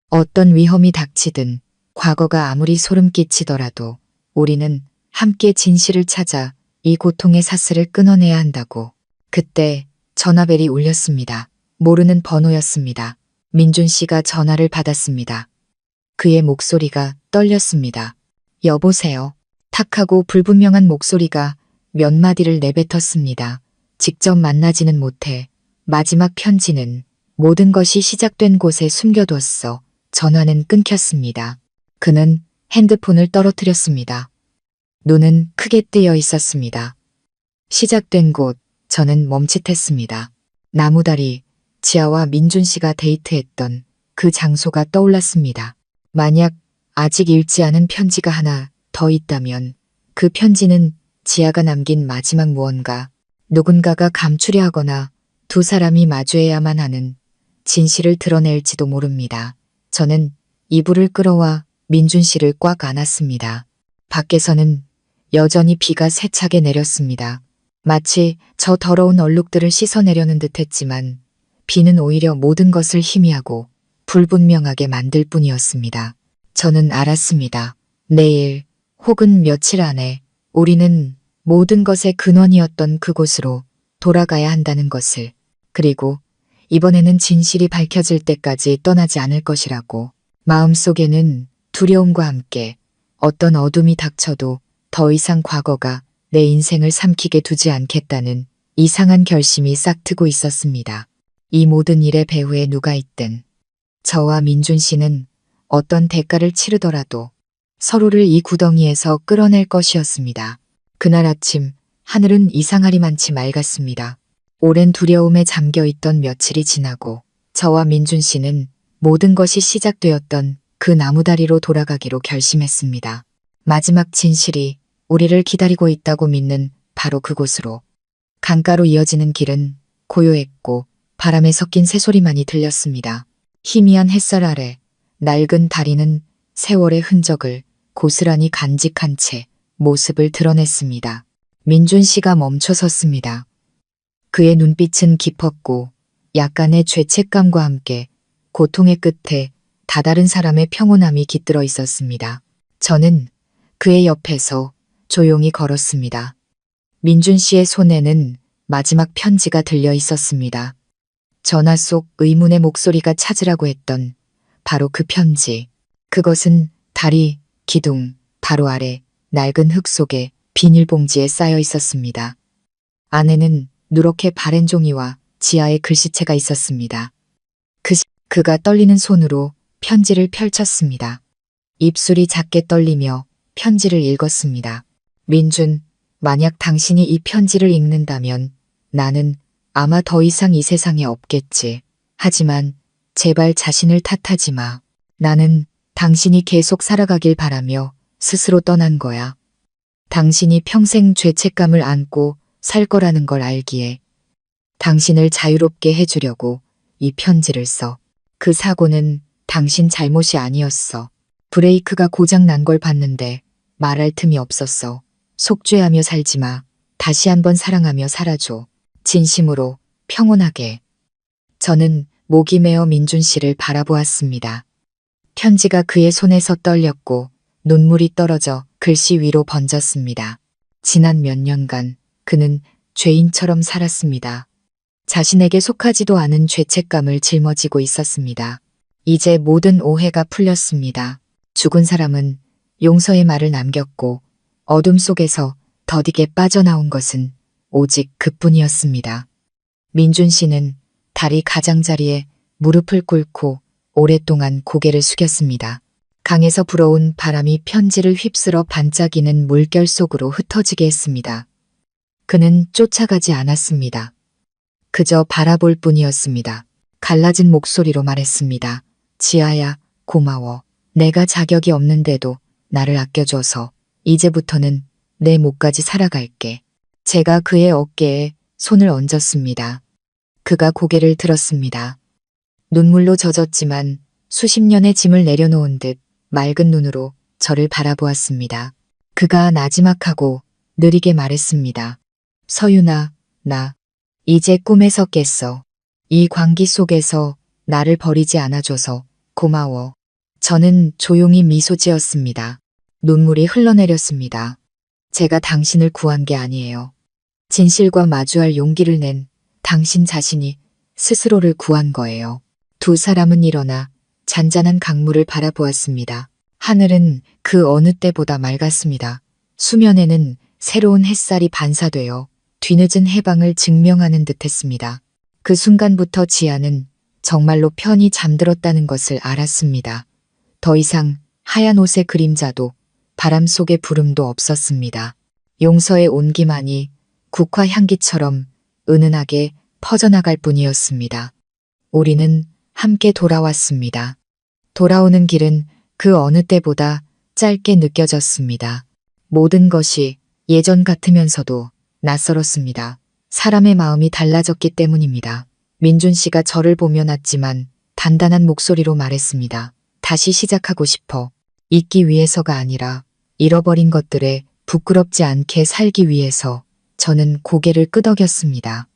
어떤 위험이 닥치든 과거가 아무리 소름 끼치더라도 우리는 함께 진실을 찾아 이 고통의 사슬을 끊어내야 한다고. 그때 전화벨이 울렸습니다. 모르는 번호였습니다. 민준 씨가 전화를 받았습니다. 그의 목소리가 떨렸습니다. 여보세요. 탁하고 불분명한 목소리가 몇 마디를 내뱉었습니다. 직접 만나지는 못해. 마지막 편지는 모든 것이 시작된 곳에 숨겨뒀어. 전화는 끊겼습니다. 그는 핸드폰을 떨어뜨렸습니다. 눈은 크게 뜨여 있었습니다. 시작된 곳, 저는 멈칫했습니다. 나무다리, 지아와 민준 씨가 데이트했던 그 장소가 떠올랐습니다. 만약 아직 읽지 않은 편지가 하나 더 있다면 그 편지는 지아가 남긴 마지막 무언가, 누군가가 감추려 하거나 두 사람이 마주해야만 하는 진실을 드러낼지도 모릅니다. 저는 이불을 끌어와 민준 씨를 꽉 안았습니다. 밖에서는 여전히 비가 세차게 내렸습니다. 마치 저 더러운 얼룩들을 씻어내려는 듯했지만 비는 오히려 모든 것을 희미하고 불분명하게 만들 뿐이었습니다. 저는 알았습니다. 내일 혹은 며칠 안에 우리는 모든 것의 근원이었던 그곳으로 돌아가야 한다는 것을. 그리고 이번에는 진실이 밝혀질 때까지 떠나지 않을 것이라고. 마음속에는 두려움과 함께 어떤 어둠이 닥쳐도 더 이상 과거가 내 인생을 삼키게 두지 않겠다는 이상한 결심이 싹트고 있었습니다. 이 모든 일의 배후에 누가 있든 저와 민준 씨는 어떤 대가를 치르더라도 서로를 이 구덩이에서 끌어낼 것이었습니다. 그날 아침 하늘은 이상하리만치 맑았습니다. 오랜 두려움에 잠겨있던 며칠이 지나고 저와 민준 씨는 모든 것이 시작되었던 그 나무다리로 돌아가기로 결심했습니다. 마지막 진실이 우리를 기다리고 있다고 믿는 바로 그곳으로. 강가로 이어지는 길은 고요했고 바람에 섞인 새소리만이 들렸습니다. 희미한 햇살 아래 낡은 다리는 세월의 흔적을 고스란히 간직한 채 모습을 드러냈습니다. 민준 씨가 멈춰 섰습니다. 그의 눈빛은 깊었고 약간의 죄책감과 함께 고통의 끝에 다다른 사람의 평온함이 깃들어 있었습니다. 저는 그의 옆에서 조용히 걸었습니다. 민준 씨의 손에는 마지막 편지가 들려 있었습니다. 전화 속 의문의 목소리가 찾으라고 했던 바로 그 편지. 그것은 다리, 기둥, 바로 아래 낡은 흙 속에 비닐봉지에 쌓여 있었습니다. 안에는 누렇게 바랜 종이와 지하의 글씨체가 있었습니다. 그가 떨리는 손으로 편지를 펼쳤습니다. 입술이 작게 떨리며 편지를 읽었습니다. 민준, 만약 당신이 이 편지를 읽는다면 나는 아마 더 이상 이 세상에 없겠지. 하지만 제발 자신을 탓하지 마. 나는 당신이 계속 살아가길 바라며 스스로 떠난 거야. 당신이 평생 죄책감을 안고 살 거라는 걸 알기에 당신을 자유롭게 해주려고 이 편지를 써. 그 사고는 당신 잘못이 아니었어. 브레이크가 고장 난 걸 봤는데 말할 틈이 없었어. 속죄하며 살지 마. 다시 한번 사랑하며 살아줘. 진심으로 평온하게. 저는 목이 메어 민준 씨를 바라보았습니다. 편지가 그의 손에서 떨렸고 눈물이 떨어져 글씨 위로 번졌습니다. 지난 몇 년간 그는 죄인처럼 살았습니다. 자신에게 속하지도 않은 죄책감을 짊어지고 있었습니다. 이제 모든 오해가 풀렸습니다. 죽은 사람은 용서의 말을 남겼고 어둠 속에서 더디게 빠져나온 것은 오직 그뿐이었습니다. 민준 씨는 다리 가장자리에 무릎을 꿇고 오랫동안 고개를 숙였습니다. 강에서 불어온 바람이 편지를 휩쓸어 반짝이는 물결 속으로 흩어지게 했습니다. 그는 쫓아가지 않았습니다. 그저 바라볼 뿐이었습니다. 갈라진 목소리로 말했습니다. 지아야, 고마워. 내가 자격이 없는데도 나를 아껴줘서 이제부터는 내 몫까지 살아갈게. 제가 그의 어깨에 손을 얹었습니다. 그가 고개를 들었습니다. 눈물로 젖었지만 수십 년의 짐을 내려놓은 듯 맑은 눈으로 저를 바라보았습니다. 그가 나지막하고 느리게 말했습니다. 서윤아, 나 이제 꿈에서 깼어. 이 광기 속에서 나를 버리지 않아줘서 고마워. 저는 조용히 미소 지었습니다. 눈물이 흘러내렸습니다. 제가 당신을 구한 게 아니에요. 진실과 마주할 용기를 낸 당신 자신이 스스로를 구한 거예요. 두 사람은 일어나 잔잔한 강물을 바라보았습니다. 하늘은 그 어느 때보다 맑았습니다. 수면에는 새로운 햇살이 반사되어 뒤늦은 해방을 증명하는 듯했습니다. 그 순간부터 지아는 정말로 편히 잠들었다는 것을 알았습니다. 더 이상 하얀 옷의 그림자도 바람 속의 부름도 없었습니다. 용서의 온기만이 국화 향기처럼 은은하게 퍼져나갈 뿐이었습니다. 우리는 함께 돌아왔습니다. 돌아오는 길은 그 어느 때보다 짧게 느껴졌습니다. 모든 것이 예전 같으면서도 낯설었습니다. 사람의 마음이 달라졌기 때문입니다. 민준 씨가 저를 보며 낮지만 단단한 목소리로 말했습니다. 다시 시작하고 싶어. 잊기 위해서가 아니라 잃어버린 것들에 부끄럽지 않게 살기 위해서. 저는 고개를 끄덕였습니다.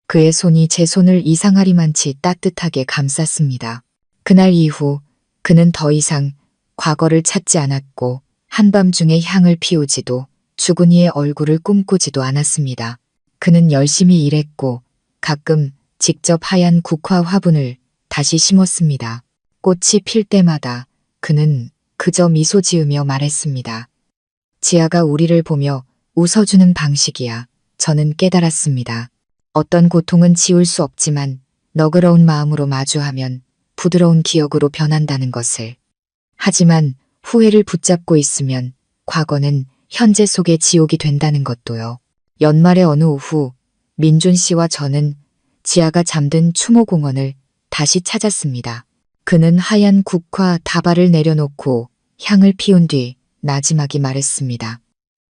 그의 손이 제 손을 이상하리만치 따뜻하게 감쌌습니다. 그날 이후 그는 더 이상 과거를 찾지 않았고 한밤중에 향을 피우지도 죽은 이의 얼굴을 꿈꾸지도 않았습니다. 그는 열심히 일했고 가끔 직접 하얀 국화 화분을 다시 심었습니다. 꽃이 필 때마다 그는 그저 미소 지으며 말했습니다. 지아가 우리를 보며 웃어주는 방식이야. 저는 깨달았습니다. 어떤 고통은 지울 수 없지만 너그러운 마음으로 마주하면 부드러운 기억으로 변한다는 것을. 하지만 후회를 붙잡고 있으면 과거는 현재 속의 지옥이 된다는 것도요. 연말의 어느 오후 민준 씨와 저는 지아가 잠든 추모공원을 다시 찾았습니다. 그는 하얀 국화 다발을 내려놓고 향을 피운 뒤 나지막이 말했습니다.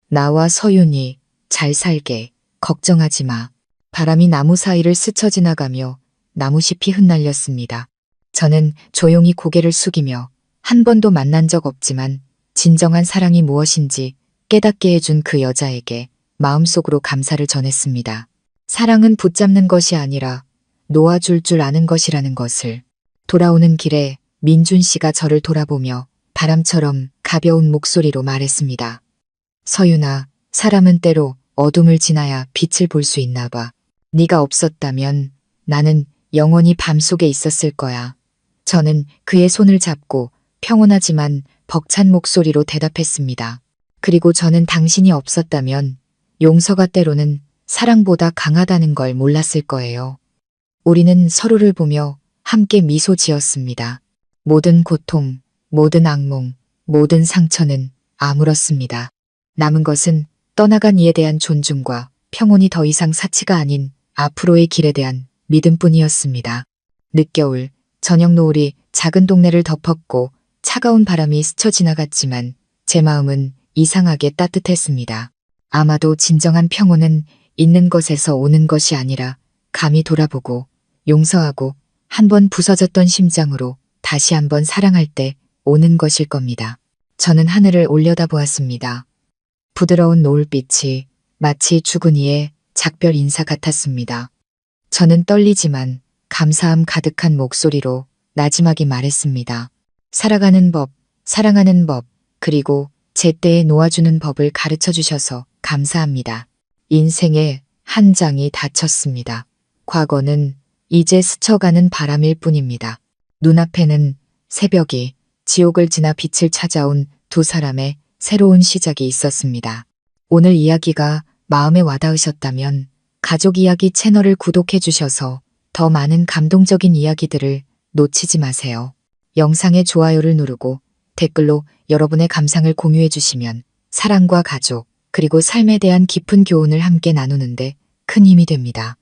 나와 서윤이 잘 살게. 걱정하지 마. 바람이 나무 사이를 스쳐 지나가며 나무잎이 흩날렸습니다. 저는 조용히 고개를 숙이며 한 번도 만난 적 없지만 진정한 사랑이 무엇인지 깨닫게 해준 그 여자에게 마음속으로 감사를 전했습니다. 사랑은 붙잡는 것이 아니라 놓아줄 줄 아는 것이라는 것을. 돌아오는 길에 민준 씨가 저를 돌아보며 바람처럼 가벼운 목소리로 말했습니다. 서윤아, 사람은 때로 어둠을 지나야 빛을 볼 수 있나 봐. 네가 없었다면 나는 영원히 밤속에 있었을 거야. 저는 그의 손을 잡고 평온하지만 벅찬 목소리로 대답했습니다. 그리고 저는 당신이 없었다면 용서가 때로는 사랑보다 강하다는 걸 몰랐을 거예요. 우리는 서로를 보며 함께 미소 지었습니다. 모든 고통, 모든 악몽, 모든 상처는 아물었습니다. 남은 것은 떠나간 이에 대한 존중과 평온이 더 이상 사치가 아닌 앞으로의 길에 대한 믿음뿐이었습니다. 늦겨울, 저녁 노을이 작은 동네를 덮었고 차가운 바람이 스쳐 지나갔지만 제 마음은 이상하게 따뜻했습니다. 아마도 진정한 평온은 있는 것에서 오는 것이 아니라 감히 돌아보고 용서하고 한번 부서졌던 심장으로 다시 한번 사랑할 때 오는 것일 겁니다. 저는 하늘을 올려다보았습니다. 부드러운 노을빛이 마치 죽은 이의 작별 인사 같았습니다. 저는 떨리지만 감사함 가득한 목소리로 나지막이 말했습니다. 살아가는 법, 사랑하는 법, 그리고 제때에 놓아주는 법을 가르쳐 주셔서 감사합니다. 인생의 한 장이 닫혔습니다. 과거는 이제 스쳐가는 바람일 뿐입니다. 눈앞에는 새벽이 지옥을 지나 빛을 찾아온 두 사람의 새로운 시작이 있었습니다. 오늘 이야기가 마음에 와닿으셨다면 가족 이야기 채널을 구독해 주셔서 더 많은 감동적인 이야기들을 놓치지 마세요. 영상의 좋아요를 누르고 댓글로 여러분의 감상을 공유해 주시면 사랑과 가족, 그리고 삶에 대한 깊은 교훈을 함께 나누는데 큰 힘이 됩니다.